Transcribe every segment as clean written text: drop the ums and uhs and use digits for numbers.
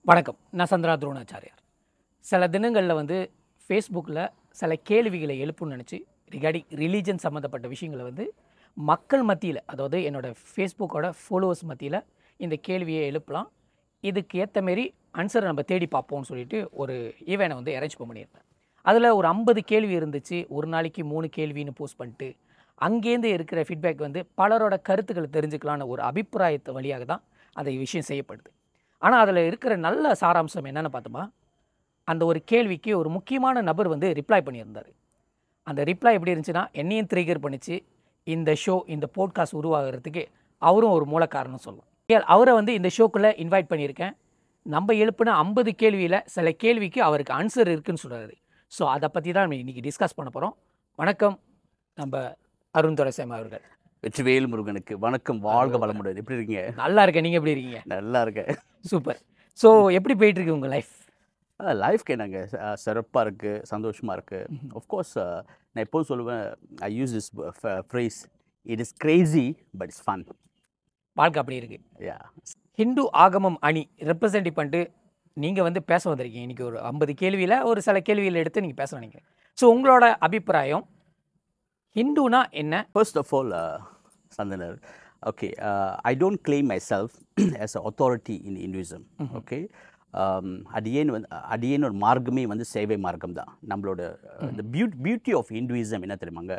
வணக்கம். நான் சந்திரா துரோணாச்சாரியார். சில தினங்களில் ஃபேஸ்புக்கில் சில கேள்விகளை எழுப்புன்னு நினச்சி ரிகார்டிங் ரிலீஜன் சம்மந்தப்பட்ட விஷயங்களை மக்கள் மத்தியில், அதாவது என்னோட ஃபேஸ்புக்கோட ஃபாலோவர்ஸ் மத்தியில் இந்த கேள்வியை எழுப்பலாம். இதுக்கு ஏற்ற மாரி ஆன்சரை நம்ம தேடி பார்ப்போம்னு சொல்லிட்டு ஒரு ஈவெண்ட்டை அரேஞ்ச் பண்ணியிருந்தேன். அதில் ஒரு 50 கேள்வி இருந்துச்சு. ஒரு நாளைக்கு 3 கேள்வின்னு போஸ்ட் பண்ணிட்டு அங்கேருந்து இருக்கிற ஃபீட்பேக் பலரோட கருத்துக்களை தெரிஞ்சுக்கலான்னு ஒரு அபிப்பிராயத்தை வழியாக தான் அந்த விஷயம் செய்யப்படுது. ஆனால் அதில் இருக்கிற நல்ல சாராம்சம் என்னென்னு பார்த்தோமா, அந்த ஒரு கேள்விக்கு ஒரு முக்கியமான நபர் ரிப்ளை பண்ணியிருந்தார். அந்த ரிப்ளை எப்படி இருந்துச்சுன்னா, என்னையும் ட்ரிகர் பண்ணிச்சு. இந்த ஷோ, இந்த போட்காஸ்ட் உருவாகிறதுக்கு அவரும் ஒரு மூல காரணம் சொல்லலாம். அவரை இந்த ஷோக்குள்ளே இன்வைட் பண்ணியிருக்கேன். நம்ம எழுப்பின 50 கேள்வியில் சில கேள்விக்கு அவருக்கு ஆன்சர் இருக்குன்னு சொல்கிறாரு. ஸோ அதை பற்றி தான் நம்ம இன்றைக்கி டிஸ்கஸ் பண்ண போகிறோம். வணக்கம், நம்ம அருண் துரைசாமி அவர்கள். வெற்றிவேல் முருகனுக்கு வணக்கம். வாழ்க வளமுடன். எப்படி இருக்கீங்க? நல்லா இருக்கேன். நீங்கள் எப்படி இருக்கீங்க? நல்லா இருக்கேன். சூப்பர். ஸோ எப்படி போயிட்டுருக்கு உங்கள் லைஃப்? லைஃப்க்கு என்னங்க, சிறப்பாக இருக்குது, சந்தோஷமாக இருக்குது. ஆஃப்கோர்ஸ் நான் எப்போதும் சொல்லுவேன், I use this phrase, it is crazy but it's fun. வாழ்க்கை அப்படி இருக்குது. யா, ஹிந்து ஆகமம் அணி ரெப்ரசன்ட் பண்ணிட்டு நீங்கள் பேச வந்திருக்கீங்க. இன்றைக்கி ஒரு 50 கேள்வியில் ஒரு சில கேள்வியில் எடுத்து நீங்கள் பேச நினைக்கிறேன். ஸோ உங்களோட அபிப்பிராயம், ஹிந்துனா என்ன? ஃபர்ஸ்ட் ஆஃப் ஆல் சந்தனர், okay, I don't claim myself as an authority in Hinduism. Okay, அடியேன் ஒரு மார்க்கமே சேவை மார்க்கம் தான். நம்மளோட the பியூட்டி ஆஃப் ஹிந்துவிசம் என்ன தெரியுமாங்க,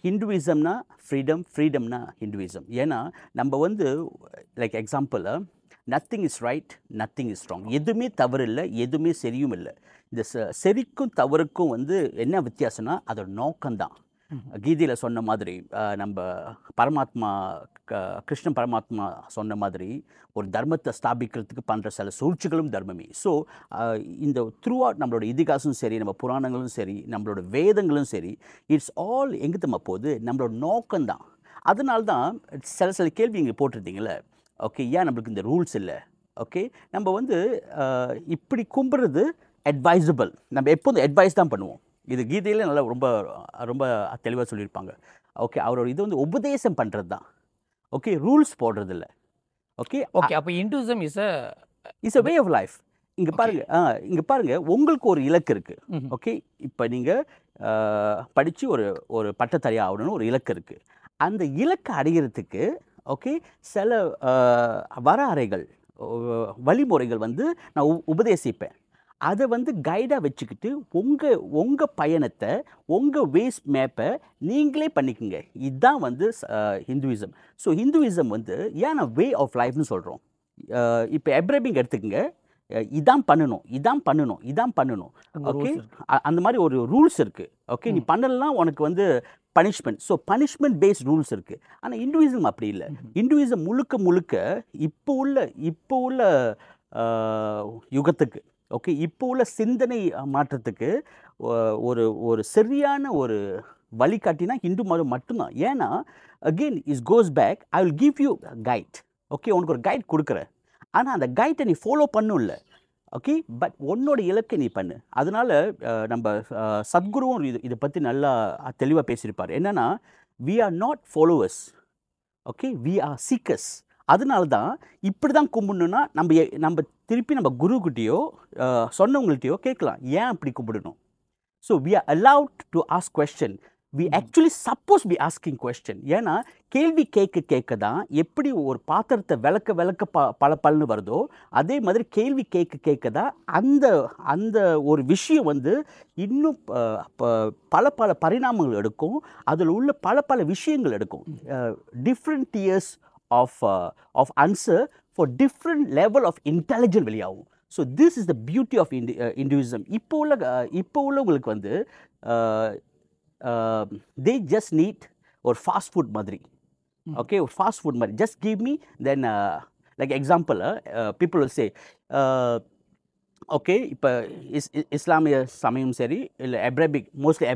ஹிந்துவிசம்னா ஃப்ரீடம், ஃப்ரீடம்னா ஹிந்துவிசம். ஏன்னா நம்ம like example, nothing is right, nothing is wrong. எதுவுமே தவறு இல்லை, எதுவுமே சரியும் இல்லை. இந்த சரிக்கும் தவறுக்கும் என்ன வித்தியாசம்னா அதோட நோக்கம்தான். கீதையில் சொன்ன மாதிரி, நம்ம பரமாத்மா கிருஷ்ண பரமாத்மா சொன்ன மாதிரி, ஒரு தர்மத்தை ஸ்தாபிக்கிறதுக்கு பண்ணுற சில சூழ்ச்சிகளும் தர்மமே. ஸோ இந்த த்ரூ அவுட் நம்மளோட இதிகாசமும் சரி, நம்ம புராணங்களும் சரி, நம்மளோட வேதங்களும் சரி, இட்ஸ் ஆல் எங்கே தம்மா போகுது, நம்மளோட நோக்கம்தான். அதனால்தான் சில கேள்வி இங்கே போட்டிருந்தீங்களே, ஓகே, ஏன் நம்மளுக்கு இந்த ரூல்ஸ் இல்லை? ஓகே, நம்ம இப்படி கும்பிட்றது அட்வைசபிள். நம்ம எப்போதும் அட்வைஸ் தான் பண்ணுவோம். இது கீதையில் நல்லா ரொம்ப ரொம்ப தெளிவாக சொல்லியிருப்பாங்க. ஓகே, அவரோட இது உபதேசம் பண்ணுறது தான். ஓகே, ரூல்ஸ் போடுறது இல்லை. ஓகே ஓகே, அப்போ Hinduism is a way of life. இங்கே பாருங்கள், உங்களுக்கு ஒரு இலக்கு இருக்குது. ஓகே, இப்போ நீங்கள் படித்து ஒரு பட்டதாரி ஆகணும்னு ஒரு இலக்கு இருக்குது. அந்த இலக்கை அடைகிறதுக்கு ஓகே சில வரையறைகள், வழிமுறைகள் நான் உபதேசிப்பேன். அதை கைடாக வச்சுக்கிட்டு உங்கள் பயணத்தை, உங்கள் வேஸ் மேப்பை நீங்களே பண்ணிக்கோங்க. இதுதான் ஹிந்துவிசம். ஸோ ஹிந்துவிசம் ஏன் நான் வே ஆஃப் லைஃப்னு சொல்கிறோம். இப்போ எப்ரேமிக் எடுத்துக்கோங்க, இதான் பண்ணணும், இதான் பண்ணணும், இதான் பண்ணணும். ஓகே, அந்த மாதிரி ஒரு ரூல்ஸ் இருக்குது. ஓகே, நீ பண்ணலாம், உனக்கு punishment. So punishment based rules இருக்குது. ஆனால் ஹிந்துவிசம் அப்படி இல்லை. ஹிந்துவிசம் முழுக்க இப்போ உள்ள யுகத்துக்கு, ஓகே, இப்போ உள்ள சிந்தனை மாற்றத்துக்கு ஒரு சரியான ஒரு வழிகாட்டினா ஹிந்து மதம் மட்டும்தான். ஏன்னா again is goes back, I will give you guide. Okay, உனக்கு ஒரு கைட் கொடுக்குறேன், ஆனால் அந்த கைட்டை நீ ஃபாலோ பண்ணும் இல்லை. ஓகே, பட் உன்னோட இலக்கை நீ பண்ணு. அதனால் நம்ம சத்குருவும் இதை பற்றி நல்லா தெளிவாக பேசியிருப்பார். என்னென்னா, we are not followers, okay, we are seekers. அதனால தான் இப்படி தான் கும்பிடணுன்னா நம்ம திருப்பி நம்ம குருக்கிட்டேயோ சொன்னவங்கள்ட்டையோ கேட்கலாம், ஏன் அப்படி கும்பிடணும். So we are allowed to ask question. We actually suppose be asking question. ஏன்னா கேள்வி கேட்க தான் எப்படி ஒரு பாத்திரத்தை விளக்க பலன்னு வருதோ, அதே மாதிரி கேள்வி கேட்க தான் அந்த ஒரு விஷயம் இன்னும் பல பரிணாமங்கள் எடுக்கும். அதில் உள்ள பல விஷயங்கள் எடுக்கும். Different tiers of answer for different level of intelligence வெளியாகும். So this is the beauty of Hinduism. இப்போ உள்ளவங்களுக்கு they just need ஒரு ஃபாஸ்ட் ஃபுட் மாதிரி. ஓகே, ஒரு ஃபாஸ்ட் ஃபுட் மாதிரி, just give me, then like example, people will say, okay, இப்போ இஸ்லாமிய சமயம் சரி, இல்லை எப்ராமிக், மோஸ்ட்லி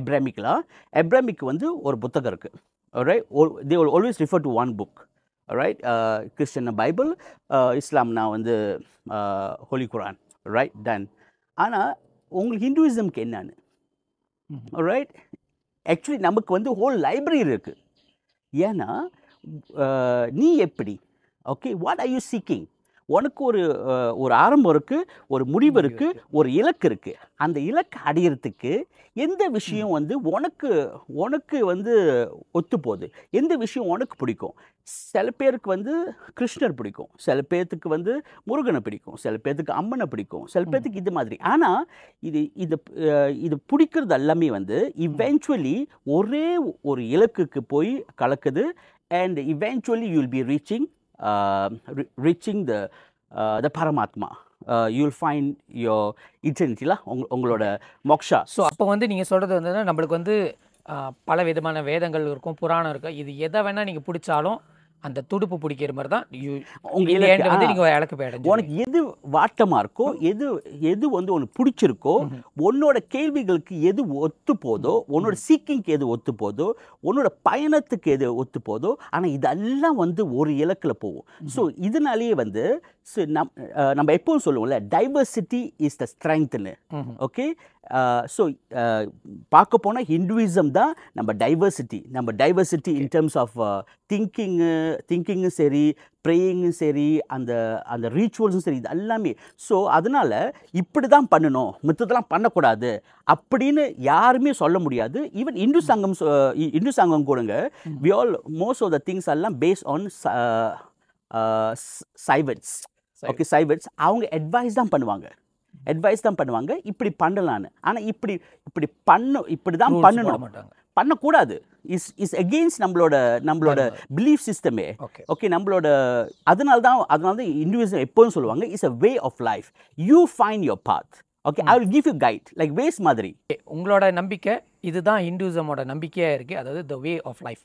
எப்ராமிக் ஒரு புத்தகம் இருக்குது. alright, they will always refer to one book. Right, Christian Bible, இஸ்லாம்னா ஹோலி குரான். Right, done. ஆனால் உங்களுக்கு ஹிந்துவிசம்க்கு என்னன்னு, ரைட், ஆக்சுவலி நமக்கு ஹோல் லைப்ரரி இருக்குது. ஏன்னா நீ எப்படி, okay, what are you seeking, உனக்கு ஒரு ஆரம்பம் இருக்குது, ஒரு முடிவு இருக்குது, ஒரு இலக்கு இருக்குது. அந்த இலக்கு அடையிறதுக்கு எந்த விஷயம் வந்து உனக்கு வந்து ஒத்து போகுது, எந்த விஷயம் உனக்கு பிடிக்கும். சில பேருக்கு வந்து கிருஷ்ணர் பிடிக்கும், சில பேர்த்துக்கு வந்து முருகனை பிடிக்கும், சில பேர்த்துக்கு அம்மனை பிடிக்கும், சில பேர்த்துக்கு இது மாதிரி. ஆனால் இது பிடிக்கிறது எல்லாமே வந்து இவென்ச்சுவலி ஒரே ஒரு இலக்குக்கு போய் கலக்குது. And eventually you will be reaching the Paramatma. You'll find your eternity, உங்களோட மோக்ஷா. ஸோ அப்போ வந்து நீங்கள் சொல்கிறது வந்து நம்மளுக்கு வந்து பல விதமான வேதங்கள் இருக்கும், புராணம் இருக்கும். இது எதை வேணால் நீங்கள் பிடிச்சாலும் அந்த துடுப்பு பிடிக்கிற மாதிரி தான் உங்களுக்கு வந்து நீங்கள் இலக்கு போய் அடைஞ்சு. உனக்கு எது வாட்டமாக இருக்கோ, எது வந்து உனக்கு பிடிச்சிருக்கோ, உன்னோட கேள்விகளுக்கு எது ஒத்து போதோ, உன்னோட சீக்கிங்க்கு எது ஒத்து போதோ, உன்னோட பயணத்துக்கு எது ஒத்து போதோ, ஆனால் இதெல்லாம் வந்து ஒரு இலக்கில் போகும். ஸோ இதனாலேயே வந்து நம்ம எப்பவும் சொல்லுவோம்ல, டைவர்சிட்டி இஸ் த ஸ்ட்ரெங்க்னு. ஓகே, ஸோ பார்க்க போனால் ஹிந்துவிசம் தான் நம்ம டைவர்சிட்டி இன் டர்ம்ஸ் ஆஃப் திங்கிங்கும் சரி, ப்ரேயிங்கும் சரி, அந்த ரிச்சுவல்ஸும் சரி, இது எல்லாமே. ஸோ அதனால் இப்படி தான் பண்ணணும், மித்ததெல்லாம் பண்ணக்கூடாது அப்படின்னு யாருமே சொல்ல முடியாது. ஈவன் இந்து சங்கம் கூடங்க, we all most of the things எல்லாம் based on Saivites. Okay, Saivites அவங்க அட்வைஸ் தான் பண்ணுவாங்க, இப்படி பண்ணலான்னு. ஆனால் இப்படி தான் பண்ணணும், பண்ணக்கூடாது. இஸ் அகெயின்ஸ்ட் நம்மளோட பிலீஃப் சிஸ்டமே. ஓகே, நம்மளோட அதனால தான் இந்துவிசம் எப்போதும் சொல்லுவாங்க, is a way of life, you find your path. Okay, I will give you guide like ways மாதிரி. உங்களோட நம்பிக்கை இதுதான் இந்துவிசமோட நம்பிக்கையாக இருக்குது. அதாவது த வே ஆஃப் லைஃப்.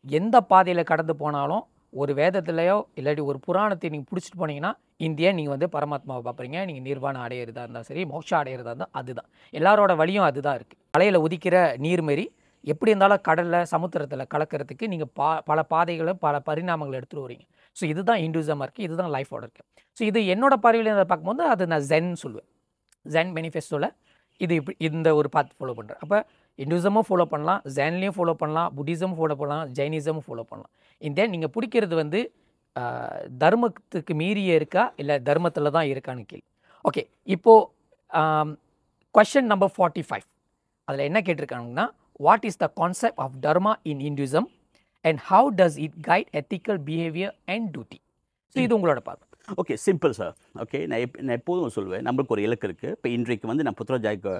எந்த பாதையில் கடந்து போனாலும் ஒரு வேதத்துலையோ இல்லாட்டி ஒரு புராணத்தை நீங்கள் பிடிச்சிட்டு போனீங்கன்னா இந்தியா நீங்கள் வந்து பரமாத்மாவை பார்ப்பீங்க. நீங்கள் நிர்வாணம் அடையிறதா இருந்தால் சரி, மோட்சம் அடையிறதா இருந்தால் அதுதான் எல்லாரோட வழியும் அதுதான் இருக்குது. மலையில் உதிக்கிற நீர்மாரி எப்படி இருந்தாலும் கடலில் சமுத்திரத்தில் கலக்கிறதுக்கு நீங்கள் பல பாதைகளை பல பரிணாமங்களை எடுத்துகிட்டு வரீங்க. ஸோ இதுதான் இந்துவிசமாக இருக்குது, இதுதான் லைஃபோட இருக்குது. ஸோ இது என்னோட பார்வையில் பார்க்கும்போது அது நான் ஜென் சொல்லுவேன். ஜென் மேனிஃபெஸ்டோவில் இந்த ஒரு பாத் ஃபாலோ பண்ணுறேன். அப்போ இந்துவிசமும் ஃபாலோ பண்ணலாம், ஜென்லேயும் ஃபாலோ பண்ணலாம், புத்திசமும் ஃபாலோ பண்ணலாம், ஜெயினிசமும் ஃபாலோ பண்ணலாம். இந்த நீங்கள் பிடிக்கிறது வந்து தர்மத்துக்கு மீறியே இருக்கா இல்லை தர்மத்தில் தான் இருக்கான்னு கேள்வி. ஓகே, இப்போது கொஷன் நம்பர் 45 அதில் என்ன கேட்டிருக்காங்கன்னா, what is the concept of dharma in Hinduism and how does it guide ethical behaviour and duty? So இது உங்களோட பார்வை. Okay, simple sir. ஓகே, நான் எப்போதும் சொல்லுவேன், நம்மளுக்கு ஒரு இலக்கு இருக்குது. இப்போ இன்றைக்கு வந்து நான் புத்ராஜாய்க்கு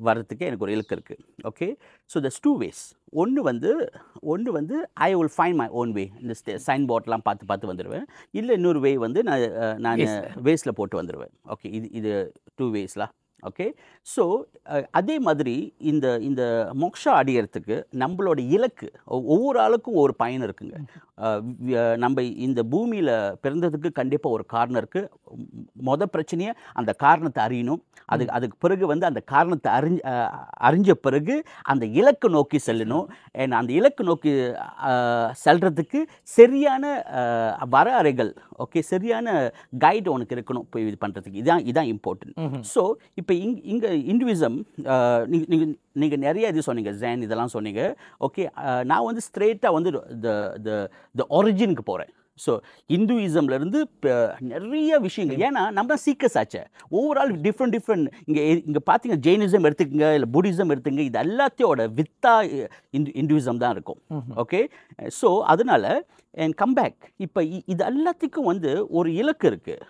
வர்றதுக்கு எனக்கு ஒரு இலக்கு இருக்குது. Okay, so that's 2 ways. ஒன்று வந்து I will find my own way. இந்த சைன் போர்ட்லாம் பார்த்து வந்துடுவேன். இல்லை இன்னொரு வே வந்து நான் வேஸில் போட்டு வந்துடுவேன். ஓகே, இது 2 waysலாம். ஓகே, ஸோ அதே மாதிரி இந்த மோக்ஷா அடையிறதுக்கு நம்மளோட இலக்கு, ஒவ்வொரு ஆளுக்கும் ஒரு பயணம் இருக்குங்க. நம்ம இந்த பூமியில் பிறந்ததுக்கு கண்டிப்பாக ஒரு காரணம் இருக்குது. பிரச்சனையை அந்த காரணத்தை அறியணும். அதுக்கு பிறகு வந்து அந்த காரணத்தை அறிஞ்ச பிறகு அந்த இலக்கு நோக்கி செல்லணும். அந்த இலக்கு நோக்கி செல்றதுக்கு சரியான வரையறைகள், ஓகே, சரியான கைடு உனக்கு இருக்கணும் போய் இது பண்ணுறதுக்கு. இதான் இம்பார்ட்டன்ட். ஸோ இப்போ இங்கே இந்துவிசம் நீங்கள் நிறைய இது சொன்னீங்க, ஜென் இதெல்லாம் சொன்னீங்க. ஓகே, நான் வந்து ஸ்ட்ரெயிட்டாக வந்து த ஒரிஜினுக்கு போகிறேன். ஸோ இந்துவிசம்லேருந்து நிறைய விஷயங்கள், ஏன்னா நம்ம தான் சீக்கர்ஸ் ஆச்சு. ஓவரால் டிஃப்ரெண்ட் இங்கே பார்த்தீங்கன்னா ஜெயினிசம் எடுத்துக்கங்க, இல்லை புத்திசம் எடுத்துங்க, இது எல்லாத்தையோட வித்தா இந்துவிசம் தான் இருக்கும். ஓகே, ஸோ அதனால் அண்ட் கம்பேக் இப்போ இது எல்லாத்துக்கும் வந்து ஒரு இலக்கு இருக்குது.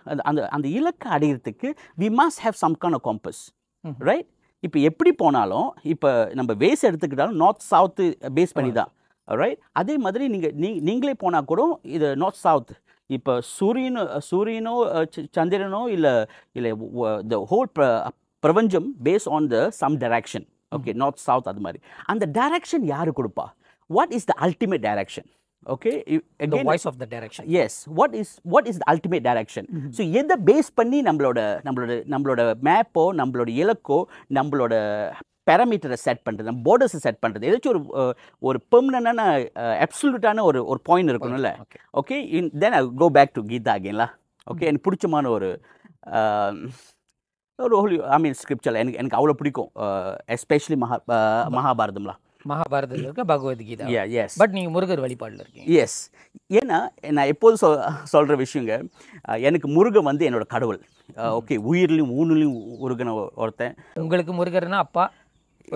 அந்த இலக்கை அடையிறதுக்கு we must have some kind of compass, right? இப்போ எப்படி போனாலும், இப்போ நம்ம வேஸ் எடுத்துக்கிட்டாலும் நார்த் சவுத்து பேஸ் பண்ணி தான், ரைட்? அதே மாதிரி நீங்களே போனால் கூட இது நார்த் சவுத். இப்போ சூரியனோ சந்திரனோ இல்லை த ஹோல் பிரபஞ்சம் base on the some direction. Okay, north south அது மாதிரி. அந்த டைரக்ஷன் யாரு கொடுப்பா? What is the ultimate direction? Okay, again, the voice of the direction. Yes, what is the ultimate direction? So எதை பேஸ் பண்ணி நம்மளோட மேப்போ, நம்மளோட இலக்கோ, நம்மளோட பேராமீட்டரை செட் பண்ணுறது, நம்ம பார்டர்ஸை செட் பண்ணுறது, ஏதாச்சும் ஒரு பெர்மனண்டான அப்சல்யூட்டான ஒரு பாயிண்ட் இருக்கணும்ல. Okay, then I go back to Gita அகேன்லா. ஓகே, எனக்கு பிடிச்சமான ஒரு ஹோலி ஸ்கிரிப்சர் எனக்கு அவ்வளோ பிடிக்கும், எஸ்பெஷலி மகாபாரதம்லாம். மகாபாரதத்தில் இருக்க பகவத்கீதா. எஸ் பட் நீங்கள் முருகர் வழிபாடில் இருக்கீங்க. எஸ். ஏன்னா நான் எப்போதும் சொல்கிற விஷயங்க, எனக்கு முருகன் வந்து என்னோட கடவுள். ஓகே, உயிர்லையும் ஊனுலையும் முருகன் ஒருத்தன். உங்களுக்கு முருகர்னா அப்பா,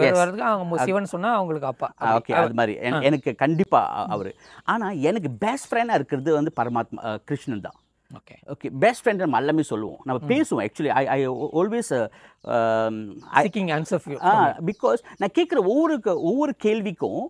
வர்றதுக்கு அவங்க சிவன் சொன்னால் அவங்களுக்கு அப்பா. ஓகே, அது மாதிரி எனக்கு கண்டிப்பாக அவர். ஆனால் எனக்கு பெஸ்ட் ஃப்ரெண்டாக இருக்கிறது வந்து பரமாத்மா கிருஷ்ணன் தான். ஓகே ஓகே, பெஸ்ட் ஃப்ரெண்ட் நம்ம எல்லாமே சொல்லுவோம், நம்ம பேசுவோம். Actually I always answer because நான் கேட்குற ஒவ்வொரு கேள்விக்கும்,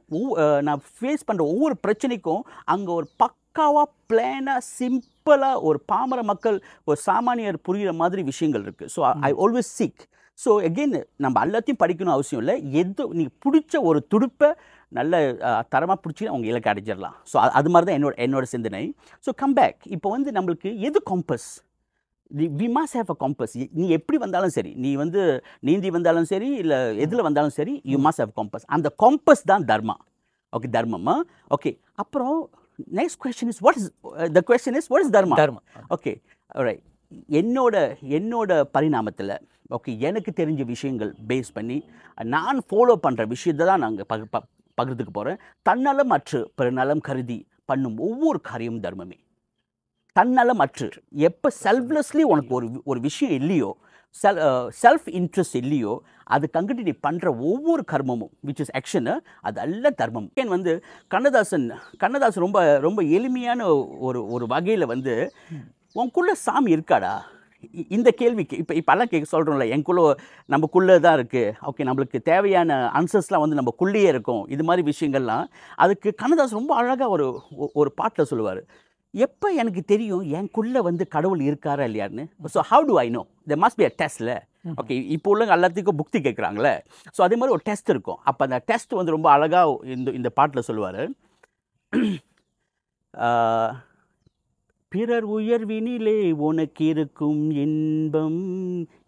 நான் ஃபேஸ் பண்ணுற ஒவ்வொரு பிரச்சனைக்கும் அங்கே ஒரு பக்காவாக பிளானாக சிம்பிளாக ஒரு பாமர மக்கள், ஒரு சாமானியர் புரிகிற மாதிரி விஷயங்கள் இருக்குது. So I always seek. So again நம்ம எல்லாத்தையும் படிக்கணும் அவசியம் இல்லை. எது நீங்கள் பிடிச்ச ஒரு துடுப்பை நல்ல தரமாக பிடிச்சி அவங்க இலக்கை அடைஞ்சிடலாம். ஸோ அது மாதிரி தான் என்னோட சிந்தனை. ஸோ கம் பேக், இப்போ வந்து நம்மளுக்கு எது compass? We must have a compass. நீ எப்படி வந்தாலும் சரி, நீ வந்து நீந்தி வந்தாலும் சரி, இல்லை எதில் வந்தாலும் சரி, யூ மஸ்ட் ஹேவ் காம்பஸ். அந்த காம்பஸ் தான் தர்மா. ஓகே, தர்மமா? ஓகே, அப்புறம் next question is what is Dharma? Okay, right. என்னோட பரிணாமத்தில் ஓகே, எனக்கு தெரிஞ்ச விஷயங்கள் பேஸ் பண்ணி நான் ஃபாலோ பண்ணுற விஷயத்தை தான் நாங்கள் பகிர்ந்துக்க போகிறேன். தன்னலம் அற்று பெருநலம் கருதி பண்ணும் ஒவ்வொரு காரியமும் தர்மமே. தன்னலம் அற்று, எப்போ செல்ஃப்லெஸ்லி உனக்கு ஒரு விஷயம் இல்லையோ, செல்ஃப் இன்ட்ரெஸ்ட் இல்லையோ, அதுக்கு அங்கிட்டு நீ பண்ணுற ஒவ்வொரு கர்மமும் விச் இஸ் ஆக்ஷனு, அது அல்ல தர்மம். ஏன் வந்து கண்ணதாசன் ரொம்ப ரொம்ப எளிமையான ஒரு வகையில் வந்து, உனக்குள்ள சாமி இருக்காடா? இந்த கேள்விக்கு இப்போ எல்லாம் சொல்கிறோம்ல, நமக்குள்ளே தான் இருக்குது. ஓகே, நம்மளுக்கு தேவையான ஆன்சர்ஸ்லாம் வந்து நமக்குள்ளேயே இருக்கும். இது மாதிரி விஷயங்கள்லாம் அதுக்கு கண்ணதாசன் ரொம்ப அழகாக ஒரு பாட்டில் சொல்லுவார். எப்போ எனக்கு தெரியும் எனக்குள்ளே வந்து கடவுள் இருக்காரா இல்லையாருன்னு? So how to I know? There must be a டெஸ்ட்ல. ஓகே, இப்போ உள்ள எல்லாத்துக்கும் புக்தி கேட்குறாங்களே, ஸோ அதே மாதிரி ஒரு டெஸ்ட் இருக்கும். அப்போ அந்த டெஸ்ட் வந்து ரொம்ப அழகாக இந்த பாட்டில் சொல்லுவார். பிறர் உயர்வினிலே உனக்கு இருக்கும் இன்பம்,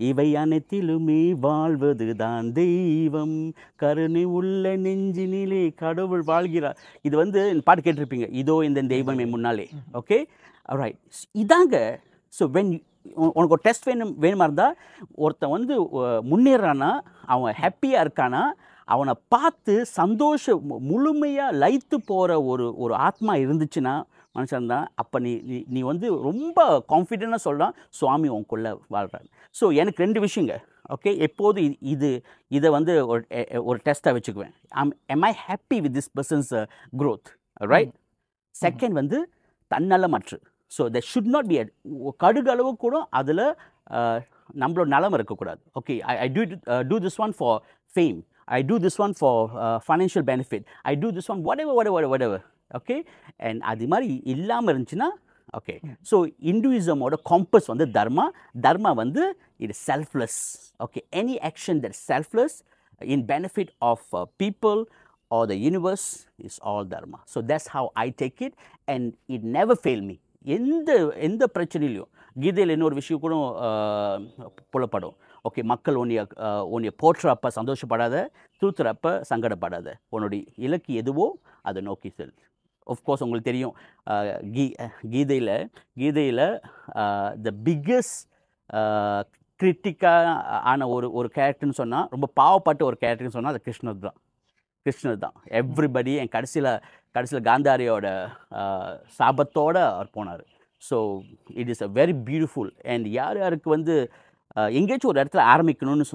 இவை அனைத்திலுமே வாழ்வது தான் தெய்வம், கருணை உள்ள நெஞ்சினிலே கடவுள் வாழ்கிறார். இது வந்து இந்த பாட்டு கேட்டிருப்பீங்க, இதோ இந்த தெய்வம் என் முன்னாலே. Okay, right. இதாங்க. ஸோ உனக்கு ஒரு டெஸ்ட் வேணுமா இருந்தால், ஒருத்தன் வந்து முன்னேறானா, அவன் ஹாப்பியாக இருக்கானா, அவனை பார்த்து முழுமையாக லயித்து போகிற ஒரு ஆத்மா இருந்துச்சுன்னா மனுஷன் தான். அப்போ நீ வந்து ரொம்ப கான்ஃபிடென்ட்டாக சொல்லலாம், சுவாமி உனக்குள்ளே வாழ்கிறார். ஸோ எனக்கு 2 விஷயங்க. ஓகே, எப்போது இதை வந்து ஒரு டெஸ்ட்டாக வச்சுக்குவேன். am I happy with this person's growth, right? Second வந்து தன்னலமற்று. So there should not be கடுகளவு கூட அதில் நம்மளோட நலம் இருக்கக்கூடாது. Okay, I do this one for fame, I do this one for financial benefit, I do this one whatever. Okay, and அது மாதிரி இல்லாமல் இருந்துச்சுன்னா ஓகே. ஸோ இந்துயிசமோட காம்பஸ் வந்து தர்மா வந்து இது selfless. Okay, any action that selfless in benefit of people are the universe is all dharma. So that's how I take it and it never fail me. எந்த பிரச்சனையிலையும் கீதையில் இன்னொரு விஷயம் கூட புலப்படும். ஓகே, மக்கள் உன்னைய போற்றுறப்ப சந்தோஷப்படாத, தூத்துறப்ப சங்கடப்படாத, உன்னுடைய இலக்கு எதுவோ அதை நோக்கி செல். ஆஃப்கோர்ஸ் உங்களுக்கு தெரியும், கீதையில் த பிக்கஸ்ட் கிரிட்டிக்காக ஆன ஒரு கேரக்டர்னு சொன்னால், ரொம்ப பாவப்பட்ட ஒரு கேரக்டர்னு சொன்னால் அது கிருஷ்ணர் தான். எவ்ரிபடி என் கடைசியில் காந்தாரியோட சாபத்தோடு அவர் போனார். So it is a very beautiful. And யாருக்கு வந்து எங்கேயாச்சும் ஒரு இடத்துல ஆரம்பிக்கணும்னு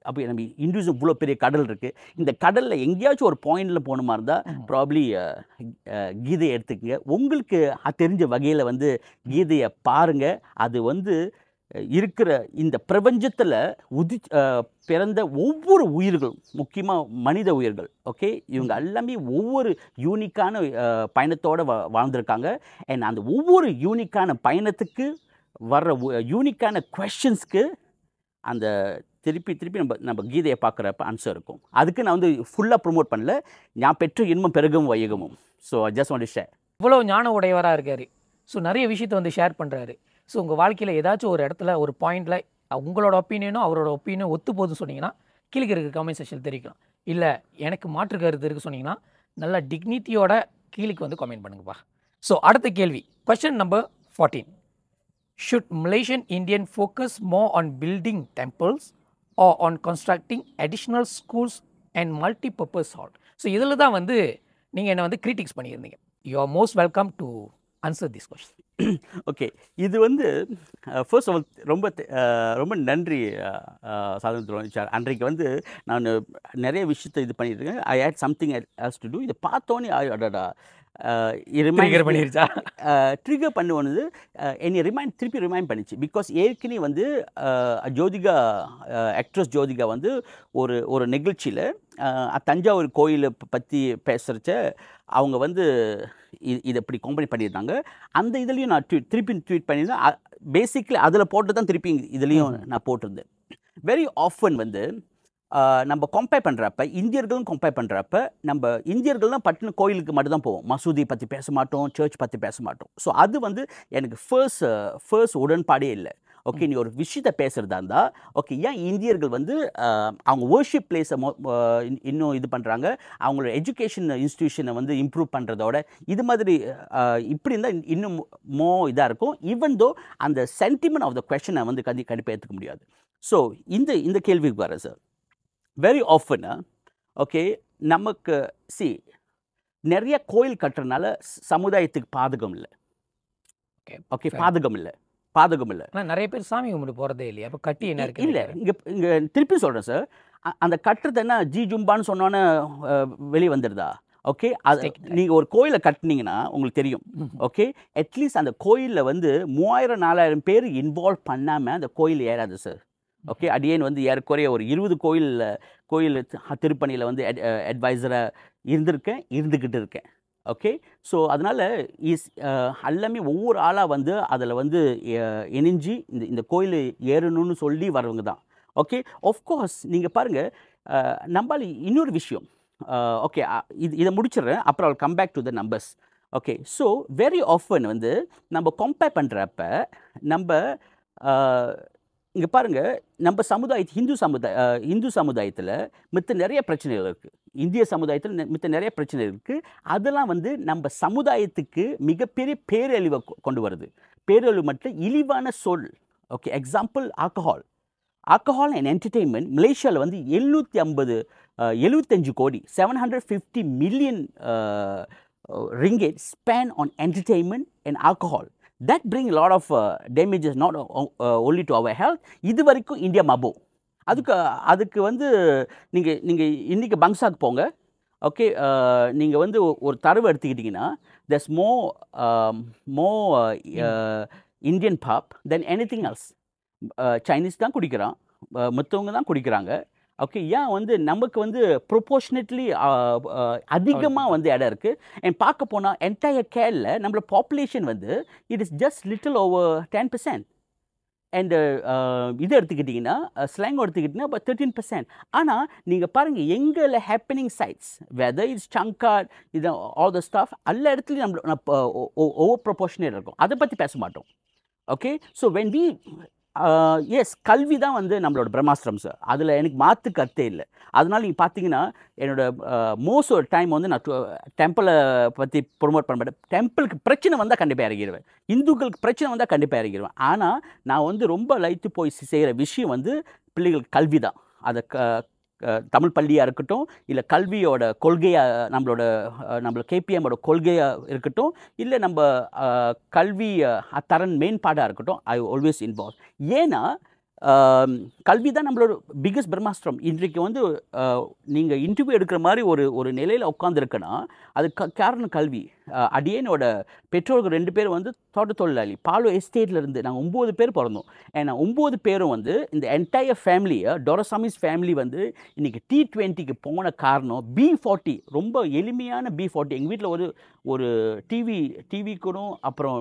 அப்போ நம்ம இந்துயிசம் இவ்வளோ பெரிய கடல் இருக்குது, இந்த கடலில் எங்கேயாச்சும் ஒரு பாயிண்டில் போகணுமா இருந்தால் ப்ராப்ளி கீதையை எடுத்துக்கங்க. உங்களுக்கு தெரிஞ்ச வகையில் வந்து கீதையை பாருங்கள். அது வந்து இருக்கிற இந்த பிரபஞ்சத்தில் பிறந்த ஒவ்வொரு உயிர்களும், முக்கியமாக மனித உயிர்கள், ஓகே, இவங்க எல்லாமே ஒவ்வொரு யூனிக்கான பயணத்தோடு வாழ்ந்திருக்காங்க. அண்ட் அந்த ஒவ்வொரு யூனிக்கான பயணத்துக்கு வர்ற யூனிக்கான கொஸ்டின்ஸ்க்கு அந்த திருப்பி நம்ம கீதையை பார்க்குறப்ப ஆன்சர் இருக்கும். அதுக்கு நான் வந்து ஃபுல்லாக ப்ரொமோட் பண்ணல, நான் பெற்ற இன்பம் பெருகும் வையகமும். So I just want to share. இவ்வளோ ஞான உடையவராக இருக்கார். ஸோ நிறைய விஷயத்தை வந்து ஷேர் பண்ணுறாரு. ஸோ உங்கள் வாழ்க்கையில் ஏதாச்சும் ஒரு இடத்துல ஒரு பாயிண்டில் உங்களோட ஒப்பீனியனும் அவரோட ஒப்பீனியனும் ஒத்து போகுதுன்னு சொன்னீங்கன்னா கீழே இருக்க கமெண்ட் செக்ஷன் தெரிவிக்கலாம். இல்லை எனக்கு மாற்று கருத்து இருக்குது சொன்னீங்கன்னா நல்லா டிக்னிட்டியோட கீழே வந்து கமெண்ட் பண்ணுங்கப்பா. ஸோ அடுத்த கேள்வி, question number 14. Should Malaysian Indian focus more on building temples or on constructing additional schools and multipurpose hall. So இதில் தான் வந்து நீங்கள் என்னை வந்து கிரிட்டிக்ஸ் பண்ணியிருந்தீங்க. You are most welcome to answer this question. Okay, இது வந்து ஃபர்ஸ்ட் ஆஃப் ஆல் ரொம்ப நன்றி சாதன துரோணிச்சார். அன்றைக்கு வந்து நான் நிறைய விஷயத்தை இது பண்ணியிருக்கேன். I hate something else to do. இதை பார்த்தோன்னே அடடா ட்ரிகர் பண்ணிருச்சா? ட்ரிகர் பண்ணுவது என்னை திருப்பி ரிமைண்ட் பண்ணிச்சு. பிகாஸ் ஏற்கனவே வந்து ஜோதிகா ஆக்ட்ரஸ் ஜோதிகா வந்து ஒரு நிகழ்ச்சியில் தஞ்சாவூர் கோயிலை பற்றி பேசுகிறச்ச அவங்க வந்து இதை இப்படி கம்பெனி பண்ணியிருந்தாங்க. அந்த இதுலேயும் நான் திருப்பி ட்வீட் பண்ணியிருந்தேன். பேசிக்லி அதில் போட்டு தான் திருப்பி இதுலேயும் நான் போட்டிருந்தேன். வெரி ஆஃபன் வந்து நம்ம கம்பேர் பண்ணுறப்ப, இந்தியர்களும் கம்பேர் பண்ணுறப்ப, நம்ம இந்தியர்கள்லாம் பட்டின கோயிலுக்கு மட்டும்தான் போவோம். மசூதி பற்றி பேச மாட்டோம், சர்ச் பற்றி பேச மாட்டோம். ஸோ அது வந்து எனக்கு ஃபர்ஸ்ட் உடன்பாடே இல்லை. ஓகே, நீ ஒரு விஷயத்தை பேசுகிறதா இருந்தால் ஓகே, ஏன் இந்தியர்கள் வந்து அவங்க வர்ஷிப் பிளேஸை இன்னும் இது பண்ணுறாங்க, அவங்களோட எஜுகேஷன் இன்ஸ்டிடியூஷனை வந்து இம்ப்ரூவ் பண்ணுறதோட இது மாதிரி இப்படி இருந்தால் இன்னும் இதாக இருக்கும். ஈவன் தோ அந்த சென்டிமெண்ட் ஆஃப் த கொஷனை வந்து கண்டிப்பாக ஏற்றுக்க முடியாது. ஸோ இந்த கேள்விக்கு வரேன் சார். வெரி ஆஃபன் ஓகே, நமக்கு நிறைய கோயில் கட்டுறதுனால சமுதாயத்துக்கு பாதகம் இல்லை. ஓகே, பாதகம் இல்லை. ஆனால் நிறைய பேர் சாமி கும்பிட்டு போகிறதே இல்லையா? அப்போ கட்டி என்ன இருக்கு? இல்லை, இங்கே திருப்பி சொல்கிறேன் சார். அந்த கட்டுறது என்ன ஜி ஜும்பான்னு சொன்னோன்னே வெளியே வந்துடுதா? ஓகே, அது நீங்கள் ஒரு கோயிலை கட்டினீங்கன்னா உங்களுக்கு தெரியும். ஓகே, அட்லீஸ்ட் அந்த கோயிலில் வந்து 3000-4000 பேர் இன்வால்வ் பண்ணாமல் அந்த கோயில் ஏறாது சார். ஓகே, அடியேன் வந்து ஏறக்குறைய ஒரு 20 கோயில் திருப்பணியில் வந்து அட்வைசராக இருந்துக்கிட்டு இருக்கேன். ஓகே, ஸோ அதனால் எல்லாமே ஒவ்வொரு ஆளாக வந்து அதில் வந்து இணைஞ்சி இந்த கோயில் ஏறணும்னு சொல்லி வரவங்க தான். ஓகே, ஆஃப்கோர்ஸ் நீங்கள் பாருங்கள், நம்மளால் இன்னொரு விஷயம். ஓகே, இதை முடிச்சிடுறேன், அப்புறம் I'll come back to the numbers. Okay, so very often வந்து நம்ம கம்பேர் பண்ணுறப்ப நம்ம இங்கே பாருங்கள், நம்ம இந்து சமுதாயத்தில் மித்த நிறைய பிரச்சனைகள் இருக்குது. இந்திய சமுதாயத்தில் மித்த நிறைய பிரச்சனை இருக்குது. அதெல்லாம் வந்து நம்ம சமுதாயத்துக்கு மிகப்பெரிய பேரழிவை கொண்டு வருது. பேரழிவு மட்டும் இழிவான சொல். Okay, example alcohol and entertainment. மலேசியாவில் வந்து 75 கோடி 750 million ringgit spent on entertainment and alcohol. That bring a lot of damages, not only to our health. இது வரைக்கும் இந்தியா மபோ. அதுக்கு வந்து நீங்கள் இன்றைக்கி பங்சாக்கு போங்க. ஓகே, நீங்கள் வந்து ஒரு தரவு எடுத்துக்கிட்டிங்கன்னா there's more Indian pub than anything else. Chinese தான் குடிக்கிறான், மற்றவங்க தான் குடிக்கிறாங்க. ஓகே, ஏன் வந்து நமக்கு வந்து ப்ரொபோர்ஷனேட்லி அதிகமாக வந்து இடம் இருக்குது. அண்ட் பார்க்க போனால் என்டையர் கேரளில் நம்மளோட பாப்புலேஷன் வந்து it is just little over 10%. And இது எடுத்துக்கிட்டிங்கன்னா ஸ்லாங் எடுத்துக்கிட்டிங்கன்னா இப்போ 13%. ஆனால் நீங்கள் பாருங்கள், எங்களை happening sides whether it's Changkat இது ஆல் த ஸ்டாஃப் எல்லா இடத்துலையும் நம்ம ஓவர் ப்ரொபோர்ஷனேட் இருக்கும். அதை பற்றி பேச மாட்டோம். Okay, so when we yes, கல்வி தான் வந்து நம்மளோட பிரம்மாஸ்திரம் சார். அதில் எனக்கு மாற்று கருத்தே இல்லை. அதனால் நீங்கள் பார்த்தீங்கன்னா என்னோட மோஸ்ட் ஒரு டைம் வந்து நான் டெம்பிளை பற்றி ப்ரொமோட் பண்ண மாட்டேன். டெம்பிளுக்கு பிரச்சனை வந்தால் கண்டிப்பாக இறங்கிடுவேன், இந்துக்களுக்கு பிரச்சனை வந்தால் கண்டிப்பாக இறங்கிடுவேன். ஆனால் நான் வந்து ரொம்ப லைத்து போய் செய்கிற விஷயம் வந்து பிள்ளைகளுக்கு கல்வி தான். அதை தமிழ் பள்ளியாக இருக்கட்டும், இல்லை கல்வியோட கொள்கையாக நம்மளோட கேபிஎம்மோட கொள்கையாக இருக்கட்டும், இல்லை நம்ம கல்வி தரன் மேம்பாடாக இருக்கட்டும், ஐ ஆல்வேஸ் இன்வால்வ். ஏன்னா கல்வி தான் நம்மளோட பிக்கஸ்ட் பிரம்மாஸ்திரம். இன்றைக்கு வந்து நீங்கள் இன்டர்வியூ எடுக்கிற மாதிரி ஒரு நிலையில் உட்காந்துருக்குன்னா அது காரணம் கல்வி. அடியேனோட பெற்றோர்கள் 2 பேர் வந்து தோட்ட தொழிலாளி. பாலோ எஸ்டேட்லேருந்து நாங்கள் 9 பேர் பிறந்தோம். ஏன்னா 9 பேரும் வந்து இந்த என்டையர் ஃபேமிலியை டொரசாமிஸ் ஃபேமிலி வந்து இன்றைக்கி T20க்கு போன காரணம் B40. ரொம்ப எளிமையான B40. எங்கள் வீட்டில் ஒரு டிவி கூட அப்புறம்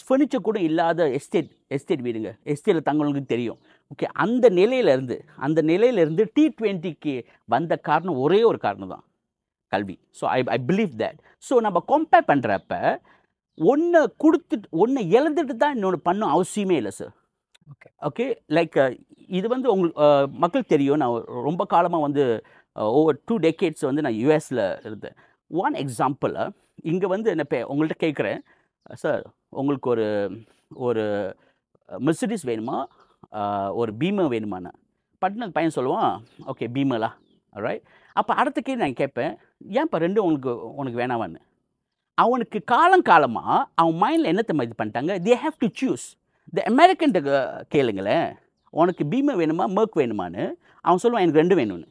ஃபர்னிச்சர் கூட இல்லாத எஸ்டேட் வீடுங்க. எஸ்டேட்டில் தங்களுக்கு தெரியும். ஓகே, அந்த நிலையிலேருந்து T20க்கு வந்த காரணம் ஒரே ஒரு காரணம் தான், கல்வி. So I believe that. So நம்ம கம்பேர் பண்ணுறப்ப ஒன்று இழந்துட்டு தான் இன்னொன்று பண்ணும் அவசியமே இல்லை சார். ஓகே, லைக் இது வந்து உங்களுக்கு மக்களுக்கு தெரியும். நான் ரொம்ப காலமாக வந்து ஓவர் 2 decades வந்து நான் யூஎஸில் இருந்தேன். ஒன் எக்ஸாம்பிள், இங்கே வந்து என்ன உங்கள்கிட்ட கேட்குறேன் சார், உங்களுக்கு ஒரு மெர்சிடிஸ் வேணுமா, ஒரு பீமர் வேணுமான்னு. பட்னு பையன் சொல்லுவான், ஓகே பீமலா, ரைட். அப்போ அடுத்த கேள்வி நான் கேட்பேன், ஏன்ப்பா ரெண்டும் உனக்கு வேணாமான்னு. அவனுக்கு காலங்காலமாக அவன் மைண்டில் என்னத்தை இது பண்ணிட்டாங்க, தே ஹேவ் டு சூஸ். இந்த அமெரிக்கன்ட்ட கேளுங்களேன், உனக்கு பீமை வேணுமா மர்க் வேணுமான்னு. அவன் சொல்லுவான் எனக்கு ரெண்டு வேணும்னு.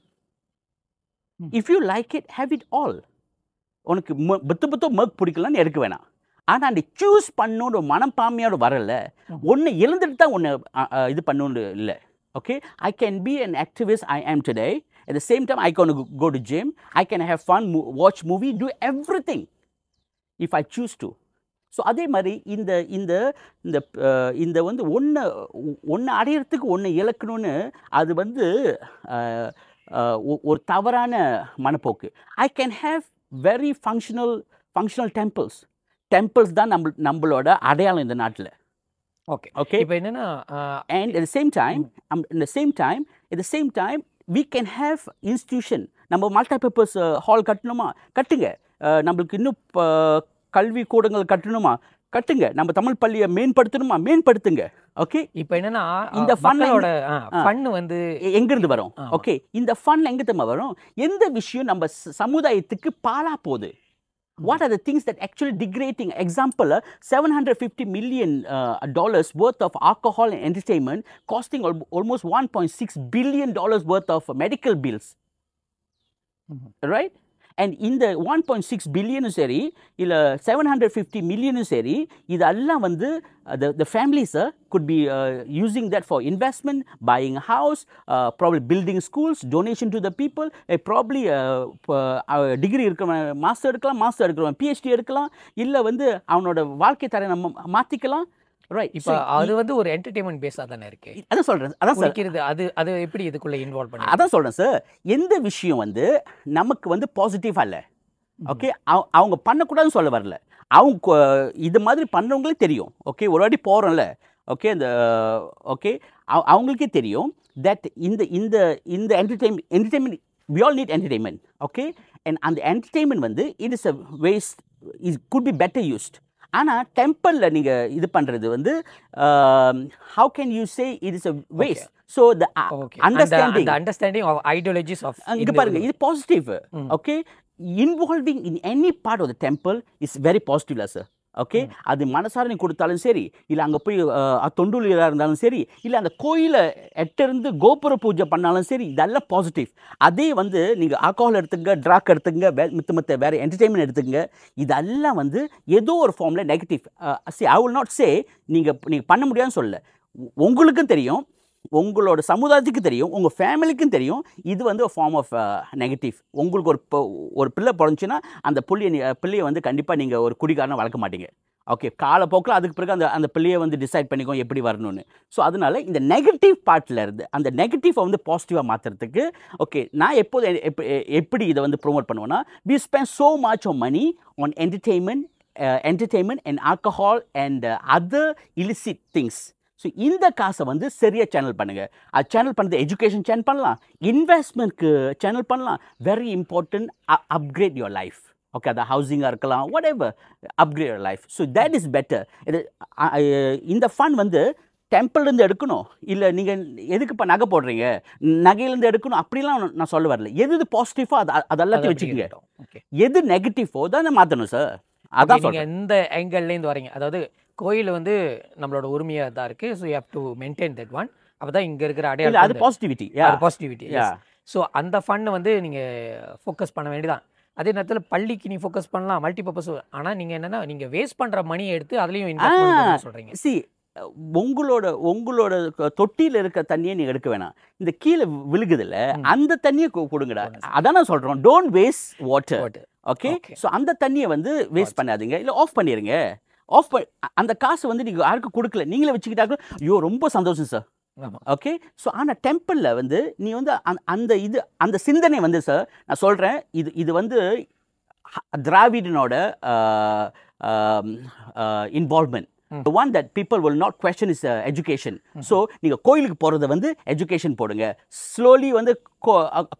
If you like it have it all. உனக்கு பத்து மர்க் பிடிக்கலான்னு எடுக்க வேணாம். ஆனால் அந்த சூஸ் பண்ணோட மனப்பான்மையோட வரல. ஒன்று எழுந்துட்டு தான் ஒன்று இது பண்ணணுன்னு இல்லை. Okay, I can be an activist I am today. At the same time I can go to gym, I can have fun, watch movie, do everything if I choose to. So அதே மாதிரி இந்த இந்த இந்த இந்த வந்து ஒன்று அடையிறதுக்கு ஒன்று இழக்கணும்னு அது வந்து ஒரு தவறான மனப்போக்கு. I can have very functional temples தான் நம்மளோட அடையாளம் இந்த நாட்டில். Okay okay. இப்போ என்னன்னா and at the same time we can have institution. நம்ம மல்டிபர்பஸ் ஹால் கட்டணுமா கட்டுங்க. நம்மளுக்கு இன்னும் கல்வி கூடங்கள் கட்டணுமா கட்டுங்க. நம்ம தமிழ் பள்ளியை மேம்படுத்துங்க. ஓகே, இப்போ என்னன்னா இந்த ஃபன்னோட ஃபன் வந்து எங்கிருந்து வரும்? ஓகே, இந்த ஃபன் எங்க தெரியுமா வரும்? எந்த விஷயம் நம்ம சமுதாயத்துக்கு பாழா போகுது, what are the things that actually degrading? Example, $750 million worth of alcohol and entertainment, costing almost $1.6 billion worth of medical bills. Right? And in the 1.6 billion சரி இல்ல 750 million சரி, இதெல்லாம் வந்து the families could be using that for investment, buying a house, probably building schools, donation to the people, probably degree இருக்கிறவன் master எடுக்கலாம், PhD எடுக்கலாம், இல்ல வந்து அவனோட வாழ்க்கை தரம் நம்ம மாத்திக்கலாம். ரைட். இப்போ அது வந்து ஒரு என்டர்டெயின்மெண்ட் பேஸாக தானே இருக்கு. அதான் சொல்கிறேன். அதான் சார் அது எப்படி இதுக்குள்ளே இன்வால்வ் பண்ணி அதான் சொல்கிறேன் சார். எந்த விஷயம் வந்து நமக்கு வந்து பாசிட்டிவாக இல்லை, ஓகே, அவங்க பண்ணக்கூடாதுன்னு சொல்ல வரல. அவங்க இது மாதிரி பண்ணுறவங்களே தெரியும். ஓகே, ஒரு வாட்டி போகிறோம்ல, ஓகே, இந்த ஓகே அவங்களுக்கே தெரியும் தட் இந்த இந்த இந்த entertainment we all need entertainment. Okay, and அந்த entertainment வந்து it is a waste, it could be better used. ஆனால் டெம்பிளில் நீங்கள் இது பண்ணுறது வந்து how can you say it is a waste? So the understanding of ideologies of இங்கே பாருங்க, இது positive. Okay, involving in any part of the temple is very positive, sir. Okay, அது மனசாரணி கொடுத்தாலும் சரி, இல்லை அங்கே போய் தொண்டுலியராக இருந்தாலும் சரி, இல்லை அந்த கோயிலை எட்டிருந்து கோபுர பூஜை பண்ணாலும் சரி, இதெல்லாம் பாசிட்டிவ். அதே வந்து நீங்கள் ஆல்கஹால் எடுத்துங்க, ட்ராக் எடுத்துங்க, மித்த வேறு என்டர்டெயின்மெண்ட் எடுத்துங்க, இதெல்லாம் வந்து ஏதோ ஒரு ஃபார்மில் நெகட்டிவ். ஐ வில் நாட் சே நீங்கள் பண்ண முடியாதுன்னு சொல்ல. உங்களுக்கும் தெரியும், உங்களோட சமுதாயத்துக்கு தெரியும், உங்கள் ஃபேமிலிக்கும் தெரியும், இது வந்து ஒரு ஃபார்ம் ஆஃப் நெகட்டிவ். உங்களுக்கு ஒரு பிள்ளை பிறந்துச்சுன்னா அந்த பிள்ளையை வந்து கண்டிப்பாக நீங்கள் ஒரு குடிகாரனை வளர்க்க மாட்டீங்க. ஓகே, காலப்போக்கில் அதுக்கு பிறகு அந்த பிள்ளையை வந்து டிசைட் பண்ணிக்கோ எப்படி வரணும்னு. ஸோ அதனால் இந்த நெகட்டிவ் பார்ட்டில் இருந்து அந்த நெகட்டிவை வந்து பாசிட்டிவாக மாற்றுறதுக்கு, ஓகே, நான் எப்படி இதை வந்து ப்ரொமோட் பண்ணுவேன்னா, we spend so much of money on entertainment and alcohol and other illicit things. So இந்த காசை வந்து சரியாக சேனல் பண்ணுங்கள். அது சேனல் பண்ணுறது எஜுகேஷன் சேனல் பண்ணலாம், இன்வெஸ்ட்மெண்ட்க்கு சேனல் பண்ணலாம். Very important, upgrade your life. Okay, அது ஹவுசிங்காக இருக்கலாம், what ever, upgrade your life. So that is better. இந்த ஃபண்ட் வந்து டெம்பிள்லேருந்து எடுக்கணும், இல்லை நீங்கள் எதுக்கு இப்போ நகை போடுறீங்க நகையிலேருந்து எடுக்கணும் அப்படிலாம் நான் சொல்ல வரல. எது பாசிட்டிவோ அதெல்லாத்தையும் வச்சுக்கோங்க. எது நெகட்டிவோ தான் மாற்றணும் சார். அதான் நீங்கள் எந்த ஆங்கிள்லேருந்து வரீங்க, அதாவது கோயில் வந்து நம்மளோட உரிமையாக தான் இருக்குது. So you have to maintain that one. அப்போ தான் இங்கே இருக்கிற அடையாளம், அது பாசிட்டிவிட்டி. ஸோ அந்த ஃபண்டை வந்து நீங்கள் ஃபோக்கஸ் பண்ண வேண்டியதான். அதே நேரத்தில் பள்ளிக்கு நீ ஃபோக்கஸ் பண்ணலாம், மல்டிபர்பஸ். ஆனால் நீங்கள் என்னென்னா நீங்கள் வேஸ்ட் பண்ணுற மணியை எடுத்து அதுலேயும் இன்வெஸ்ட் சொல்கிறீங்க. சி, உங்களோட தொட்டியில் இருக்க தண்ணியை நீங்கள் எடுக்க வேணாம், இந்த கீழே விழுகுதில்ல அந்த தண்ணியை கொடுங்கடா. அதான் நான் சொல்கிறோம், don't waste water. Okay, so அந்த தண்ணியை வந்து வேஸ்ட் பண்ணாதீங்க, இல்லை ஆஃப் பண்ணிடுங்க. அந்த காசு வந்து நீங்கள் யாருக்கும் கொடுக்கல, நீங்களே வச்சுக்கிட்டாலும் ஐயோ ரொம்ப சந்தோஷம் சார். ஓகே, ஸோ ஆனால் டெம்பிளில் வந்து நீ வந்து அந்த சிந்தனை வந்து சார் நான் சொல்கிறேன், இது வந்து திராவிடனோட involvement. The one that people will not question is education. So நீங்க கோயிலுக்கு போறத வந்து education போடுங்க. Slowly வந்து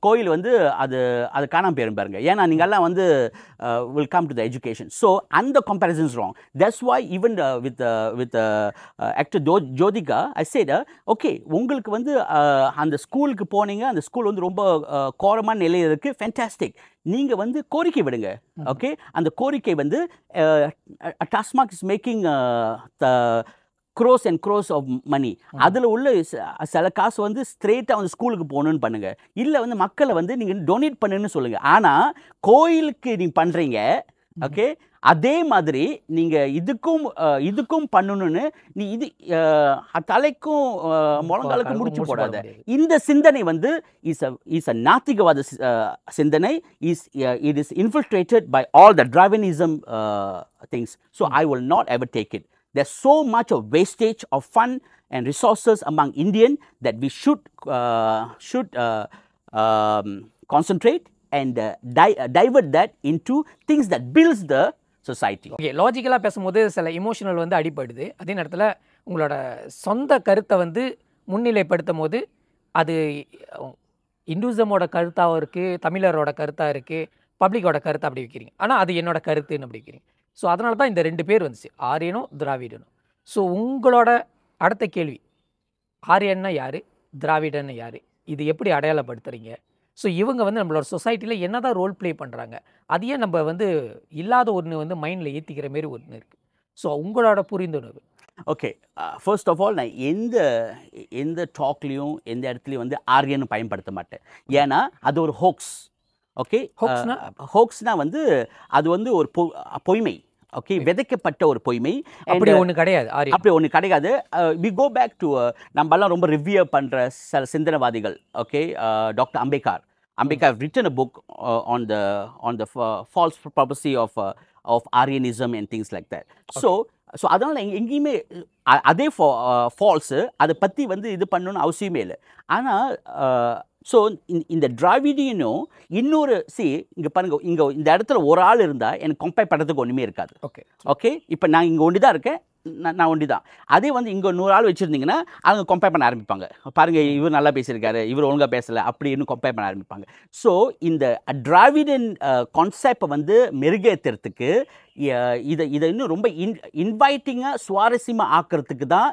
கோயில் வந்து அது காணாம போயிரும் பாருங்க. ஏன்னா நீங்க எல்லாம் வந்து will come to the education. So and the comparison is wrong. That's why even with actor Jyotika, I said okay உங்களுக்கு வந்து அந்த ஸ்கூலுக்கு போனீங்க, அந்த ஸ்கூல் வந்து ரொம்ப கோரமான நிலையில இருக்கு, fantastic. நீங்க வந்து கோரிக்கை விடுங்க. ஓகே, அந்த கோரிக்கை வந்து TASMAC is making crores and crores of money. அதில் உள்ள சில காசு வந்து ஸ்ட்ரெயிட்டாக வந்து ஸ்கூலுக்கு போகணுன்னு பண்ணுங்க, இல்லை வந்து மக்களை வந்து நீங்கள் டொனேட் பண்ணுன்னு சொல்லுங்க. ஆனால் கோயிலுக்கு நீங்கள் பண்ணுறீங்க, ஓகே, அதே மாதிரி நீங்கள் இதுக்கும் பண்ணணும்னு நீ இது தலைக்கும் முழங்காலுக்கும் முடிச்சு போடாத. இந்த சிந்தனை வந்து இஸ் அ நாத்திகவாத சிந்தனை. It is infiltrated by all the Dravinism things. So I will not ever take it. There's so much of wastage of fund and resources among Indian that we should concentrate and divert that into things that builds the society. Okay, லாஜிக்கலாக பேசும்போது சில emotional வந்து அடிப்படுது. அதே நேரத்தில் உங்களோட சொந்த கருத்தை வந்து முன்னிலைப்படுத்தும் போது அது இந்துசமோட கருத்தாகவும் இருக்குது, தமிழரோட கருத்தாக இருக்குது, பப்ளிக்கோட கருத்தை அப்படி வைக்கிறீங்க. ஆனால் அது என்னோட கருத்துன்னு அப்படி வைக்கிறீங்க. ஸோ அதனால தான் இந்த 2 பேர் வந்துச்சு, ஆரியனும் திராவிடனும். ஸோ உங்களோட அடுத்த கேள்வி, ஆரியன்னா யார், திராவிடன்னு யார், இது எப்படி அடையாளப்படுத்துறீங்க? ஸோ இவங்க வந்து நம்மளோட சொசைட்டியில் என்ன தான் ரோல் ப்ளே பண்ணுறாங்க, அதையே நம்ம வந்து இல்லாத ஒன்று வந்து மைண்டில் ஏற்றிக்கிற மாரி ஒன்று இருக்குது. ஸோ உங்களோட புரிந்துணர்வு. ஓகே, ஃபர்ஸ்ட் ஆஃப் ஆல் நான் எந்த டாக்லேயும் எந்த இடத்துலையும் வந்து ஆரியன்னு பயன்படுத்த மாட்டேன். ஏன்னா அது ஒரு ஹோக்ஸ். ஓகே, ஹோக்ஸ்னா வந்து அது வந்து ஒரு பொய்மை. ஓகே, விதைக்கப்பட்ட ஒரு பொய்மை. அப்படி ஒன்று கிடையாது, அப்படி ஒன்று கிடையாது. வி கோ பேக் டு நம்மலாம் ரொம்ப ரிவ்யூ பண்ணுற சில சிந்தனைவாதிகள். Okay, doctor Ambedkar have written a book on the false prophecy of Aryanism and things like that. So அதனால் எங்கேயுமே அதே ஃபால்ஸு அதை பற்றி வந்து இது பண்ணணும்னு அவசியமே இல்லை. ஆனால் ஸோ இந்த டிராவிடியனும் இன்னொரு இங்கே பாருங்கள், இங்கே இந்த இடத்துல ஒரு ஆள் இருந்தால் எனக்கு கம்பேர் பண்ணுறதுக்கு ஒன்றுமே இருக்காது. ஓகே, இப்போ நான் இங்கே ஒண்டி தான் இருக்கேன், நான் ஒண்டி தான். அதே வந்து இங்கே 100 ஆள் வச்சுருந்தீங்கன்னா அவங்க கம்பேர் பண்ண ஆரம்பிப்பாங்க. பாருங்கள், இவர் நல்லா பேசியிருக்காரு, இவர் ஒழுங்காக பேசலை, அப்படின்னு கம்பேர் பண்ண ஆரம்பிப்பாங்க. ஸோ இந்த டிராவிடன் கான்செப்டை வந்து மெருகேற்றுறதுக்கு இதை இன்னும் ரொம்ப இன்வைட்டிங்காக சுவாரஸ்யமாக ஆக்கிறதுக்கு தான்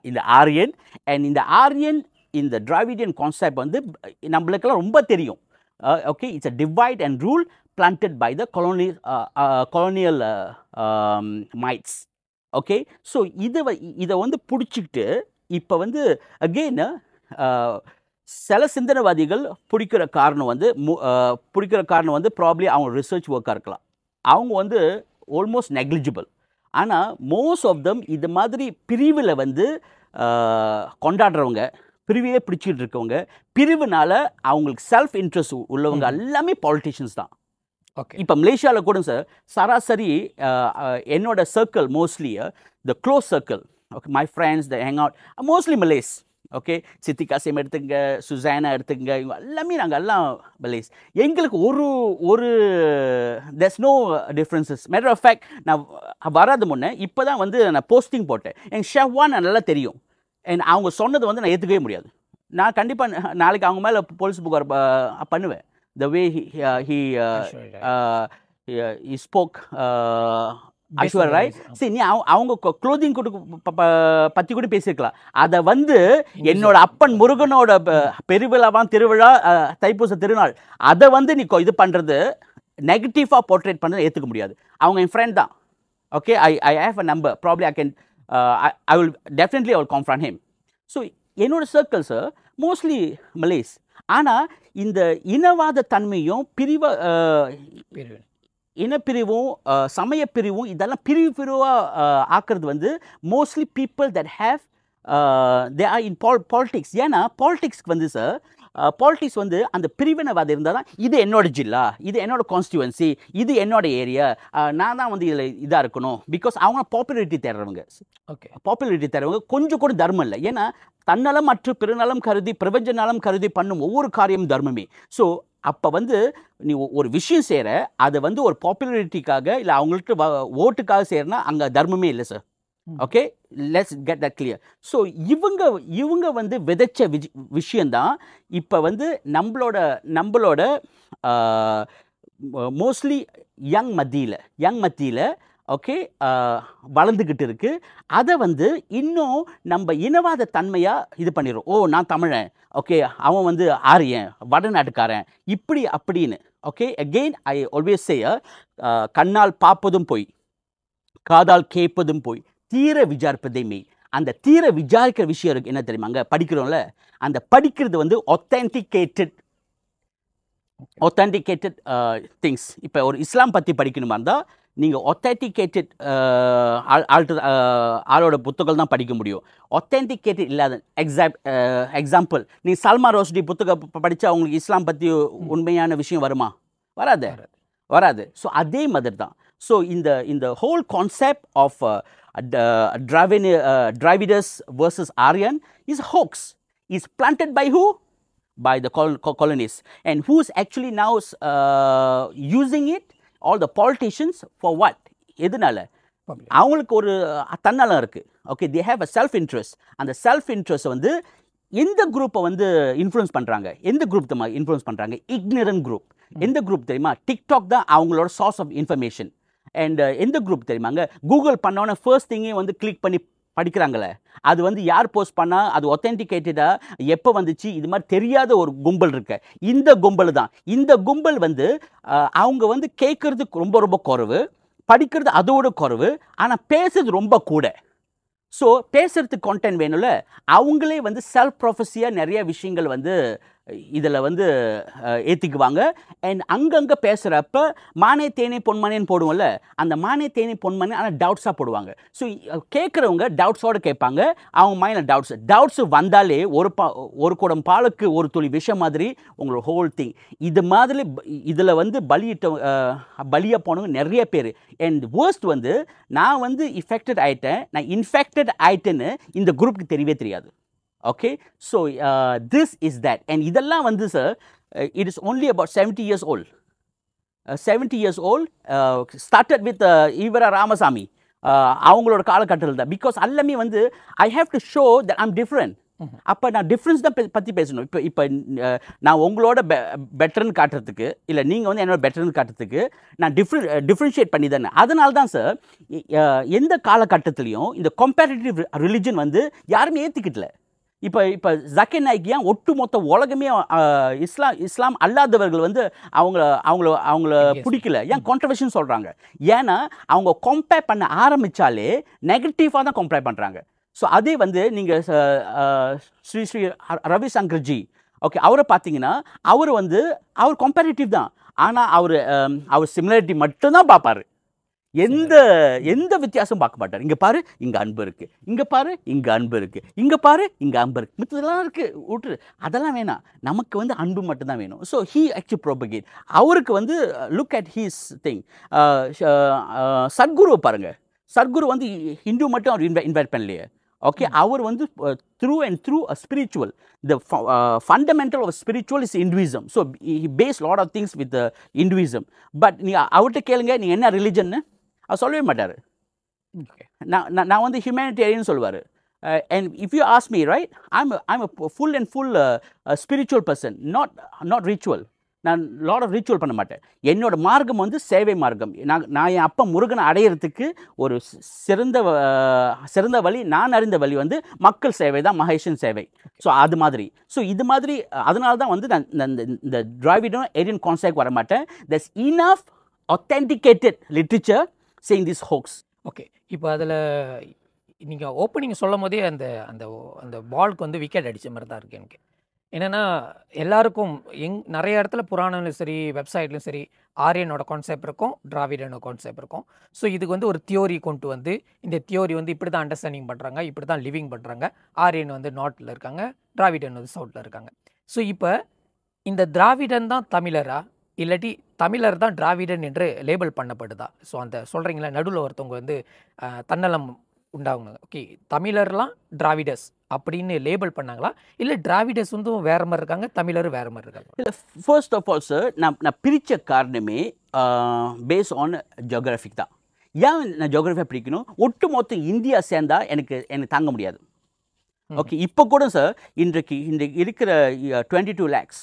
இந்த ஆரியன். அண்ட் இந்த ஆரியன், இந்த டிராவிடியன் கான்செப்ட் வந்து நம்மளுக்கெல்லாம் ரொம்ப தெரியும். Okay, it's a divide and rule planted by the colonial mites. Okay, so இதை வந்து பிடிச்சிக்கிட்டு இப்போ வந்து அகெயின் சில சிந்தனைவாதிகள் பிடிக்கிற காரணம் வந்து ப்ராப்ளி அவங்க ரிசர்ச் ஒர்க்காக இருக்கலாம். அவங்க வந்து ஆல்மோஸ்ட் நெக்லிஜிபிள். ஆனால் மோஸ்ட் ஆஃப் தம் இது மாதிரி பிரிவில் வந்து கொண்டாடுறவங்க, பிரிவையே பிடிச்சிட்டு இருக்கவங்க, பிரிவுனால அவங்களுக்கு செல்ஃப் இன்ட்ரெஸ்ட் உள்ளவங்க எல்லாமே பாலிட்டிஷியன்ஸ் தான். ஓகே, இப்போ மலேசியாவில் கூட சார் சராசரி என்னோட circle mostly the close circle, okay, my friends the hang out mostly Malays. Okay, சித்தி காசியம் எடுத்துங்க, சுசானா எடுத்துங்க, இவங்க எல்லாமே நாங்கள் எல்லாம் மலேஸ். எங்களுக்கு ஒரு there's no differences. matter of fact, நான் வராது முன்னே இப்போ தான் வந்து நான் போஸ்டிங் போட்டேன். எங்கள் ஷெஃப்வான் நல்லா தெரியும். அவங்க சொன்னது வந்து நான் ஏற்றுக்கவே முடியாது. நான் கண்டிப்பாக நாளைக்கு அவங்க மேலே போலீஸ் புகார் பண்ணுவேன். The way he spoke, Ashwar, right? See, நீ அவங்க க்ளோதிங் பற்றி கூட பேசியிருக்கலாம். அதை வந்து என்னோட அப்பன் முருகனோட பெருவிழாவான் திருவிழா, தைப்பூச திருநாள், அதை வந்து நீ இது பண்ணுறது நெகட்டிவாக போர்ட்ரேட் பண்ணுறது ஏற்றுக்க முடியாது. அவங்க என் ஃப்ரெண்ட் தான். Okay, I have a number. Probably I can I will definitely confront him. So என்னோட சர்க்கிள்ஸு மோஸ்ட்லி மலேஸ். ஆனால் இந்த இனவாத தன்மையும் இனப்பிரிவும் சமயப்பிரிவும் இதெல்லாம் பிரிவாக ஆக்குறது வந்து mostly people that have they are in politics. ஏன்னா பாலிட்டிக்ஸ்க்கு வந்து சார் பாலிட்டிக்ஸ் வந்து அந்த பிரிவினைவாதம் இருந்தால் தான் இது என்னோட ஜில்லா, இது என்னோட கான்ஸ்டியூவன்சி, இது என்னோட ஏரியா, நான் தான் வந்து இதில் இதாக இருக்கணும். பிகாஸ் அவங்க பாப்புலாரிட்டி தேடுறவங்க. ஓகே, பாப்புலாரிட்டி தேடுறவங்க கொஞ்சம் கூட தர்மம் இல்லை. ஏன்னா தன்னலம் மற்றும் பிறநலம் கருதி பிரபஞ்ச நலம் கருதி பண்ணும் ஒவ்வொரு காரியமும் தர்மமே. ஸோ அப்போ வந்து நீ ஒரு விஷயம் செய்கிற அதை வந்து ஒரு பாப்புலாரிட்டிக்காக இல்லை அவங்கள்ட்ட ஓட்டுக்காக செய்கிறனா அங்கே தர்மமே இல்லை sir. Okay, let's get that clear. So இவங்க வந்து விதைச்ச விஷயந்தான் இப்போ வந்து நம்மளோட மோஸ்ட்லி யங் மத்தியில் ஓகே வளர்ந்துக்கிட்டு இருக்கு. அதை வந்து இன்னும் நம்ம இனவாத தன்மையாக இது பண்ணிடுறோம். ஓ, நான் தமிழன், ஓகே, அவன் வந்து ஆரியன், வடநாட்டுக்காரன், இப்படி அப்படின்னு. Okay, again I always say கண்ணால் பார்ப்பதும் போய், காதால் கேட்பதும் போய், தீர விசாரிப்பதே மெய். அந்த தீர விசாரிக்கிற விஷயம் இருக்கு என்ன தெரியுமாங்க, படிக்கிறோம்ல, அந்த படிக்கிறது வந்து ஒத்தென்டிகேட்டட் திங்ஸ். இப்போ ஒரு இஸ்லாம் பற்றி படிக்கணுமா இருந்தால் நீங்கள் ஒத்தென்டிகேட்டட் ஆளோட புத்தகம் தான் படிக்க முடியும். ஒத்தென்டிகேட்டட் இல்லாத எக்ஸாம்பிள், நீ சல்மா ரோஷ்டி புத்தகம் படித்தா உங்களுக்கு இஸ்லாம் பற்றி உண்மையான விஷயம் வருமா? வராது. ஸோ அதே மாதிரி தான். ஸோ இந்த whole concept of Dravidas versus Aryan is a hoax. Is planted by who? By the colonists. And who's actually now using it? All the politicians for what? எதனால? அவங்களுக்கு ஒரு தன்னலம் இருக்கு. Okay, they have a self interest. அந்த self interest வந்து எந்த குரூப்பை வந்து இன்ஃப்ளூயன்ஸ் பண்ணுறாங்க? எந்த குரூப் தான் இன்ஃப்ளூயன்ஸ் பண்ணுறாங்க? Ignorant group. எந்த குரூப் தெரியுமா? டிக்டாக் தான் அவங்களோட சோர்ஸ் ஆஃப் இன்ஃபர்மேஷன். அண்ட் எந்த குரூப் தெரியுமாங்க? கூகுள் பண்ணோன்னே ஃபர்ஸ்ட் திங்கே வந்து கிளிக் பண்ணி படிக்கிறாங்களே, அது வந்து யார் போஸ்ட் பண்ணால் அது ஒத்தென்டிகேட்டடாக எப்போ வந்துச்சு, இது மாதிரி தெரியாத ஒரு கும்பல் இருக்கு. இந்த கும்பல் தான். இந்த கும்பல் வந்து அவங்க வந்து கேட்குறதுக்கு ரொம்ப ரொம்ப குறைவு, படிக்கிறது அதோட குறைவு, ஆனால் பேசுறது ரொம்ப கூட. ஸோ பேசுறதுக்கு கான்டென்ட் வேணும்ல, அவங்களே வந்து செல்ஃப் ப்ரொஃபஸியாக நிறைய விஷயங்கள் வந்து இதில் வந்து ஏற்றிக்குவாங்க. அண்ட் அங்கங்கே பேசுகிறப்ப மானே தேனே பொன்மனேன்னு போடுவோம்ல, அந்த மானே தேனே பொன்மனே ஆனால் டவுட்ஸாக போடுவாங்க. ஸோ கேட்குறவங்க டவுட்ஸோடு கேட்பாங்க, அவங்க மைண்டில் டவுட்ஸ் வந்தாலே ஒரு குடம் பாலுக்கு ஒரு துளி விஷம் மாதிரி உங்களோட ஹோல் திங். இது மாதிரி இதில் வந்து பலியாக போனவங்க நிறைய பேர். அண்ட் வேர்ஸ்ட் வந்து நான் வந்து இன்ஃபெக்டட் ஆயிட்டேன்னு இந்த குரூப்புக்கு தெரியவே தெரியாது. Okay, so this is that. And இதெல்லாம் வந்து sir, it is only about 70 years old. 70 years old, started with ஈவரா Ramasamy அவங்களோட காலகட்டத்தில் தான். பிகாஸ் எல்லாமே வந்து I have to show that I'm different. அப்போ நான் டிஃப்ரென்ஸ் தான் பற்றி பேசணும். இப்போ நான் உங்களோட பெட்டர்னு காட்டுறதுக்கு, இல்லை நீங்கள் வந்து என்னோட பெட்டர்னு காட்டுறதுக்கு நான் டிஃப்ரென்ஷியேட் பண்ணி தானே. அதனால தான் சார் எந்த காலகட்டத்துலேயும் இந்த கம்பேரிட்டிவ் ரிலிஜன் வந்து யாருமே ஏற்றிக்கிட்டல. இப்போ ஜக்கீர் நாயிக் ஏன் ஒட்டுமொத்த உலகமே இஸ்லாம் அல்லாதவர்கள் வந்து அவங்கள பிடிக்கல, ஏன் கான்ட்ரவர்ஷன் சொல்கிறாங்க? ஏன்னா அவங்க கம்பேர் பண்ண ஆரம்பித்தாலே நெகட்டிவாக தான் கம்பேர் பண்ணுறாங்க. ஸோ அதே வந்து நீங்கள் ஸ்ரீ ரவிசங்கர்ஜி, ஓகே, அவரை பார்த்தீங்கன்னா அவர் கம்பேரிட்டிவ் தான், ஆனால் அவர் சிமிலாரிட்டி மட்டும்தான் பார்ப்பார். எந்த வித்தியாசம் பார்க்க மாட்டார். இங்கே பாரு, இங்கே அன்பு இருக்குது, இங்கே பாரு, இங்கே அன்பு இருக்குது, இங்கே பாரு, இங்கே அன்பு இருக்குது, மித்ததெல்லாம் இருக்குது, விட்டுரு, அதெல்லாம் வேணாம், நமக்கு வந்து அன்பு மட்டும்தான் வேணும். So he actually propagate. அவருக்கு வந்து லுக் அட் ஹீஸ் திங். சத்குருவை பாருங்கள். சத்குரு வந்து ஹிந்து மட்டும் அவர் இன்வைட் பண்ணலையே. ஓகே, அவர் வந்து through a spiritual, the fundamental of spiritual is Hinduism. So he based lot of things with the Hinduism. But நீ அவர்கிட்ட கேளுங்க, நீ என்ன ரிலிஜன்னு அவர் சொல்லவே மாட்டார். நான் வந்து ஹியூமனிடேரியன் சொல்லுவார். And if you ask me, right, I'm a full and full spiritual person, not ritual. நான் லாட் ஆஃப் ரிச்சுவல் பண்ண மாட்டேன். என்னோட மார்க்கம் வந்து சேவை மார்க்கம். நான் என் அப்பா முருகனை அடையிறதுக்கு ஒரு சிறந்த வழி, நான் அறிந்த வழி வந்து மக்கள் சேவை தான், மகேஷன் சேவை. ஸோ அது மாதிரி. ஸோ இது மாதிரி அதனால தான் வந்து நான் இந்த டிராவிடன் ஏரியன் கான்செப்ட் வர மாட்டேன். there's enough authenticated literature saying this hoax. Okay, இப்போ அதில் நீங்கள் ஓப்பனிங் சொல்லும் போதே அந்த அந்த பாலுக்கு வந்து விக்கெட் அடித்த மாதிரி தான் இருக்குது எனக்கு. என்னென்னா எல்லாருக்கும் நிறைய இடத்துல புராணம்லையும் சரி, வெப்சைட்லையும் சரி, ஆரியனோட கான்செப்ட் இருக்கும், டிராவிடனோட கான்செப்ட் இருக்கும். ஸோ இதுக்கு வந்து ஒரு தியோரி கொண்டு வந்து, இந்த தியோரி வந்து இப்படி தான் அண்டர்ஸ்டாண்டிங் பண்ணுறாங்க, இப்படி தான் லிவிங் பண்ணுறாங்க. ஆரியன் வந்து நார்த்தில் இருக்காங்க, டிராவிடன் வந்து சவுத்தில் இருக்காங்க. ஸோ இப்போ இந்த திராவிடன் தான் தமிழரா, இல்லாட்டி தமிழர் தான் டிராவிடன் என்று லேபிள் பண்ணப்படுதா? ஸோ அந்த சொல்கிறீங்களா, நடுவில் ஒருத்தவங்க வந்து தன்னலம் உண்டாகுங்க, ஓகே, தமிழர்லாம் டிராவிடஸ் அப்படின்னு லேபிள் பண்ணாங்களா, இல்லை டிராவிடஸ் வந்து வேற மாதிரி இருக்காங்க, தமிழரும் வேற மாதிரி இருக்காங்க? இல்லை, ஃபர்ஸ்ட் ஆஃப் ஆல் சார், நான் பிரித்த காரணமே பேஸ் ஆன் ஜியோகிராஃபிக் தான். ஏன் நான் ஜியோகிராஃபியை பிடிக்கணும்? ஒட்டுமொத்த இந்தியா சேர்ந்தா எனக்கு தாங்க முடியாது. ஓகே, இப்போ கூட சார் இன்றைக்கு இருக்கிற 22 lakhs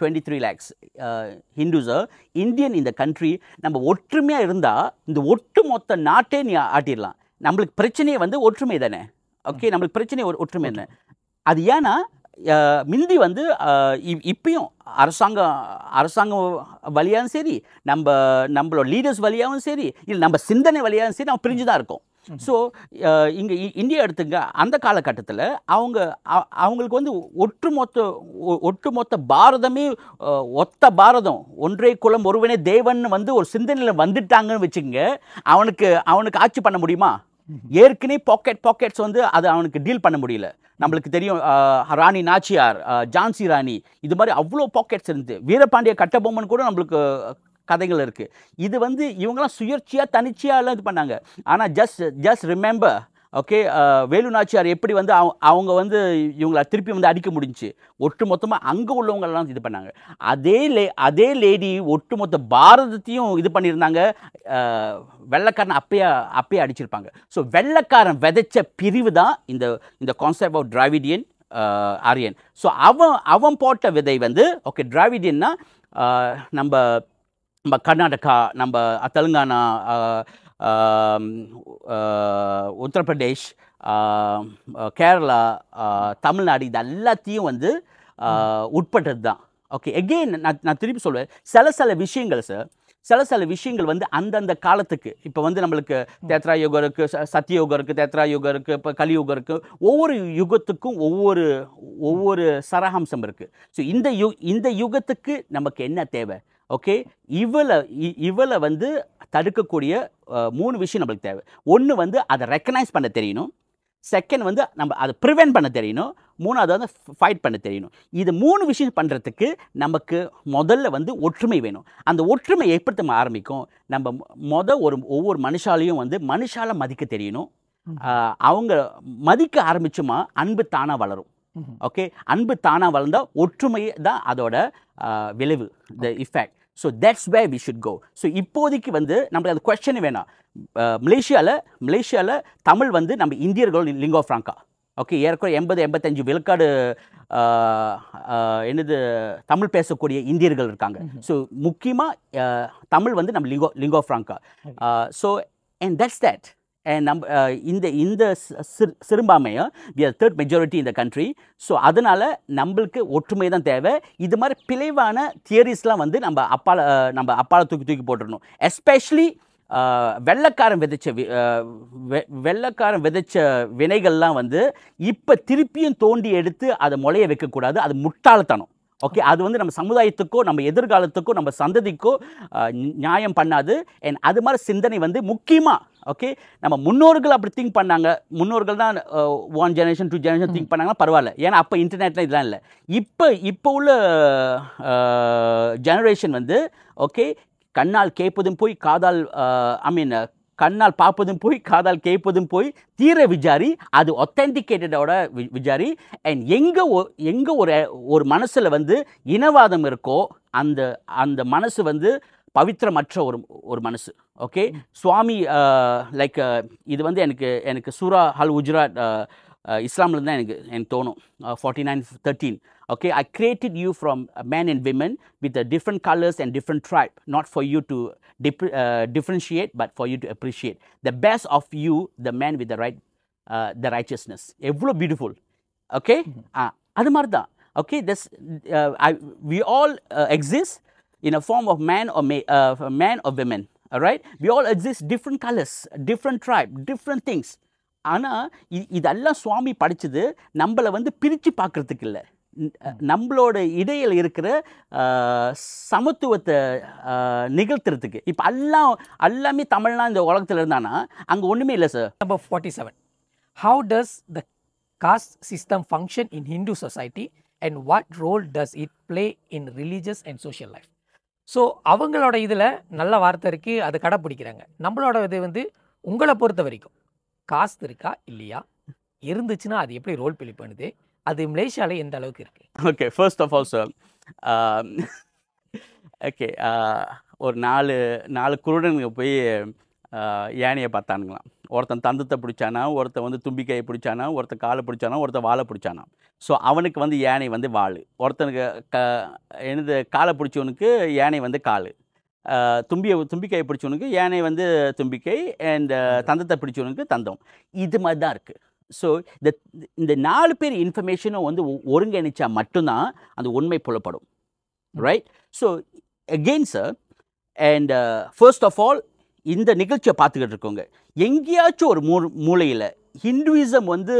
23 lakhs ஹிந்துஸை இந்தியன் இந்த கண்ட்ரி நம்ம ஒற்றுமையாக இருந்தால் இந்த ஒட்டுமொத்த நாட்டே நீ ஆட்டிடலாம். நம்மளுக்கு பிரச்சனையே வந்து ஒற்றுமை தானே. ஓகே, நம்மளுக்கு பிரச்சனை ஒற்றுமை என்ன? அது ஏன்னா மிந்தி வந்து இப்பயும் அரசாங்கம் வழியாகவும் சரி, நம்மளோட லீடர்ஸ் வழியாகவும் சரி, இல்லை நம்ம சிந்தனை வழியாகவும் சரி, நம்ம பிரிஞ்சு தான் இருக்கோம். ஸோ இங்கே இந்தியா எடுத்துங்க, அந்த காலகட்டத்தில் அவங்களுக்கு வந்து ஒட்டுமொத்த பாரதமே ஒத்த பாரதம், ஒன்றே குலம் ஒருவனே தேவன் வந்து ஒரு சிந்தனையில் வந்துட்டாங்கன்னு வச்சுக்கோங்க. அவனுக்கு ஆட்சி பண்ண முடியுமா? ஏற்கனவே பாக்கெட்ஸ் வந்து அது அவனுக்கு டீல் பண்ண முடியல. நம்மளுக்கு தெரியும் ராணி நாச்சியார், ஜான்சி ராணி, இது மாதிரி அவ்வளோ பாக்கெட்ஸ் இருந்து, வீரபாண்டிய கட்டபொம்மன் கூட நம்மளுக்கு கதைகள் இருக்குது. இது வந்து இவங்கெல்லாம் சுயேட்சையாக தனிச்சையாக எல்லாம் இது பண்ணாங்க. ஆனால் just remember, okay, Velu Nachiyar எப்படி வந்து அவங்க வந்து இவங்களை திருப்பி வந்து அடிக்க முடிஞ்சுச்சு. ஒட்டு மொத்தமாக அங்கே உள்ளவங்களெல்லாம் இது பண்ணாங்க. அதே லேடி ஒட்டுமொத்த பாரதத்தையும் இது பண்ணியிருந்தாங்க. வெள்ளைக்காரன் அப்பயே அடிச்சிருப்பாங்க. ஸோ வெள்ளைக்காரன் விதைச்ச பிரிவு தான் இந்த concept of Dravidian Aryan. So அவன் போட்ட விதை வந்து ஓகே டிராவிடியன்னா நம்ம கர்நாடகா, நம்ம தெலுங்கானா, உத்தரப்பிரதேஷ், கேரளா, தமிழ்நாடு, இது எல்லாத்தையும் வந்து உட்பட்டது தான். ஓகே, எகெயின் நான் திருப்பி சொல்வேன், சில விஷயங்கள் சார், சில விஷயங்கள் வந்து அந்தந்த காலத்துக்கு, இப்போ வந்து நம்மளுக்கு தேத்ரா யுகம் இருக்குது, சத்தியயுகம் இருக்குது, தேத்ரா யுகம் இருக்குது, இப்போ கலியுகம் இருக்குது. ஒவ்வொரு யுகத்துக்கும் ஒவ்வொரு சரஹம்சம் இருக்குது. ஸோ இந்த யுகத்துக்கு நமக்கு என்ன தேவை? ஓகே, இவளை வந்து தடுக்கக்கூடிய 3 விஷயம் நம்மளுக்கு தேவை. ஒன்று வந்து அதை ரெக்கனைஸ் பண்ண தெரியணும். செகண்ட் வந்து நம்ம அதை ப்ரிவென்ட் பண்ண தெரியணும். மூணாவது வந்து ஃபைட் பண்ண தெரியணும். இது 3 விஷயம் பண்ணுறதுக்கு நமக்கு முதல்ல வந்து ஒற்றுமை வேணும். அந்த ஒற்றுமை எப்படி நம்ம ஆரம்பிக்கும்? நம்ம ஒவ்வொரு மனுஷாலையும் வந்து மனுஷால மதிக்க தெரியணும். அவங்க மதிக்க ஆரம்பிச்சுமா அன்பு தானாக வளரும். ஓகே, அன்பு தானாக வளர்ந்தால் ஒற்றுமை தான் அதோட விளைவு, the effect. So that's where we should go. So இப்போதைக்கு வந்து நம்மளுக்கு அது கொஸ்டின் வேணாம். மலேசியாவில் தமிழ் வந்து நம்ம இந்தியர்கள் லிங்கோ ஃப்ராங்கா. ஓகே, ஏற்கனவே 80-85 விழுக்காடு என்னது தமிழ் பேசக்கூடிய இந்தியர்கள் இருக்காங்க. ஸோ முக்கியமாக தமிழ் வந்து நம்ம lingua franca. So and that's that. And இந்த சிறுபான்மையை we are third majority in the country. ஸோ அதனால் நம்மளுக்கு ஒற்றுமை தான் தேவை. இது மாதிரி பிழைவான தியரிஸ்லாம் வந்து நம்ம அப்பால தூக்கி போட்டுடணும். எஸ்பெஷலி வெள்ளைக்காரன் விதைச்ச வினைகள்லாம் வந்து இப்போ திருப்பியும் தோண்டி எடுத்து அதை முளைய வைக்கக்கூடாது. அது முட்டாள்தனம். ஓகே, அது வந்து நம்ம சமுதாயத்துக்கோ நம்ம எதிர்காலத்துக்கோ நம்ம சந்ததிக்கோ நியாயம் பண்ணாது. அண்ட் அது மாதிரி சிந்தனை வந்து முக்கியமாக ஓகே, நம்ம முன்னோர்கள் அப்படி திங்க் பண்ணாங்க. முன்னோர்கள் தான் 1 generation 2 generation திங்க் பண்ணாங்கன்னா பரவாயில்ல. ஏன்னா அப்போ இன்டர்நெட்லாம் இதெல்லாம் இல்லை. இப்போ உள்ள ஜெனரேஷன் வந்து ஓகே, கண்ணால் கேட்பதும் போய் கண்ணால் பார்ப்பதும் போய் காதால் கேட்பதும் போய் தீர விசாரி, அது ஒத்தென்டிகேட்டடோட விசாரி. அண்ட் எங்கே ஒரு மனசில் வந்து இனவாதம் இருக்கோ அந்த மனசு வந்து பவித்திரமற்ற ஒரு மனசு. ஓகே, சுவாமி லைக் இது வந்து எனக்கு சூரா அல் ஹுஜராத் இஸ்லாமில் தான் எனக்கு தோணும் 49:13. Okay, I created you from men and women with the different colors and different tribe, not for you to differentiate, but for you to appreciate the best of you, the man with the righteousness. Evlo beautiful. Okay, adu mari da. Okay, this we all exist in a form of man or women. All right, we all exist different colors, different tribe, different things. ஆனால் இதெல்லாம் சுவாமி படித்தது நம்மளை வந்து பிரித்து பார்க்குறதுக்கு இல்லை, நம்மளோட இடையில் இருக்கிற சமத்துவத்தை நிகழ்த்துறதுக்கு. இப்போ எல்லாமே தமிழ்னா இந்த உலகத்தில் இருந்தானா அங்கே ஒன்றுமே இல்லை sir. Number 47. How does the caste system function in Hindu society and what role does it play in religious and social life? So அவங்களோட இதில் நல்ல வார்த்தை இருக்குது, அதை கடைப்பிடிக்கிறாங்க. நம்மளோட இது வந்து உங்களை பொறுத்த வரைக்கும் காஸ்ட் இருக்கா இல்லையா, இருந்துச்சுன்னா அது எப்படி ரோல் பிளே பண்ணுது, அது மலேசியாவில் எந்த அளவுக்கு இருக்குது? Okay, first of all sir okay, ஒரு 4 குருடனுங்க போய் யானையை பார்த்தானுங்களாம். ஒருத்தன் தந்தத்தை பிடிச்சானா, ஒருத்தன் வந்து தும்பிக்கையை பிடிச்சானா, ஒருத்தன் காலை பிடிச்சானா, ஒருத்தன் வாழை பிடிச்சானா. ஸோ அவனுக்கு வந்து யானை வந்து வாள், ஒருத்தனுக்கு என்னது காலை பிடிச்சவனுக்கு யானை வந்து கால், தும்பிக்கையை பிடிச்சவனுக்கு யானை வந்து தும்பிக்கை, அண்ட் தந்தத்தை பிடிச்சவனுக்கு தந்தம். இது மாதிரி தான் இருக்குது. ஸோ இந்த 4 பேர் இன்ஃபர்மேஷனும் வந்து ஒருங்கிணைச்சா மட்டும்தான் அந்த உண்மை புலப்படும். Right? So again sir, and first of all இந்த நிகழ்ச்சியை பார்த்துக்கிட்டு இருக்கோங்க, எங்கேயாச்சும் ஒரு மூலையில் ஹிந்துவிசம் வந்து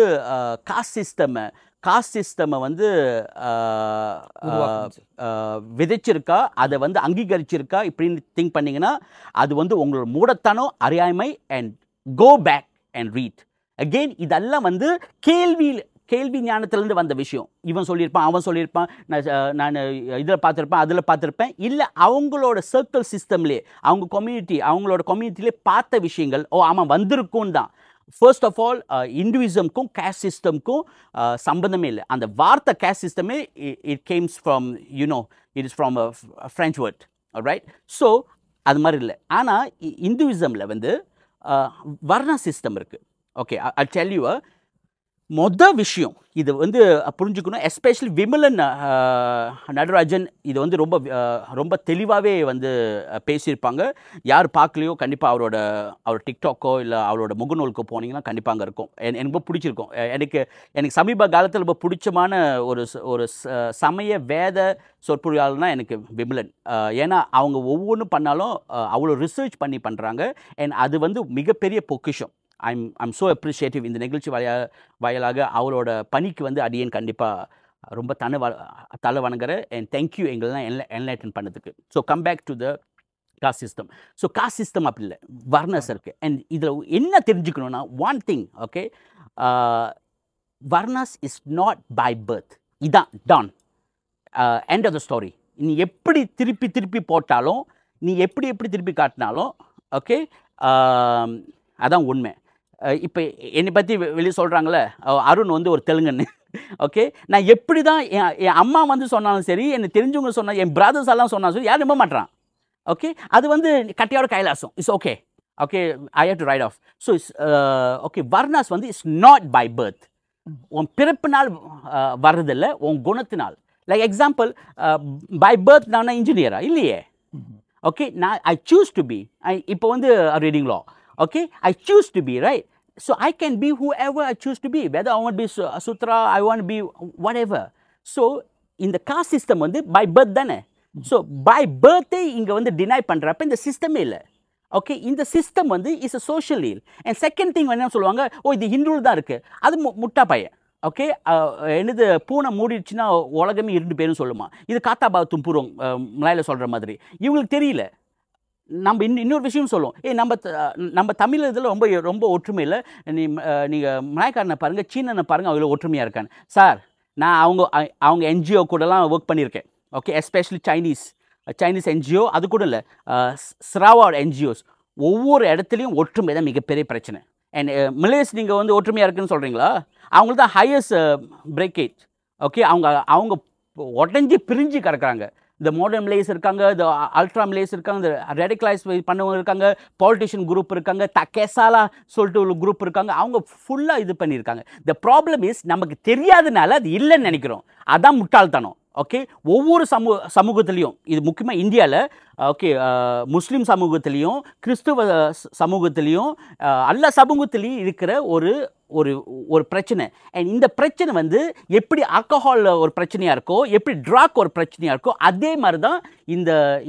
காஸ்ட் சிஸ்டமை வந்து விதைச்சிருக்கா, அதை வந்து அங்கீகரிச்சிருக்கா இப்படின்னு திங்க் பண்ணிங்கன்னா அது வந்து உங்களோட மூடத்தனம், அறியாமை. And go back and read again. இதெல்லாம் வந்து கேள்வி ஞானத்திலேருந்து வந்த விஷயம். இவன் சொல்லியிருப்பான், அவன் சொல்லியிருப்பான், நான் இதில் பார்த்துருப்பேன், அதில் பார்த்துருப்பேன். இல்லை அவங்களோட சர்க்கிள் சிஸ்டம்லேயே, அவங்களோட கம்யூனிட்டிலே பார்த்த விஷயங்கள், ஆமாம் வந்திருக்கும் தான். ஃபர்ஸ்ட் ஆஃப் ஆல் இந்துவிசம்க்கும் கேஸ்ட் சிஸ்டம்க்கும் சம்பந்தமே இல்லை. அந்த வார்த்தை கேஸ்ட் சிஸ்டமே it comes from it is from French word. Right? So அது மாதிரி இல்லை. ஆனால் இந்துவிசமில் வந்து வர்ண சிஸ்டம் இருக்குது. ஓகே, ஐ டெல் யூ மொதல் விஷயம் இது வந்து புரிஞ்சுக்கணும். எஸ்பெஷலி விமலன் நடராஜன் இது வந்து ரொம்ப தெளிவாகவே வந்து பேசியிருப்பாங்க. யார் பார்க்கலையோ கண்டிப்பாக அவர் டிக்டாக்கோ இல்லை அவரோட முகநூலுக்கோ போனீங்கன்னா கண்டிப்பாக அங்கே இருக்கும். எனக்கு ரொம்ப பிடிச்சிருக்கும். எனக்கு சமீப காலத்தில் ரொம்ப பிடிச்சமான ஒரு சமய வேத சொற்பொழியாளர்னா எனக்கு விமலன். ஏன்னா அவங்க ஒவ்வொன்றும் பண்ணாலும் அவ்வளோ ரிசர்ச் பண்ணி பண்ணுறாங்க. அண்ட் அது வந்து மிகப்பெரிய பொக்கிஷம். I'm so appreciative. இந்த நிகழ்ச்சி வாயிலாக அவரோட பணிக்கு வந்து அடியேன் கண்டிப்பாக ரொம்ப தலை வணங்குறேன். அண்ட் தேங்க்யூ எங்களெலாம் என்லைட்டன் பண்ணதுக்கு. So come back to the caste system. So caste system அப்படி இல்லை, வர்ணஸ் இருக்குது. அண்ட் இதில் என்ன தெரிஞ்சுக்கணுன்னா one thing, okay, varnas is not by birth. இதான் டான் எண்ட் ஆஃப் த ஸ்டோரி. நீ எப்படி திருப்பி போட்டாலும், நீ எப்படி திருப்பி காட்டினாலும், ஓகே, அதான் உண்மை. இப்போ என்னை பற்றி வெளியே சொல்கிறாங்களே, அருண் வந்து ஒரு தெலுங்கன்னு. ஓகே, நான் எப்படி தான் என் அம்மா வந்து சொன்னாலும் சரி, என்னை தெரிஞ்சவங்க சொன்னால், என் பிரதர்ஸ் எல்லாம் சொன்னாலும் சரி, யாரும் நம்ப மாட்டான். ஓகே, அது வந்து கட்டையோட கைலாசம். It's okay. Okay, I have to write off. So okay, varnas வந்து இட்ஸ் நாட் பை பர்த். உன் பிறப்பினால் வர்றதில்லை, உன் குணத்தினால். லைக் எக்ஸாம்பிள், பை பர்த் நான் இன்ஜினியரா இல்லையே. ஓகே, நான் ஐ சூஸ் டு பி. இப்போ வந்து ரீடிங் லா. Okay, I choose to be, right? So I can be whoever I choose to be. Whether I want to be Sutra, I want to be whatever. So in the caste system வந்து by birth தானே. So by birth இங்க வந்து deny பண்றப்ப இந்த சிஸ்டமே இல்லை. Okay, இந்த system வந்து is a social ill. And second thing என்ன சொல்லுவாங்க, இது ஹிந்துவில் தான் இருக்குது. அது முட்டா பையன். ஓகே, என்னது பூனை மூடிடுச்சுன்னா உலகமே இருந்து பேரும் சொல்லுமா. இது காத்தாபா தும்புறோம் மலையில் சொல்கிற மாதிரி. இவங்களுக்கு தெரியல. நம்ம இன்னொரு விஷயம் சொல்லுவோம், நம்ம தமிழ் இதில் ரொம்ப ஒற்றுமை இல்லை. நீங்கள் மலாய்க்காரனை பாருங்கள், சீனனை பாருங்கள், அவங்கள ஒற்றுமையாக இருக்கான்னு. சார், நான் அவங்க என்ஜிஓ கூடலாம் ஒர்க் பண்ணியிருக்கேன். ஓகே, எஸ்பெஷலி சைனீஸ் என்ஜிஓ, அது கூட இல்லை, ஸ்ராவாட் என்ஜிஓஸ். ஒவ்வொரு இடத்துலையும் ஒற்றுமை தான் மிகப்பெரிய பிரச்சனை. அண்ட் மலேஸ் நீங்கள் வந்து ஒற்றுமையாக இருக்குன்னு சொல்கிறீங்களா? அவங்களுக்கு தான் ஹையஸ்ட் பிரேக்கேஜ். ஓகே, அவங்க உடஞ்சி பிரிஞ்சு கிடக்குறாங்க. இந்த மாடர்ன் மிலேஸ் இருக்காங்க, இந்த அல்ட்ரா மிலேஸ் இருக்காங்க, இந்த ரெடிகலைஸ் பண்ணவங்க இருக்காங்க, பாலிட்டிஷியன் குரூப் இருக்காங்க, கெசாலா சொல்லிட்டு ஒரு குரூப் இருக்காங்க. அவங்க ஃபுல்லாக இது பண்ணியிருக்காங்க. த ப்ராப்ளம் இஸ் நமக்கு தெரியாதனால அது இல்லைன்னு நினைக்கிறோம். அதான் முட்டாள்தனம். ஓகே, ஒவ்வொரு சமூகத்துலேயும், இது முக்கியமாக இந்தியாவில், ஓகே, முஸ்லீம் சமூகத்துலேயும் கிறிஸ்துவ சமூகத்துலேயும் எல்லா சமூகத்துலேயும் இருக்கிற ஒரு பிரச்சனை. அண்ட் இந்த பிரச்சனை வந்து எப்படி ஆல்கஹால் ஒரு பிரச்சனையாக இருக்கோ, எப்படி ட்ராக் ஒரு பிரச்சனையாக இருக்கோ, அதே மாதிரி தான்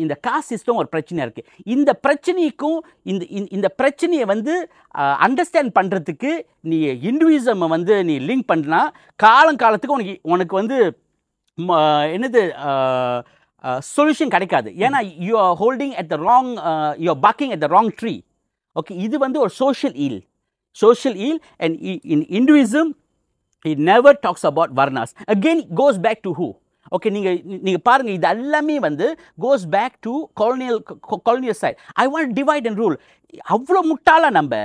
இந்த காஸ்ட் சிஸ்டம் ஒரு பிரச்சனையாக இருக்குது. இந்த பிரச்சனைக்கும் இந்த பிரச்சனையை வந்து அண்டர்ஸ்டாண்ட் பண்ணுறதுக்கு நீ ஹிந்துவிசம் வந்து நீ லிங்க் பண்ணினா காலத்துக்கு உனக்கு வந்து என்னது சொல்யூஷன் கிடைக்காது. ஏன்னா you are holding at the wrong, you are barking at the wrong tree. Okay, இது வந்து ஒரு social ill. And in Hinduism it never talks about varnas. Again it goes back to who? Okay, நீங்கள் பாருங்கள், இது எல்லாமே வந்து goes back to colonial side. I want to divide and rule. அவ்வளோ முட்டாளா நம்ம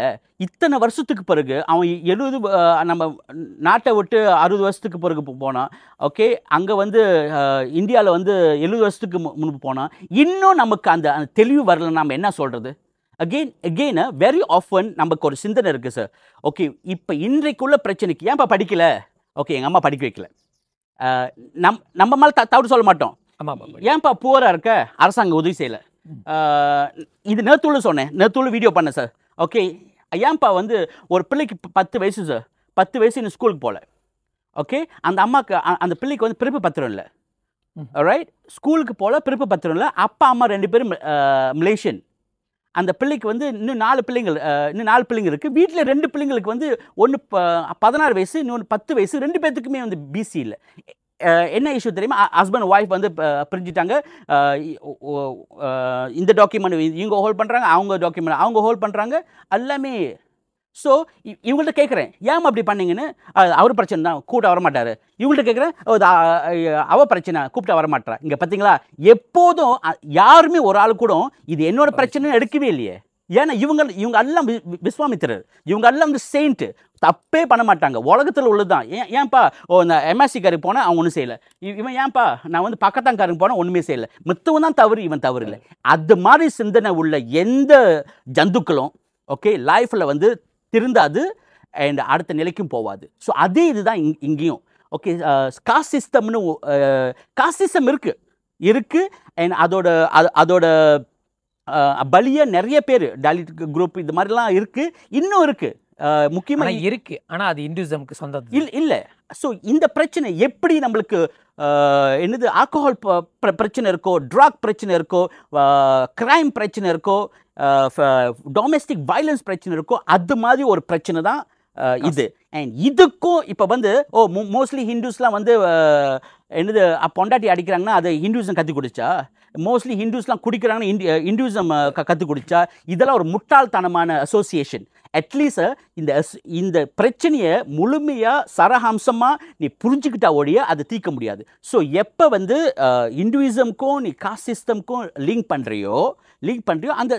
இத்தனை வருஷத்துக்கு பிறகு அவன் 70 நம்ம நாட்டை விட்டு 60 வருஷத்துக்கு பிறகு போனான். ஓகே, அங்கே வந்து இந்தியாவில் வந்து 70 வருஷத்துக்கு முன்பு போனான். இன்னும் நமக்கு அந்த தெளிவு வரல. நம்ம என்ன சொல்கிறது? அகெயின் வெரி ஆஃபன் நமக்கு ஒரு சிந்தனை இருக்குது சார். ஓகே, இப்போ இன்றைக்குள்ள பிரச்சனைக்கு ஏன்ப்பா படிக்கலை? ஓகே, எங்கள் அம்மா படிக்க வைக்கல. நம்ம மேலே தவறு சொல்ல மாட்டோம். ஏன்ப்பா புவராக இருக்க? அரசாங்கம் உதவி செய்யலை. இது நேற்றுள்ள சொன்னேன், நேற்றுள்ள வீடியோ பண்ணேன் சார். ஓகே, ஏன்ப்பா வந்து ஒரு பிள்ளைக்கு 10 வயசு சார், 10 வயசு இன்னும் ஸ்கூலுக்கு போகல. ஓகே, அந்த அம்மாவுக்கு அந்த பிள்ளைக்கு வந்து பிறப்பு பத்திரம் இல்லை. ரைட், ஸ்கூலுக்கு போகல, பிறப்பு பத்திரம் இல்லை. அப்பா அம்மா 2 பேரும் மலேசியன். அந்த பிள்ளைக்கு வந்து இன்னும் 4 பிள்ளைங்க இருக்குது. வீட்டில் 2 பிள்ளைங்களுக்கு வந்து ஒன்று 16 வயசு, இன்னொன்று 10 வயசு. 2 பேர்த்துக்குமே வந்து பிசி இல்லை. என்ன இஷ்யூ தெரியுமா? ஹஸ்பண்ட் ஒய்ஃப் வந்து பிரிஞ்சுட்டாங்க. இந்த டாக்குமெண்ட் இவங்க ஹோல்ட் பண்ணுறாங்க, அவங்க டாக்குமெண்ட் அவங்க ஹோல்ட் பண்ணுறாங்க, எல்லாமே. ஸோ இவங்கள்ட்ட கேட்குறேன், ஏன் அப்படி பண்ணீங்கன்னு. அவர் பிரச்சனை தான், கூப்பிட்டு வரமாட்டார். இவங்கள்ட்ட கேட்குறேன், அவ பிரச்சனை, கூப்பிட்டு வரமாட்டா. இங்கே பார்த்தீங்களா, எப்போதும் யாருமே ஒரு ஆள் கூட இது என்னோட பிரச்சனைன்னு எடுக்கவே இல்லையே. ஏன்னா இவங்க எல்லாம் விஸ்வாமித்திரர், இவங்க எல்லாம் வந்து செயின்ட்டு, தப்பே பண்ண மாட்டாங்க. உலகத்தில் உள்ளது தான். ஏன்ப்பா நான் எம்எஸ்சிக்காருக்கு போனால் அவன் ஒன்றும் செய்யலை. இவன் ஏன்ப்பா நான் வந்து பக்கத்தாங்காரங்க போனால் ஒன்றுமே செய்யலை. மித்தவன் தான் தவறு, இவன் தவறு இல்லை. அது மாதிரி சிந்தனை உள்ள எந்த ஜந்துக்களும் ஓகே லைஃப்பில் வந்து திருந்தாது அண்ட் அடுத்த நிலைக்கும் போவாது. ஸோ அதே இதுதான் இங்கேயும். ஓகே, காஸ்ட் சிஸ்டம்னு காஸ்ட் சிஸ்டம் இருக்குது அண்ட் அதோட பலிய நிறைய பேர் டலிட் குரூப் இது மாதிரிலாம் இருக்குது, இன்னும் இருக்குது, முக்கியமாக இருக்குது. ஆனால் அது இந்துசம்க்கு சொந்தம் இல்லை. ஸோ இந்த பிரச்சனை எப்படி நம்மளுக்கு என்னது ஆல்கஹால் பிரச்சனை இருக்கோ, ட்ரக் பிரச்சனை இருக்கோ, கிரைம் பிரச்சனை இருக்கோ, டொமெஸ்டிக் வயலன்ஸ் பிரச்சனை இருக்கோ, அது மாதிரி ஒரு பிரச்சனை தான் இது. அண்ட் இதுக்கும் இப்போ வந்து மோஸ்ட்லி ஹிந்துஸ்லாம் வந்து என்னது பொண்டாட்டி அடிக்கிறாங்கன்னா அது ஹிந்துசம் கற்றுக் கொடுச்சா? மோஸ்ட்லி ஹிந்துஸ்லாம் குடிக்கிறாங்கன்னா ஹிந்துசம் கற்றுக் கொடுச்சா? இதெல்லாம் ஒரு முட்டாள்தனமான அசோசியேஷன். அட்லீஸ்ட் இந்த பிரச்சனையை முழுமையாக சரஹம்சமாக நீ புரிஞ்சுக்கிட்டா ஒழிய அதை தீர்க்க முடியாது. ஸோ எப்போ வந்து இந்துவிசம்க்கும் நீ காஸ்ட் சிஸ்டம்க்கும் லிங்க் பண்ணுறியோ அந்த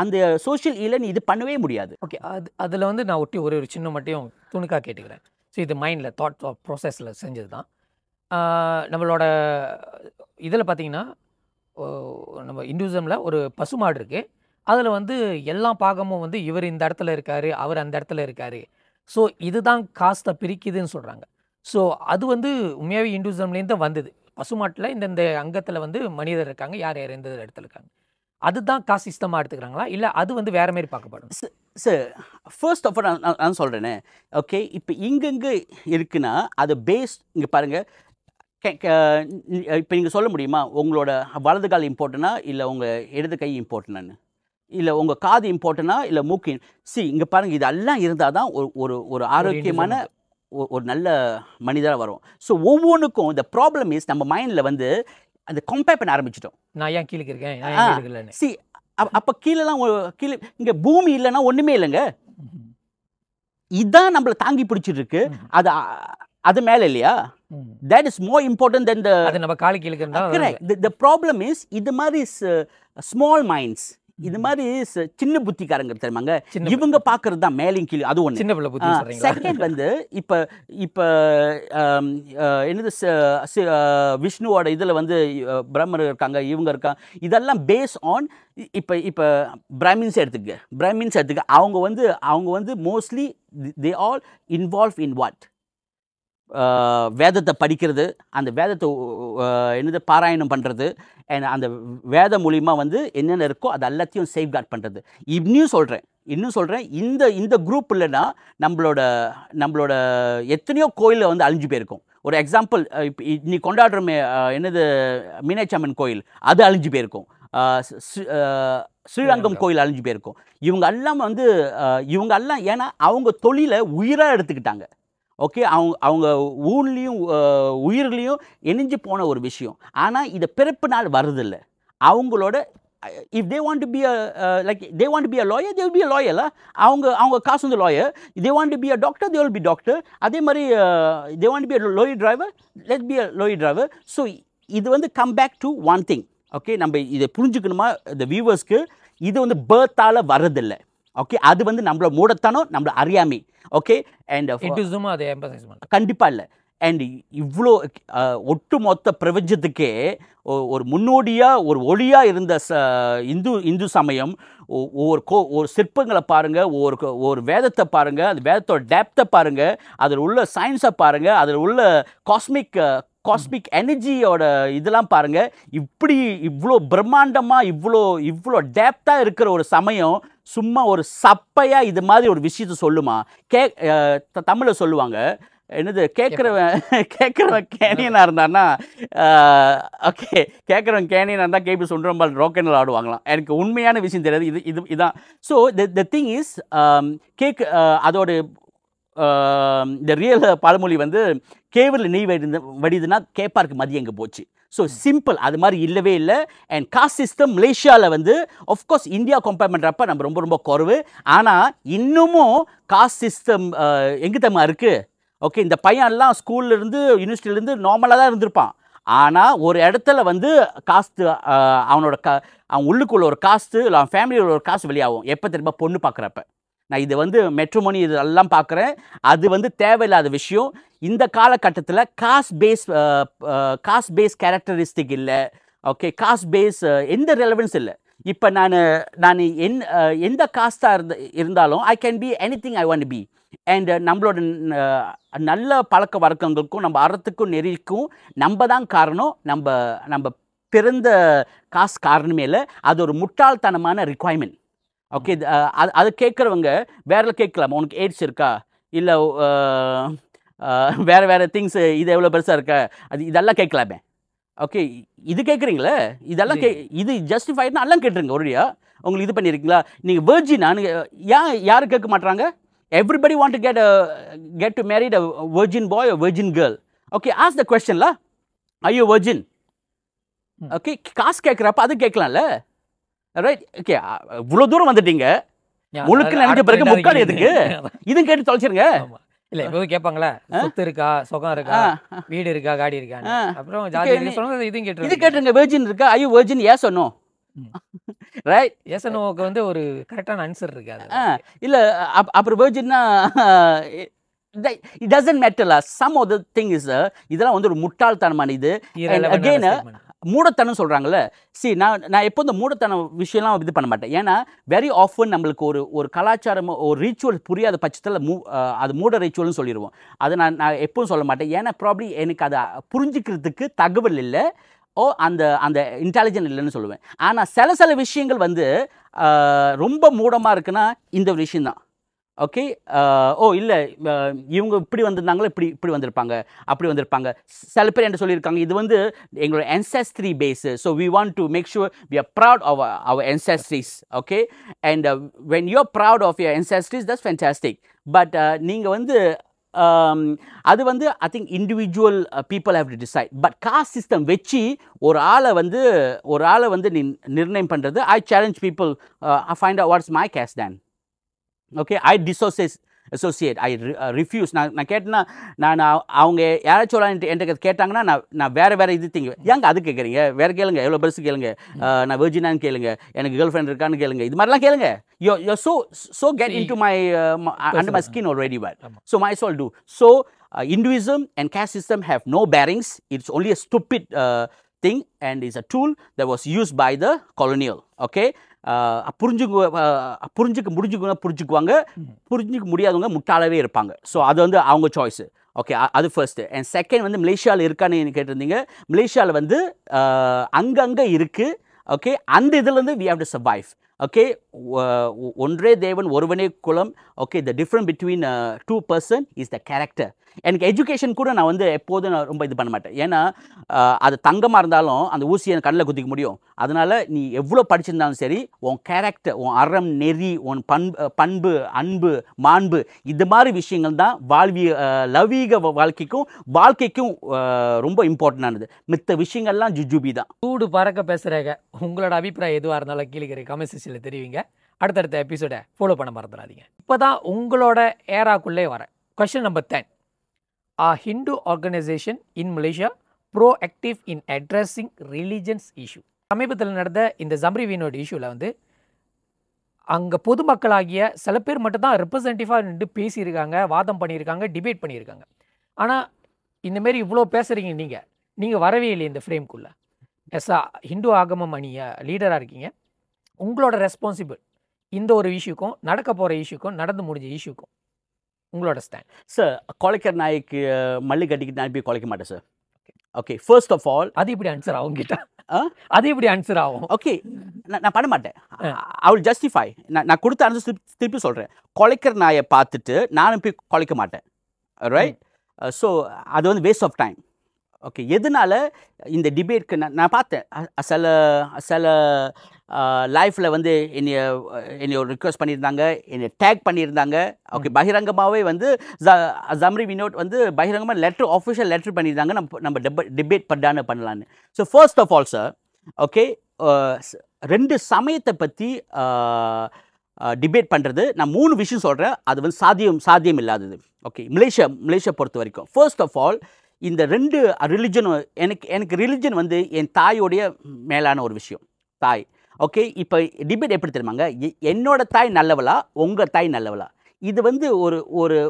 அந்த சோஷியல் ஈல நீ இது பண்ணவே முடியாது. ஓகே, அதில் வந்து நான் ஒட்டி ஒரு சின்ன மட்டும் துணுக்காக கேட்டுக்கிறேன். ஸோ இது மைண்டில் தாட் ப்ராசஸில் செஞ்சது தான். நம்மளோட இதில் பார்த்தீங்கன்னா நம்ம இந்துவிசமில் ஒரு பசுமாடு இருக்குது. அதில் வந்து எல்லா பாகமும் வந்து இவர் இந்த இடத்துல இருக்கார், அவர் அந்த இடத்துல இருக்கார். ஸோ இதுதான் காஸ்ட்டை பிரிக்குதுன்னு சொல்கிறாங்க. ஸோ அது வந்து உண்மையாகவே இந்துவிசம்லேருந்து வந்தது. பசுமாட்டில் இந்த அங்கத்தில் வந்து மனிதர் இருக்காங்க, யார் யார் எந்த இடத்துல இருக்காங்க, அதுதான் காஸ்ட் சிஸ்டமாக எடுத்துக்கிறாங்களா இல்லை அது வந்து வேறு மாதிரி பார்க்கப்படும்? சார் ஃபர்ஸ்ட் ஆஃப் ஆல் நான் சொல்கிறேனே. ஓகே, இப்போ இங்கங்கே இருக்குன்னா அது பேஸ்ட் இங்கே பாருங்கள். இப்போ நீங்கள் சொல்ல முடியுமா உங்களோட வலது கால் இம்பார்ட்டனா இல்லை உங்கள் இடது கை இம்பார்ட்டனான்னு, இல்லை உங்கள் காது இம்பார்ட்டனா இல்லை மூக்கு? இங்கே பாருங்கள், இதெல்லாம் இருந்தால் தான் ஒரு ஆரோக்கியமான ஒரு நல்ல மனிதராக வரும். ஸோ ஒவ்வொன்றுக்கும் இந்த ப்ராப்ளம் இஸ் நம்ம மைண்டில் வந்து அந்த கம்பேர் பண்ண ஆரம்பிச்சிட்டோம். நான் ஏன் கீழே இருக்கேன்? அப்போ கீழே இங்கே பூமி இல்லைன்னா ஒன்றுமே இல்லைங்க. இதுதான் நம்மளை தாங்கி பிடிச்சிட்டு இருக்கு. அது மேலே இல்லையா? That is more important than the. அது நம்ம காலு கீழே இருந்தா. Correct. The problem is இது மாதிரி small minds, இது மாதிரி சின்ன புத்திக்காரங்க தெரியுமாங்க, இவங்க பார்க்கறது தான் மேலையும் கீழே. அது ஒன்று சின்ன பிள்ளை புத்தி சொல்றீங்க. செகண்ட் வந்து இப்போ என்னது விஷ்ணுவோட இதில் வந்து பிரம்மர் இருக்காங்க, இவங்க இருக்காங்க, இதெல்லாம் பேஸ் ஆன் இப்போ பிராமின்ஸ் எடுத்துக்க அவங்க வந்து mostly they all involve in what? வேதத்தை படிக்கிறது, அந்த வேதத்தை என்னது பாராயணம் பண்ணுறது, அந்த வேத மூலிமா வந்து என்னென்ன இருக்கோ அது எல்லாத்தையும் சேஃப்கார்ட் பண்ணுறது. இன்னும் சொல்கிறேன் இந்த குரூப் இல்லைன்னா நம்மளோட எத்தனையோ கோயிலில் வந்து அழிஞ்சு போயிருக்கும். ஒரு எக்ஸாம்பிள், இப்போ இன்னைக்கு கொண்டாடுறோமே என்னது மீனாட்சி அம்மன் கோயில், அது அழிஞ்சு போயிருக்கும். ஸ்ரீரங்கம் கோயில் அழிஞ்சு போயிருக்கும். இவங்க எல்லாம் ஏன்னா அவங்க தொழிலை உயிராக எடுத்துக்கிட்டாங்க. ஓகே, அவங்க ஊர்லேயும் உயிர்லேயும் இணைஞ்சு போன ஒரு விஷயம். ஆனால் இதை பிறப்பு நாள் வருதில்லை. அவங்களோட if they want to be a lawyer, they will be a lawyer. அவங்க காசு வந்து lawyer. They want to be a doctor, they will be doctor. அதே மாதிரி they want to be a lorry driver, let's be a lorry driver. So இது வந்து come back to one thing. Okay, நம்ம இதை புரிஞ்சுக்கணுமா இந்த வியூவர்ஸ்க்கு? இது வந்து பேர்த்தால் வர்றதில்லை. ஓகே, அது வந்து நம்மள மூடத்தனம், நம்மள அறியாமை. ஓகே, அண்ட் இன்ட்யூஸும் அதை எம்பசைஸ் பண்ணுறேன். கண்டிப்பாக இல்லை. அண்ட் இவ்வளோ ஒட்டுமொத்த பிரபஞ்சத்துக்கே ஒரு முன்னோடியாக ஒரு ஒளியாக இருந்த இந்து சமயம் ஒரு சிற்பங்களை பாருங்கள், ஒரு வேதத்தை பாருங்கள், அந்த வேதத்தோட டெப்த்தை பாருங்கள், அதில் உள்ள சயின்ஸை பாருங்கள், அதில் உள்ள காஸ்மிக் எனர்ஜியோட இதெல்லாம் பாருங்கள். இப்படி இவ்வளோ பிரம்மாண்டமாக இவ்வளோ டெப்த்தாக இருக்கிற ஒரு சமயம் சும்மா ஒரு சப்பையாக இது மாதிரி ஒரு விஷயத்தை சொல்லுமா? தமிழில் சொல்லுவாங்க, என்னது, கேட்குறவன் கேனியனாக இருந்தான்னா, ஓகே, கேட்குறவன் கேனியனாக இருந்தால் கேபி சுண்டரம்பால் ரோக்கனில் ஆடுவாங்களாம். எனக்கு உண்மையான விஷயம் தெரியாது. இதுதான். ஸோ த திங் இஸ், அதோட இந்த ரியல் பழமொழி வந்து கேவரில் நெய் வடிதுன்னா கேப்பாருக்கு மதியம் எங்கே போச்சு. ஸோ சிம்பிள், அது மாதிரி இல்லவே இல்லை. அண்ட் காஸ்ட் சிஸ்டம் மலேசியாவில் வந்து ஆஃப்கோர்ஸ் இந்தியா கம்பேர் பண்ணுறப்ப நம்ம ரொம்ப ரொம்ப குறைவு. ஆனால் இன்னமும் காஸ்ட் சிஸ்டம் எங்கே தம்மா இருக்குது? ஓகே, இந்த பையன்லாம் ஸ்கூல்லேருந்து யூனிவர்சிட்டியிலேருந்து நார்மலாக தான் இருந்திருப்பான். ஆனால் ஒரு இடத்துல வந்து காஸ்ட்டு, அவன் உள்ளுக்குள்ள ஒரு காஸ்ட்டு, இல்லை அவன் ஃபேமிலியோட ஒரு காஸ்ட் வெளியாகும். எப்போ திரும்ப பொண்ணு பார்க்குறப்ப. நான் இதை வந்து மெட்ரோமோனி இதெல்லாம் பார்க்குறேன். அது வந்து தேவையில்லாத விஷயம். இந்த காலகட்டத்தில் காஸ்ட் பேஸ் கேரக்டரிஸ்டிக் இல்லை. ஓகே, காஸ்ட் பேஸ் எந்த ரெலவென்ஸ் இல்லை. இப்போ நான் எந்த காஸ்ட்டாக இருந்தாலும் I can be anything I want to be. And நம்மளோட நல்ல பழக்க வழக்கங்களுக்கும் நம்ம அறத்துக்கும் நெறிக்கும் நம்ம தான் காரணம். நம்ம பிறந்த காசு காரணமே இல்லை. அது ஒரு முட்டாள்தனமான ரிக்வயர்மெண்ட். ஓகே, அது கேட்குறவங்க வேற கேட்கலாம், உனக்கு எய்ட்ஸ் இருக்கா, இல்லை வேறு திங்ஸ், இது எவ்வளோ பெருசாக இருக்கா, இதெல்லாம் கேட்கலாமே. ஓகே, இது கேட்குறீங்களே, இதெல்லாம் இது ஜஸ்டிஃபைட்னா எல்லாம் கேட்டுருங்க ஒருடியா. உங்களுக்கு இது பண்ணியிருக்கீங்களா? நீங்கள் வெர்ஜினா யாரும் கேட்க மாட்டாங்க. Everybody want to get to marry a virgin boy or virgin girl. Okay, ask the question la. Are you a virgin? Okay, காசு கேட்குறப்ப அது கேட்கலாம்ல. ரைட், ஓகே, இவ்வளோ தூரம் வந்துட்டீங்க, முழுக்க நினைச்ச பிறகு முக்காடு எதுக்கு? இதுவும் கேட்டு தொலைச்சிருங்க. இல்லை, இப்போ கேட்பாங்களா, சொத்து இருக்கா, சுகம் இருக்கா, வீடு இருக்கா, காடி இருக்கா, அப்புறம் ஜாதி சொல்லுங்க, இதுவும் கேட்டு இது கேட்டுருங்க. வெர்ஜின் இருக்கா? ஐயோ virgin, yes or no? Right, yes and நோக்கு வந்து ஒரு கரெக்டான ஆன்சர் இருக்காது. இல்லை, அப்புறம் வெர்ஜின்னா it doesn't matter la. Some of the thing is இதெல்லாம் வந்து ஒரு முட்டாள்தனமான இது. அகைன் மூடத்தனம் சொல்கிறாங்கல்ல. நான் எப்போ இந்த மூடத்தனம் விஷயம்லாம் இது பண்ண மாட்டேன். ஏன்னா வெரி ஆஃபன் நம்மளுக்கு ஒரு கலாச்சாரம், ஒரு ரிச்சுவல் புரியாத பட்சத்தில் அது மூட ரிச்சுவல்னு சொல்லிடுவோம். அதை நான் எப்பவும் சொல்ல மாட்டேன். ஏன்னா ப்ராப்ளி எனக்கு அதை புரிஞ்சுக்கிறதுக்கு தகவல் இல்லை, அந்த இன்டெலிஜென்ட் இல்லைன்னு சொல்லுவேன். ஆனால் சில விஷயங்கள் வந்து ரொம்ப மூடமாக இருக்குன்னா இந்த விஷயந்தான். ஓகே, இல்லை இவங்க இப்படி வந்திருந்தாங்களோ இப்படி வந்திருப்பாங்க, அப்படி வந்திருப்பாங்க. சில பேர் என்ன சொல்லியிருக்காங்க, இது வந்து எங்களோட ancestry base. So we want to make sure we are proud of our ancestries. Okay, and when you're proud of your ancestries, that's fantastic. But நீங்கள் வந்து அது வந்து I think individual people have to decide. But caste system வச்சு ஒரு ஆளை வந்து நீ நிர்ணயம் பண்ணுறது, I challenge people, I find out what's my caste then. Okay, I associate, I refuse. நான் கேட்டேன்னா, நான் அவங்க யாராச்சும் என்கிட்ட கேட்டாங்கன்னா நான் வேறு இது திங்க. ஏங்க அது கேட்குறீங்க? வேறு கேளுங்க, எவ்வளோ பெருசு கேளுங்க, நான் வெர்ஜினான்னு கேளுங்க, எனக்கு கேர்ள் ஃப்ரெண்ட் இருக்கான்னு கேளுங்க, இது மாதிரிலாம் கேளுங்க. You're so get into my under my skin already, but so might as well do. So Hinduism and caste system have no bearings. It's only a stupid thing, and is a tool that was used by the colonial. Okay, புரிஞ்சுக்க புரிஞ்சுக்குவாங்க, புரிஞ்சுக்க முடியாதவங்க முட்டாளாவே இருப்பாங்க. So அது வந்து அவங்க choice. Okay, அது first. And second வந்து மலேசியாவில் இருக்கான்னு கேட்டிருந்தீங்க. மலேசியாவில் வந்து அங்கங்கே இருக்குது. ஓகே, அந்த இதுலேருந்து we have to survive. Okay, ஒன்றே தேவன் ஒருவனே குலம். Okay, the difference between two person is the character. எனக்கு எஜுகேஷன் கூட நான் வந்து எப்போதும் நான் ரொம்ப இது பண்ண மாட்டேன். ஏன்னா அது தங்கமாக இருந்தாலும் அந்த ஊசியை கண்ணில் குத்திக்க முடியும். அதனால் நீ எவ்வளோ படிச்சிருந்தாலும் சரி, உன் கேரக்டர், உன் அறம், நெறி, உன் பண்பு, அன்பு, மாண்பு, இது மாதிரி விஷயங்கள் தான் லௌகீக வாழ்க்கைக்கும் ரொம்ப இம்பார்ட்டண்டானது. மித்த விஷயங்கள்லாம் ஜுஜுபி தான். சூடு பறக்க பேசுகிறாங்க. உங்களோட அபிப்பிராயம் எதுவாக இருந்தாலும் கீழே கமெண்ட் செக்ஷனில் தெரிவிங்க. அடுத்தடுத்த எபிசோடை ஃபாலோ பண்ண மறந்துடாதீங்க. இப்போ தான் உங்களோட ஏராக்குள்ளே வரேன். Question number 10. Are Hindu organization in Malaysia proactive in addressing religions issue? சமீபத்தில் நடந்த இந்த ஜம்ரி வினோட் இஷ்யூவில் வந்து அங்கே பொதுமக்களாகிய சில பேர் மட்டும் தான் ரெப்ரசன்டேட்டிவாக நின்று பேசியிருக்காங்க, வாதம் பண்ணியிருக்காங்க, டிபேட் பண்ணியிருக்காங்க. ஆனால் இந்தமாரி இவ்வளோ பேசுகிறீங்க நீங்கள் வரவே இல்லை இந்த ஃப்ரேம்குள்ளே. எஸ்ஸா ஹிந்து ஆகமம் அணிய லீடராக இருக்கீங்க. உங்களோட ரெஸ்பான்சிபிள் இந்த ஒரு இஷ்யூக்கும் நடக்க போகிற இஷ்யூக்கும் நடந்து முடிஞ்ச இஷ்யூக்கும் உங்களோட ஸ்டாண்ட். சார், கொலைக்கிற நாய்க்கு மல்லி கட்டிக்கிட்டு நான் போய் கொலைக்க மாட்டேன் sir. Okay, first of all அது இப்படி ஆன்சர் ஆகும் கிட்ட, அது இப்படி ஆன்சர் ஆகும். ஓகே, நான் பண்ண மாட்டேன். I will justify. நான் கொடுத்த ஆன்சர் திருப்பி சொல்கிறேன். கொலைக்கிற நாயை பார்த்துட்டு நானும் போய் கொலைக்க மாட்டேன். ரைட்? ஸோ அது வந்து வேஸ்ட் ஆஃப் டைம். ஓகே, எதனால இந்த டிபேட்க்கு நான் பார்த்தேன். சில லைஃப்பில் வந்து என்னை ஒரு ரிக்வெஸ்ட் பண்ணியிருந்தாங்க, என்னை டேக் பண்ணியிருந்தாங்க. ஓகே, பகிரங்கமாகவே வந்து ஜம்ரி வினோட் வந்து பகிரங்கமாக ஆஃபிஷியல் லெட்டர் பண்ணியிருந்தாங்க, நம்ம டிபேட் பண்ணலான்னு. So first of all sir, okay, 2 சமயத்தை பற்றி டிபேட் பண்ணுறது நான் 3 விஷயம் சொல்கிறேன். அது வந்து சாத்தியம் இல்லாதது. ஓகே, மலேசியா பொறுத்த வரைக்கும் ஃபர்ஸ்ட் ஆஃப் ஆல் இந்த 2 ரிலிஜனும் எனக்கு ரிலிஜன் வந்து என் தாயோடைய மேலான ஒரு விஷயம். தாய். ஓகே, இப்போ டிபேட் எப்படி தெரியுமாங்க, என்னோட தாய் நல்லவளா உங்கள் தாய் நல்லவளா? இது வந்து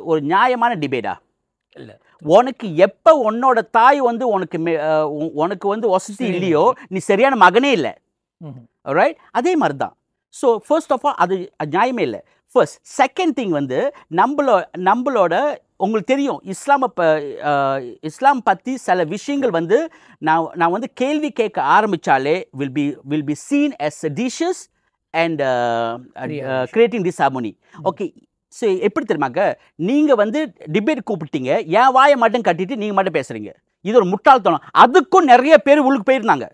ஒரு நியாயமான டிபேட்டா? இல்லை. உனக்கு எப்போ உன்னோட தாய் வந்து உனக்கு வந்து வசதி இல்லையோ நீ சரியான மகனே இல்லை. ரைட்? அதே மாதிரி தான். ஸோ ஃபர்ஸ்ட் ஆஃப் ஆல் அது நியாயமே இல்லை. ஃபர்ஸ்ட். செகண்ட் திங் வந்து நம்மளோட உங்களுக்கு தெரியும், இஸ்லாம் பற்றி சில விஷயங்கள் வந்து நான் வந்து கேள்வி கேட்க ஆரம்பித்தாலே will be seen as dishes and creating disharmony. Okay, so எப்படி தெரியுமாங்க, நீங்கள் வந்து டிபேட் கூப்பிட்டீங்க, என் வாயை மட்டும் கட்டிட்டு நீங்கள் மட்டும் பேசுகிறீங்க. இது ஒரு முட்டாள்தனம். அதுக்கும் நிறைய பேர் உள்ளுக்கு போயிருந்தாங்க.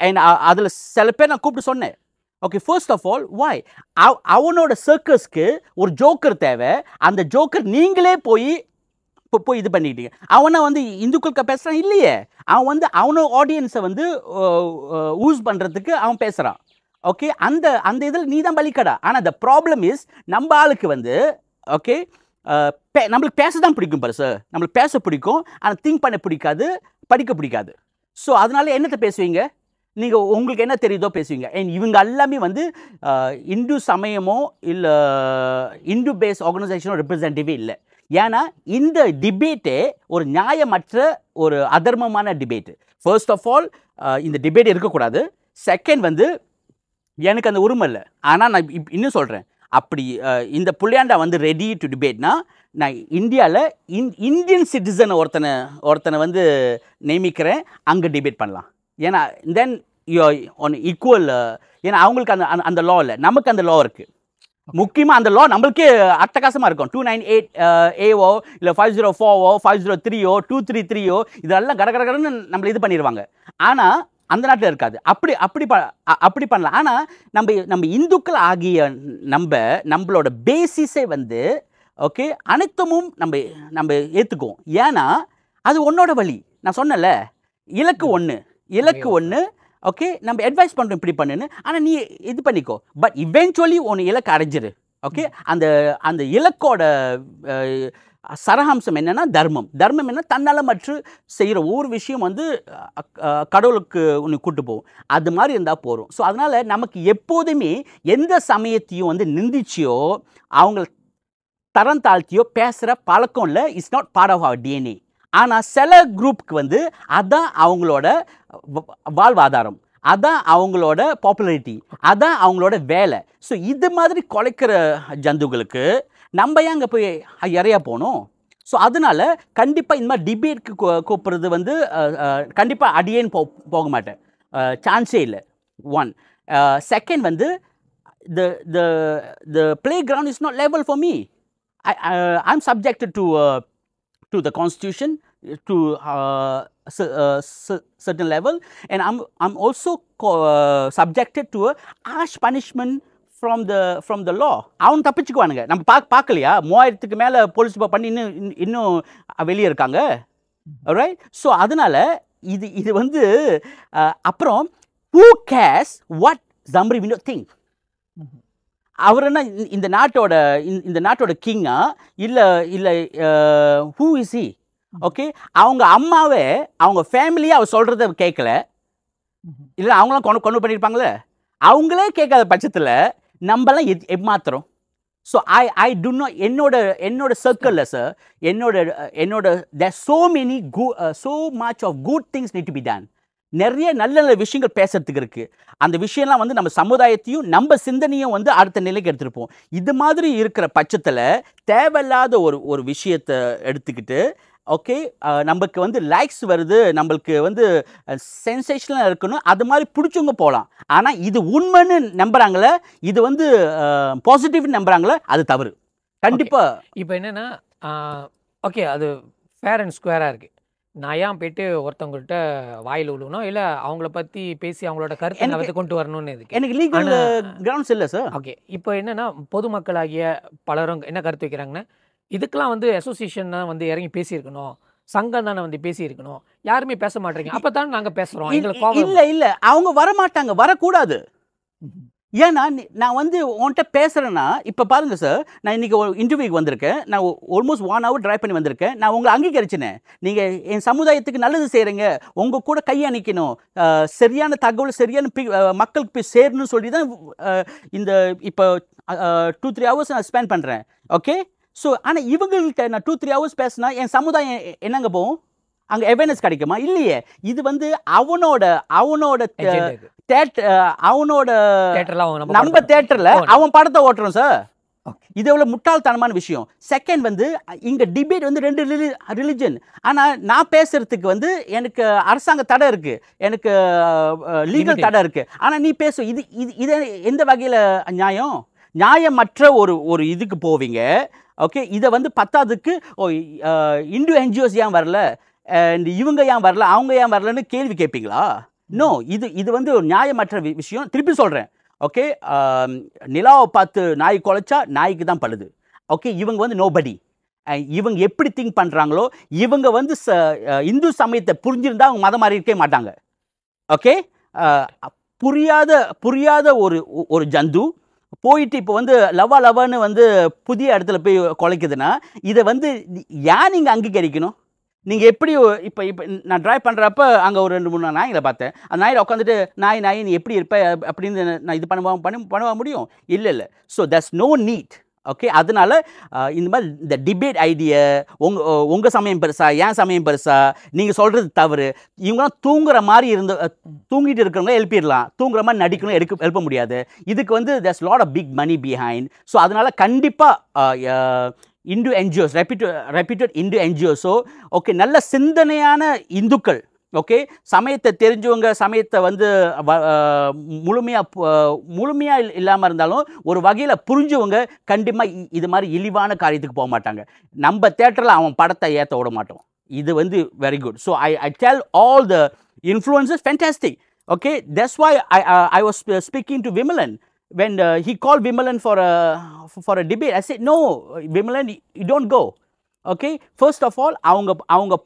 அண்ட் அதில் சில பேர் நான் கூப்பிட்டு சொன்னேன். ஓகே, ஃபர்ஸ்ட் ஆஃப் ஆல் வாய் அவனோட சர்க்கஸ்க்கு ஒரு ஜோக்கர் தேவை. அந்த ஜோக்கர் நீங்களே போய் இது பண்ணிக்கிட்டீங்க. அவனை வந்து இந்துக்களுக்கு பேசுகிறான் இல்லையே, அவன் வந்து அவனோட ஆடியன்ஸை வந்து யூஸ் பண்ணுறதுக்கு அவன் பேசுகிறான். ஓகே, அந்த இதில் நீ தான் பலிக்கடா. ஆனால் த ப்ராப்ளம் இஸ் நம்ம ஆளுக்கு வந்து ஓகே நம்மளுக்கு பேச தான் பிடிக்கும் பாரு சார், நம்மளுக்கு பேச பிடிக்கும், ஆனால் திங்க் பண்ண பிடிக்காது, படிக்க பிடிக்காது. ஸோ அதனால என்னத்தை பேசுவீங்க நீங்கள்? உங்களுக்கு என்ன தெரியுதோ பேசுவீங்க. அண்ட் இவங்க எல்லாமே வந்து இந்து சமயமோ இல்லை இந்து பேஸ் ஆர்கனைசேஷனோ ரெப்ரசன்டேட்டிவே இல்லை. ஏன்னா இந்த டிபேட்டே ஒரு நியாயமற்ற ஒரு அதர்மமான டிபேட்டு. ஃபர்ஸ்ட் ஆஃப் ஆல் இந்த டிபேட் இருக்கக்கூடாது. செகண்ட் வந்து எனக்கு அந்த உரிமை இல்லை. ஆனால் நான் இன்னும் சொல்கிறேன், அப்படி இந்த புள்ளியாண்டா வந்து ரெடி டு டிபேட்னா நான் இந்தியாவில் இந்தியன் சிட்டிசன் ஒருத்தனை வந்து நியமிக்கிறேன், அங்கே டிபேட் பண்ணலாம். ஏன்னா தென் யூ ஒன் ஈக்குவல். ஏன்னா அவங்களுக்கு அந்த லா இல்லை, நமக்கு அந்த லா இருக்குது. முக்கியமாக அந்த லா நம்மளுக்கே அட்டகாசமாக இருக்கும். 298A இல்லை 504 503 233 இதெல்லாம் கடகடன்னு நம்மளை இது பண்ணிடுவாங்க. ஆனால் அந்த நாட்டில் இருக்காது. அப்படி பண்ணலாம். ஆனால் நம்ம இந்துக்கள் ஆகிய நம்மளோட பேசிஸே வந்து ஓகே அனைத்துமும் நம்ம ஏற்றுக்குவோம். ஏன்னா அது உன்னோட வழி. நான் சொன்னல, இலக்கு ஒன்று ஓகே, நம்ம அட்வைஸ் பண்ணுறோம் இப்படி பண்ணுன்னு. ஆனால் நீ இது பண்ணிக்கோ, பட் இவென்ச்சுவலி ஒன்று இலக்கு அடைஞ்சிரு. ஓகே, அந்த இலக்கோட சரஹாம்சம் என்னன்னா தர்மம் என்ன, தன்னலமற்று செய்கிற ஒவ்வொரு விஷயம் வந்து கடவுளுக்கு ஒன்று கூட்டு போகும். அது மாதிரி இருந்தால் போகிறோம். ஸோ அதனால் நமக்கு எப்போதுமே எந்த சமயத்தையும் வந்து நிந்திச்சியோ அவங்க தரம் தாழ்த்தியோ பேசுகிற பழக்கம் இல்லை. It's not part of our DNA. ஆனால் சில குரூப்புக்கு வந்து அதான் அவங்களோட வாழ்வாதாரம், அதான் அவங்களோட பாப்புலாரிட்டி, அதான் அவங்களோட வேலை. ஸோ இது மாதிரி குலைக்கிற ஜந்துகளுக்கு நம்ம ஏன் அங்கே போய் இறையா போகணும்? ஸோ அதனால கண்டிப்பாக இந்த மாதிரி டிபேட்க்கு கூப்பிட்றது வந்து கண்டிப்பாக அடியேன்னு போக மாட்டேன், சான்ஸே இல்லை. ஒன். செகண்ட் வந்து the playground is not level for me. I'm subjected to the constitution to certain level, and I'm also subjected to a harsh punishment from the law. அவன் தப்பிச்சுக்குவானுங்க. நம்ம பார்க்கலையா 3000க்கு மேலே போலீஸ் பண்ணி இன்னும் வெளியே இருக்காங்க. ரைட்? ஸோ அதனால இது வந்து அப்புறம் who cares what Zamri Vinod think? அவர் என்ன இந்த நாட்டோட கிங்கா இல்லை ஹூ இஸ் ஹி? ஓகே, அவங்க அம்மாவே அவங்க ஃபேமிலியே அவர் சொல்கிறத கேட்கல, இல்லை அவங்களாம் கொண்டு பண்ணியிருப்பாங்களே, அவங்களே கேட்காத பட்சத்தில் நம்மலாம் எம்மாத்திரம். ஸோ ஐ டு நாட் என்னோட சர்க்கிளில் சார் என்னோட தேர் so much of good things need to be done. நிறைய நல்ல நல்ல விஷயங்கள் பேசுறதுக்கு இருக்குது. அந்த விஷயம்லாம் வந்து நம்ம சமுதாயத்தையும் நம்ம சிந்தனையும் வந்து அடுத்த நிலைக்கு எடுத்துருப்போம். இது மாதிரி இருக்கிற பட்சத்தில் தேவையில்லாத ஒரு விஷயத்தை எடுத்துக்கிட்டு ஓகே நமக்கு வந்து லைக்ஸ் வருது, நம்மளுக்கு வந்து சென்சேஷனலாக இருக்கணும், அது மாதிரி பிடிச்சவங்க போகலாம். ஆனால் இது உண்மைன்னு நம்புகிறாங்களே, இது வந்து பாசிட்டிவ்னு நம்புகிறாங்களே, அது தவறு கண்டிப்பாக. இப்போ என்னென்னா ஓகே அது ஃபேர் அண்ட் ஸ்கொயராக இருக்குது. நான் ஏன் போயிட்டு ஒருத்தவங்கள்ட்ட வாயில் விழுவணும், இல்லை அவங்கள பற்றி பேசி அவங்களோட கருத்தை நான் வந்து கொண்டு வரணும்னு இருக்கு. எனக்கு லீகல் கிரவுண்ட்ஸ் இல்லை சார். ஓகே இப்போ என்னென்னா பொதுமக்களாகிய பலரும் என்ன கருத்து வைக்கிறாங்கன்னா, இதுக்கெல்லாம் வந்து அசோசியேஷன் தான் வந்து இறங்கி பேசியிருக்கணும், சங்கம் தானே வந்து பேசியிருக்கணும், யாருமே பேச மாட்டேங்க, அப்போ தானே நாங்கள் பேசுகிறோம். எங்களுக்கு இல்லை அவங்க வரமாட்டாங்க, வரக்கூடாது. ஏன்னா நான் வந்து உன்கிட்ட பேசுகிறேன்னா, இப்போ பாருங்கள் சார், நான் இன்றைக்கி ஒரு இன்டர்வியூக்கு வந்திருக்கேன், நான் ஆல்மோஸ்ட் 1 hour ட்ரைவ் பண்ணி வந்திருக்கேன். நான் உங்களை அங்கீகரிச்சினேன், நீங்கள் என் சமுதாயத்துக்கு நல்லது செய்கிறீங்க, உங்கள் கூட கையணிக்கணும், சரியான தகவல் சரியான மக்களுக்கு போய் சேரணும்னு சொல்லி தான் இந்த இப்போ 2-3 hours நான் ஸ்பெண்ட் பண்ணுறேன். ஓகே ஸோ ஆனால் இவங்கள்ட்ட நான் 2-3 hours பேசினா என் சமுதாயம் என்னங்க போகும்? அங்கே அவேர்னஸ் கிடைக்குமா? இல்லையே. இது வந்து அவனோட நம்ம தேட்டரில் அவன் படத்தை ஓட்டுறோம் சார். இது எவ்வளோ முட்டாள்தனமான விஷயம். செகண்ட் வந்து இங்கே டிபேட் வந்து 2 ரிலிஜன். ஆனால் நான் பேசுறதுக்கு வந்து எனக்கு அரசாங்க தடை இருக்குது, எனக்கு லீகல் தடை இருக்குது. ஆனால் நீ பேச இது எந்த வகையில் நியாயமற்ற ஒரு இதுக்கு போவீங்க. ஓகே இதை வந்து பத்தாவதுக்கு இந்து என்ஜிஓஸ் ஏன் வரல, அண்ட் இவங்க ஏன் வரல, அவங்க ஏன் வரலன்னு கேள்வி கேட்பீங்களா? நோ, இது வந்து ஒரு நியாயமற்ற விஷயம். திருப்பி சொல்கிறேன். ஓகே நிலாவை பார்த்து நாய் குலைச்சா நாய்க்கு தான் பழுது. ஓகே இவங்க வந்து நோபடி. இவங்க எப்படி திங்க் பண்ணுறாங்களோ, இவங்க வந்து இந்து சமயத்தை புரிஞ்சிருந்தா அவங்க மதம் மாறி இருக்கவே மாட்டாங்க. ஓகே புரியாத ஒரு ஜந்து போயிட்டு இப்போ வந்து லவான்னு வந்து புதிய இடத்துல போய் குலைக்குதுன்னா, இதை வந்து ஏன் நீங்கள் அங்கீகரிக்கணும்? நீங்கள் எப்படி இப்போ நான் ட்ரைவ் பண்ணுறப்ப அங்கே ஒரு 2-3 நாய்களை பார்த்தேன். அந்த நாயில் உட்காந்துட்டு நாய் நீ எப்படி இருப்ப அப்படின்னு நான் இது பண்ண முடியும்? இல்லை. So that's no need. Okay அதனால இந்த மாதிரி இந்த டிபேட் ஐடியா உங்கள் சமயம் பெருசா ஏன் சமயம் பெருசா, நீங்கள் சொல்கிறது தவறு. இவங்களாம் தூங்குற மாதிரி தூங்கிட்டு இருக்கிறவங்க எழுப்பிடலாம், தூங்குற மாதிரி நடிக்கணும் எழுப்ப முடியாது. இதுக்கு வந்து there's lot of big money behind. So அதனால கண்டிப்பாக இந்து என்ஜிஓஸ் ரெப்யூட்டட் இந்து என்ஜிஓஸோ ஓகே நல்ல சிந்தனையான இந்துக்கள், ஓகே சமயத்தை தெரிஞ்சவங்க, சமயத்தை வந்து முழுமையாக இல்லாமல் இருந்தாலும் ஒரு வகையில் புரிஞ்சவங்க கண்டிப்பாக இது மாதிரி இழிவான காரியத்துக்கு போக மாட்டாங்க. நம்ம தேட்டரில் அவன் படத்தை ஏற்ற விட மாட்டோம். இது வந்து very good. So I tell all the influences fantastic. Okay that's why I was speaking to Vimalan. When he called Vimalan for a debate, I said, no, Vimalan, you don't go. Okay, first of all, அவங்க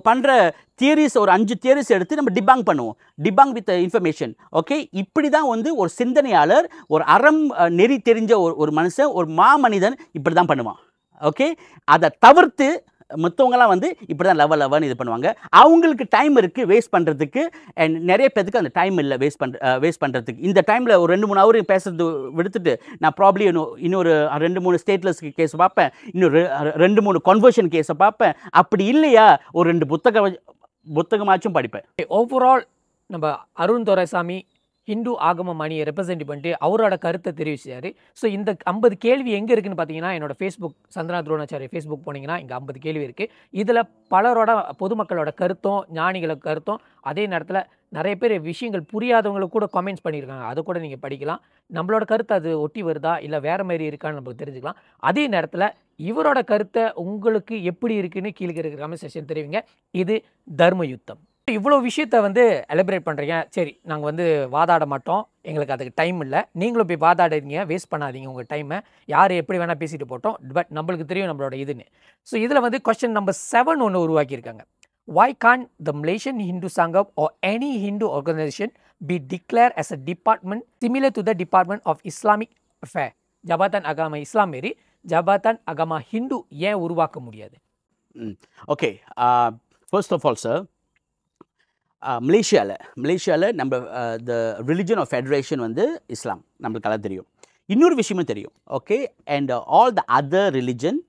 பண்ற theories ஒரு 5 theories எடுத்து நம்ம Dibang with information. Okay இப்படி தான் வந்து ஒரு சிந்தனையாளர், ஒரு அறம் நெறி தெரிஞ்ச ஒரு மனுஷன், ஒரு மாமனிதன் இப்படி தான் பண்ணுவான். ஓகே அதை தவிர்த்து மற்றவங்களாம் வந்து இப்படி தான் லவன்னு இது பண்ணுவாங்க. அவங்களுக்கு டைம் இருக்குது வேஸ்ட் பண்ணுறதுக்கு, அண்ட் நிறைய பேருக்கு அந்த டைம் இல்லை வேஸ்ட் பண்ணுறதுக்கு. இந்த டைமில் ஒரு 2-3 hour பேசுறது விடுத்துட்டு நான் ப்ராப்ளி இன்னொரு 2-3 ஸ்டேட்லெஸ் கேஸ் பார்ப்பேன், இன்னொரு 2-3 கன்வர்ஷன் கேஸை பார்ப்பேன். அப்படி இல்லையா ஒரு 2 புத்தகமாச்சும் படிப்பேன். ஓவரால் நம்ம அருண் துரைசாமி ஹிந்து ஆகம மணியை ரெப்ரசென்ட் பண்ணிட்டு அவரோட கருத்தை தெரிவிச்சாரு. ஸோ இந்த 50 கேள்வி எங்கே இருக்குன்னு பார்த்தீங்கன்னா, என்னோட ஃபேஸ்புக் சந்தனா துரோணாச்சாரி ஃபேஸ்புக் போனீங்கன்னா இங்கே 50 கேள்வி இருக்குது. இதில் பலரோட பொதுமக்களோட கருத்தும் ஞானிகளோட கருத்தும், அதே நேரத்தில் நிறைய பேர் விஷயங்கள் புரியாதவங்களுக்கு கூட கமெண்ட்ஸ் பண்ணியிருக்காங்க, அதை கூட நீங்கள் படிக்கலாம். நம்மளோட கருத்து அது ஒட்டி வருதா இல்லை வேறு மாதிரி இருக்கான்னு நமக்கு தெரிஞ்சுக்கலாம். அதே நேரத்தில் இவரோட கருத்தை உங்களுக்கு எப்படி இருக்குன்னு கீழே இருக்கிற கமெண்ட் செக்ஷன் தெரிவிங்க. இது தர்ம யுத்தம். இவ்வளோ விஷயத்தை வந்து எலபரேட் பண்ணுறீங்க. சரி நாங்கள் வந்து வாதாட மாட்டோம், எங்களுக்கு அதுக்கு டைம் இல்லை, நீங்களும் போய் வாதாடுறீங்க, வேஸ்ட் பண்ணாதீங்க உங்கள் டைமை. யார் எப்படி வேணால் பேசிட்டு போட்டோம், பட் நம்மளுக்கு தெரியும் நம்மளோட இதுன்னு. ஸோ இதில் வந்து கொஸ்டின் நம்பர் 7 ஒன்று உருவாக்கியிருக்காங்க. Why can't the Malaysian Hindu Sangam or any Hindu organization be declared as a department similar to the Department of Islamic Affairs? ஜபாத்தான் அகாமா இஸ்லாம் மாரி ஜபாத்தான் அகாமா ஹிந்து ஏன் உருவாக்க முடியாது? Okay first of all sir, மலேசியாவில் நம்ம த ரிலிஜன் ஆஃப் ஃபெடரேஷன் வந்து இஸ்லாம், நம்மளுக்கு எல்லாம் தெரியும். இன்னொரு விஷயமும் தெரியும். Okay, and all the other religion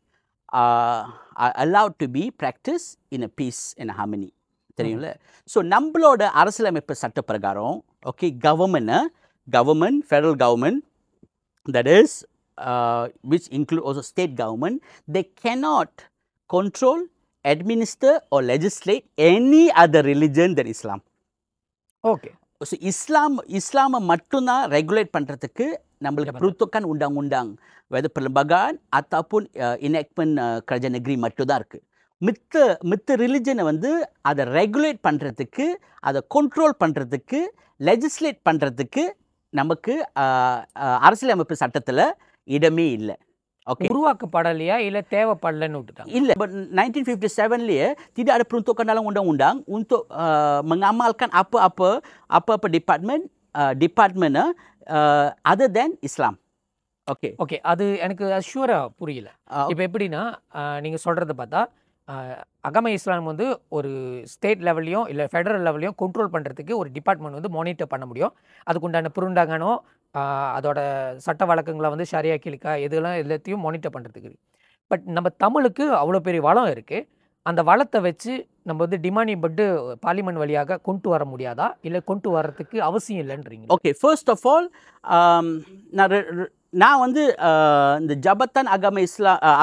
are allowed to be practiced in a peace and harmony. தெரியும்ல. ஸோ நம்மளோட அரசியலமைப்பு சட்ட பிரகாரம் okay government federal government that is which include also state government, they cannot control, administer or legislate any other religion than Islam. Okay. So இஸ்லாமை மட்டும்தான் regulate பண்ணுறதுக்கு நம்மளுக்கு peruntukan undang-undang, whether perlembagaan ataupun enactment kerajaan negeri மட்டும்தான் இருக்குது. மித்த ரிலிஜனை வந்து அதை regulate பண்ணுறதுக்கு, அதை கண்ட்ரோல் பண்ணுறதுக்கு, லெஜிஸ்லேட் பண்ணுறதுக்கு நமக்கு அரசியலமைப்பு சட்டத்தில் இடமே இல்லை. ஓகே, உருவாக்கப்படலையா இல்லை தேவைப்படலன்னு விட்டுட்டாங்க? இல்லை, but 1957 tidak ada peruntukan dalam undang-undang untuk mengamalkan apa department other than Islam. Okay okay, அது எனக்கு ஷூராக புரியல. இப்போ எப்படின்னா நீங்கள் சொல்கிறத பார்த்தா அகம இஸ்லாம் வந்து ஒரு ஸ்டேட் லெவல்லையும் இல்லை ஃபெடரல் லெவல்லையும் கண்ட்ரோல் பண்ணுறதுக்கு ஒரு டிபார்ட்மெண்ட் வந்து மானிட்டர் பண்ண முடியும். அதுக்குண்டான புருண்டாங்கனோ அதோட சட்ட வழக்கங்களை வந்து ஷரியா கிளிக்கா இதெல்லாம் எல்லாத்தையும் மானிட்டர் பண்ணுறதுக்கு. பட் நம்ம தமிழுக்கு அவ்வளோ பெரிய வளம் இருக்குது. அந்த வளத்தை வச்சு நம்ம வந்து டிமாண்டிங் பட்டு பார்லிமெண்ட் வழியாக கொண்டு வர முடியாதா, இல்லை கொண்டு வர்றதுக்கு அவசியம் இல்லைன்றீங்க? ஓகே, ஃபர்ஸ்ட் ஆஃப் ஆல் நான் வந்து இந்த ஜபத்தான்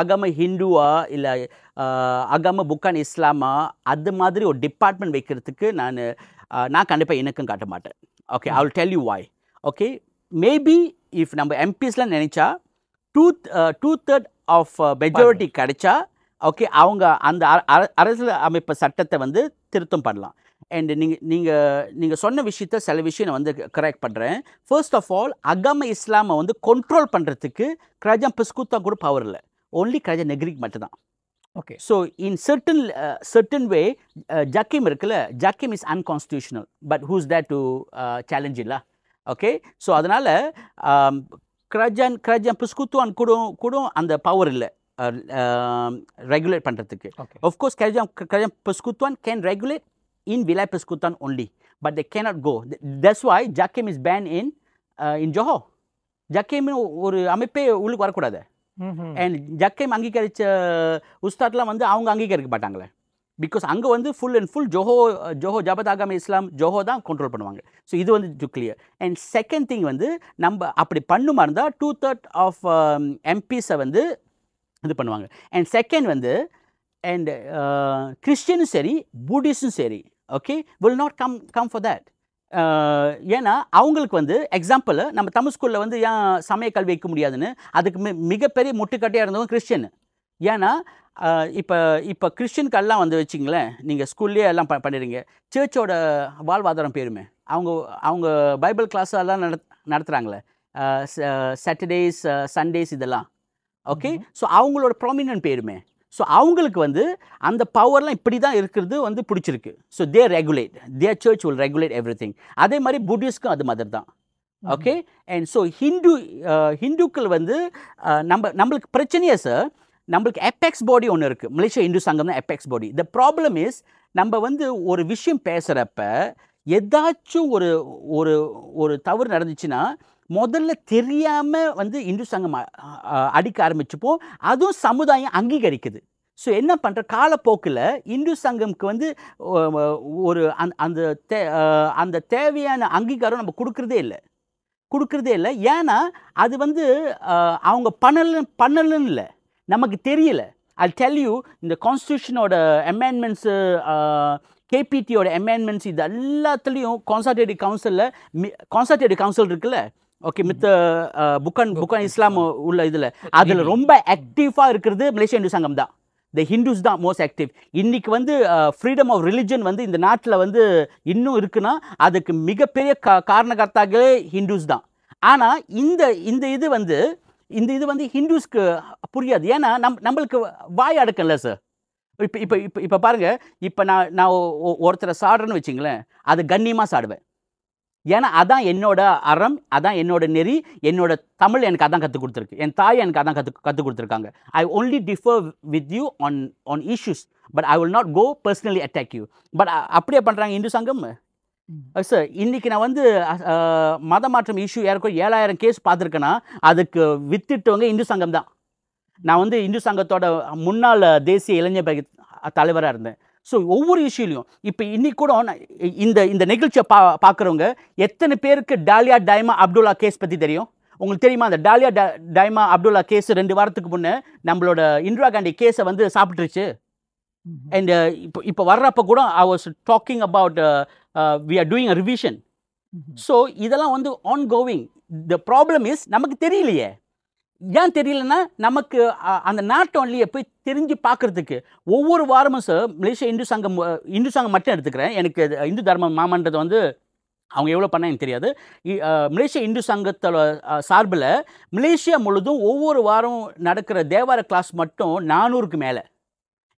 அகம ஹிந்துவா இல்லை அகம புக்கான் இஸ்லாமா அது மாதிரி ஒரு டிபார்ட்மெண்ட் வைக்கிறதுக்கு நான் கண்டிப்பாக இணக்கம் காட்ட மாட்டேன். Okay, I will tell you why. Okay, maybe if நம்ம எம்பிஸ்லாம் நினச்சா 2/3 ஆஃப் மெஜாரிட்டி கிடைச்சா ஓகே அவங்க அந்த அரசியல் அமைப்பு சட்டத்தை வந்து திருத்தம் பண்ணலாம். அண்ட் நீங்கள் சொன்ன விஷயத்த சில விஷயம் நான் வந்து கரெக்ட் பண்ணுறேன். ஃபர்ஸ்ட் ஆஃப் ஆல் அகம இஸ்லாமை வந்து கண்ட்ரோல் பண்ணுறதுக்கு கிராஜான் பெஸ்குத்தா கூட பவர் இல்லை, ஓன்லி கிராஜான் நெக்ரிக் மட்டும்தான். Okay, so in certain way JAKIM இருக்குல்ல, JAKIM is unconstitutional, but who's there to challenge இல்லை. ஓகே, ஸோ அதனால் கிராஜான் பெஸ்குத்துவான் கூட அந்த பவர் இல்லை ரெகுலேட் பண்ணுறதுக்கு. ஆஃப்கோர்ஸ் கிராஜான் பெஸ்குத்துவான் can regulate in Wilayah Persekutuan only, but they cannot go. That's why Jakim is banned in Johor. Jakim ஒரு அமைப்பே உள்ளுக்கு வரக்கூடாது. அண்ட் ஜக்கீம் அங்கீகரித்த உஸ்தாத்லாம் வந்து அவங்க அங்கீகரிக்க மாட்டாங்களே, பிகாஸ் அங்கே வந்து ஃபுல் அண்ட் ஃபுல் ஜோஹோ ஜபத் அகம இஸ்லாம் ஜோஹோ தான் கண்ட்ரோல் பண்ணுவாங்க. ஸோ இது வந்து to clear. And second thing வந்து நம்ம அப்படி பண்ணுமா இருந்தால் 2/3 ஆஃப் எம்பிஸை வந்து இது பண்ணுவாங்க. அண்ட் செகண்ட் வந்து அண்ட் கிறிஸ்டியனும் சரி புத்திஸ்டும் சரி okay will not come for that. ஏன்னா அவங்களுக்கு வந்து எக்ஸாம்பிள் நம்ம தமிழ் ஸ்கூலில் வந்து ஏன் சமய கல்வி வைக்க முடியாதுன்னு அதுக்கு மிகப்பெரிய முட்டுக்கட்டையாக இருந்தவங்க கிறிஸ்டியன். ஏன்னா இப்போ கிறிஸ்டியனுக்கெல்லாம் வந்து வச்சிங்களேன், நீங்கள் ஸ்கூல்லேயே எல்லாம் பண்ணிடுறீங்க, சர்ச்சோட வாழ்வாதாரம் பேருமே. அவங்க பைபிள் கிளாஸ் எல்லாம் நடத்துகிறாங்களே சாட்டர்டேஸ் சண்டேஸ் இதெல்லாம். ஓகே, ஸோ அவங்களோட ப்ராமினன்ட் பேருமே. ஸோ அவங்களுக்கு வந்து அந்த பவர்லாம் இப்படி தான் இருக்கிறது வந்து பிடிச்சிருக்கு. So regulate their church will regulate everything. அதே மாதிரி புத்திஸ்ட்க்கும் அது மாதிரி தான். ஓகே, அண்ட் ஸோ ஹிந்துக்கள் வந்து நம்மளுக்கு பிரச்சனையே சார், நம்மளுக்கு எபெக்ஸ் பாடி ஒன்று இருக்குது, மலேசியா இந்து சங்கம் தான் apex body. The problem is நம்ம வந்து ஒரு விஷயம் பேசுகிறப்ப ஏதாச்சும் ஒரு தவறு நடந்துச்சுன்னா முதல்ல தெரியாமல் வந்து இந்து சங்கம் அடிக்க ஆரம்பிச்சுப்போம், அதுவும் சமுதாயம் அங்கீகரிக்குது. ஸோ என்ன பண்ணுற காலப்போக்கில் இந்து சங்கம்க்கு வந்து ஒரு அந்த தேவையான அங்கீகாரம் நம்ம கொடுக்குறதே இல்லை. ஏன்னா அது வந்து அவங்க பண்ணலன்னு இல்லை, நமக்கு தெரியல. I'll tell you, இந்த கான்ஸ்டியூஷனோட அமெண்ட்மெண்ட்ஸு கேபிடியோட அமெண்ட்மெண்ட்ஸ் இது எல்லாத்துலேயும் கான்சல்டேட்டிவ் கவுன்சில் இருக்குல்ல, ஓகே, மித்த புக்கான் இஸ்லாம் உள்ள இதில் அதில் ரொம்ப ஆக்டிவாக இருக்கிறது மலேசியா இந்து சங்கம் தான். த ஹிந்துஸ் தான் மோஸ்ட் ஆக்டிவ். இன்றைக்கி வந்து ஃப்ரீடம் ஆஃப் ரிலிஜன் வந்து இந்த நாட்டில் வந்து இன்னும் இருக்குன்னா அதுக்கு மிகப்பெரிய காரணகர்த்தாக்களே ஹிந்துஸ் தான். ஆனால் இந்த இது வந்து ஹிந்துஸ்க்கு புரியாது. ஏன்னா நம்மளுக்கு வாய் அடக்கம்ல சார். இப்போ பாருங்கள், இப்போ நான் ஒருத்தரை சாடுறேன்னு வச்சிங்களேன், அது கண்ணியமாக சாடுவேன். ஏன்னா அதான் என்னோட அறம், அதான் என்னோட நெறி, என்னோட தமிழ் எனக்கு அதான் கற்றுக் கொடுத்துருக்கு, என் தாய் எனக்கு அதான் கற்றுக் கொடுத்துருக்காங்க. I only differ with you on issues, but I will not go personally attack you. But அப்படியே பண்ணுறாங்க இந்து சங்கம். சார் இன்னைக்கு நான் வந்து மத மாற்றம் இஷ்யூ ஏற்கனவே 7000 கேஸ் பார்த்துருக்கேன்னா அதுக்கு வித்திட்டவங்க இந்து சங்கம் தான். நான் வந்து இந்து சங்கத்தோட முன்னாள் தேசிய இளைஞர் தலைவராக இருந்தேன். ஸோ ஒவ்வொரு இஷ்யூலையும் இப்போ இன்னைக்கு கூட இந்த இந்த நிகழ்ச்சியை பார்க்குறவங்க எத்தனை பேருக்கு டாலியா டைமா அப்துல்லா கேஸ் பற்றி தெரியும்? உங்களுக்கு தெரியுமா? அந்த டாலியா டைமா அப்துல்லா கேஸ் 2 வாரத்துக்கு முன்னே நம்மளோட இந்திரா காந்தி கேஸை வந்து சாப்பிட்டுருச்சு. அண்ட் இப்போ வர்றப்போ கூட I was talking about we are doing a revision. So இதெல்லாம் வந்து ongoing. The problem is நமக்கு தெரியலையே. ஏன் தெரியலன்னா நமக்கு அந்த நாட்டு ஒன்லியை போய் தெரிஞ்சு பார்க்குறதுக்கு ஒவ்வொரு வாரமும் சார் மலேசியா இந்து சங்கம் மட்டும் எடுத்துக்கிறேன். எனக்கு இந்து தர்ம மாமன்றது வந்து அவங்க எவ்வளோ பண்ண எனக்கு தெரியாது. மலேசியா இந்து சங்கத்தோட சார்பில் மலேசியா முழுதும் ஒவ்வொரு வாரம் நடக்கிற தேவார கிளாஸ் மட்டும் 400க்கு மேலே.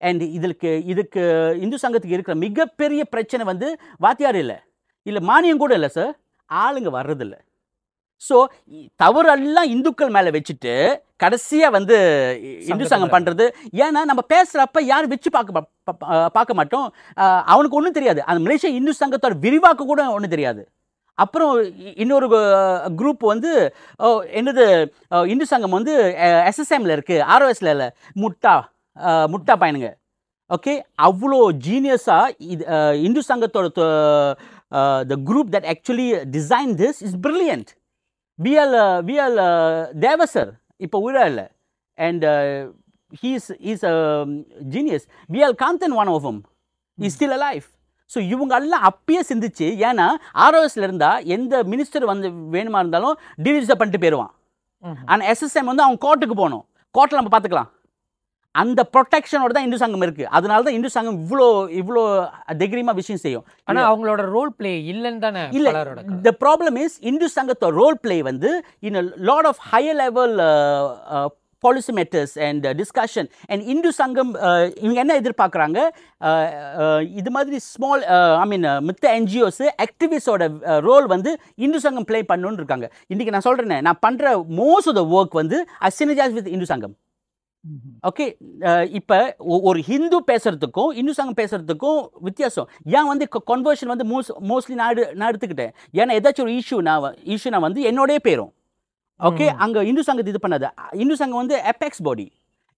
அண்ட் இதுக்கு இந்து சங்கத்துக்கு இருக்கிற மிகப்பெரிய பிரச்சனை வந்து வாத்தியார் இல்லை மானியம் கூட இல்லை சார், ஆளுங்க வர்றதில்லை. ஸோ தவறெல்லாம் இந்துக்கள் மேலே வச்சுட்டு கடைசியாக வந்து இந்து சங்கம் பண்ணுறது. ஏன்னா நம்ம பேசுகிறப்ப யாரும் வச்சு பார்க்க மாட்டோம். அவனுக்கு ஒன்றும் தெரியாது. அந்த மலேசியா இந்து சங்கத்தோட விரிவாக்க கூட ஒன்றும் தெரியாது. அப்புறம் இன்னொரு குரூப் வந்து என்னது இந்து சங்கம் வந்து SSMல இருக்குது, ROSல இல்லை. முட்டா பையனுங்க. ஓகே, அவ்வளோ ஜீனியஸாக இது இந்து சங்கத்தோட the group that actually design this is brilliant. VL Devasar இப்போ உயிரா இல்லை. And he's genius. VL Kanthan one of him is still alive. So இவங்கெல்லாம் அப்பயே சிந்திச்சு, ஏன்னா ROSல இருந்தால் எந்த மினிஸ்டர் வந்து வேணுமா இருந்தாலும் டிரிஜிஸ்டர் பண்ணிட்டு போயிடுவான். ஆனால் SSM வந்து அவங்க கோர்ட்டுக்கு போகணும். கோர்ட்டில் நம்ம பார்த்துக்கலாம். அந்த ப்ரொடெக்ஷனோட தான் இந்து சங்கம் இருக்குது. அதனால தான் இந்து சங்கம் இவ்வளோ தைரியமாக விஷயம் செய்யும். ஆனால் அவங்களோட ரோல் பிளே இல்லைன்னு தானே இல்லை. த ப்ராப்ளம் இஸ் இந்து சங்கத்தோட ரோல் பிளே வந்து in a lot of higher level policy matters and discussion. And Hindu Sangam இவங்க என்ன எதிர்பார்க்குறாங்க, இது மாதிரி ஸ்மால் மித்த NGOs ஆக்டிவிஸ்டோட ரோல் வந்து இந்து சங்கம் ப்ளே பண்ணணுன்னு இருக்காங்க. இன்றைக்கி நான் சொல்கிறேன்னே, நான் பண்ணுற மோஸ்ட் ஆஃப் த ஒர்க் வந்து ஐ சினர்ஜைஸ் வித் இந்து சங்கம். ஓகே, இப்போ ஒரு ஹிந்து பேசுகிறதுக்கும் இந்து சங்கம் பேசுகிறதுக்கும் வித்தியாசம். ஏன் வந்து கன்வர்ஷன் வந்து மோஸ்ட்லி நான் எடுத்துக்கிட்டேன். ஏன்னா ஏதாச்சும் ஒரு இஷ்யூ நான் வந்து என்னோடய பேரும். ஓகே, அங்கே இந்து சங்கத்தை இது பண்ணாது. இந்து சங்கம் வந்து அபெக்ஸ் பாடி.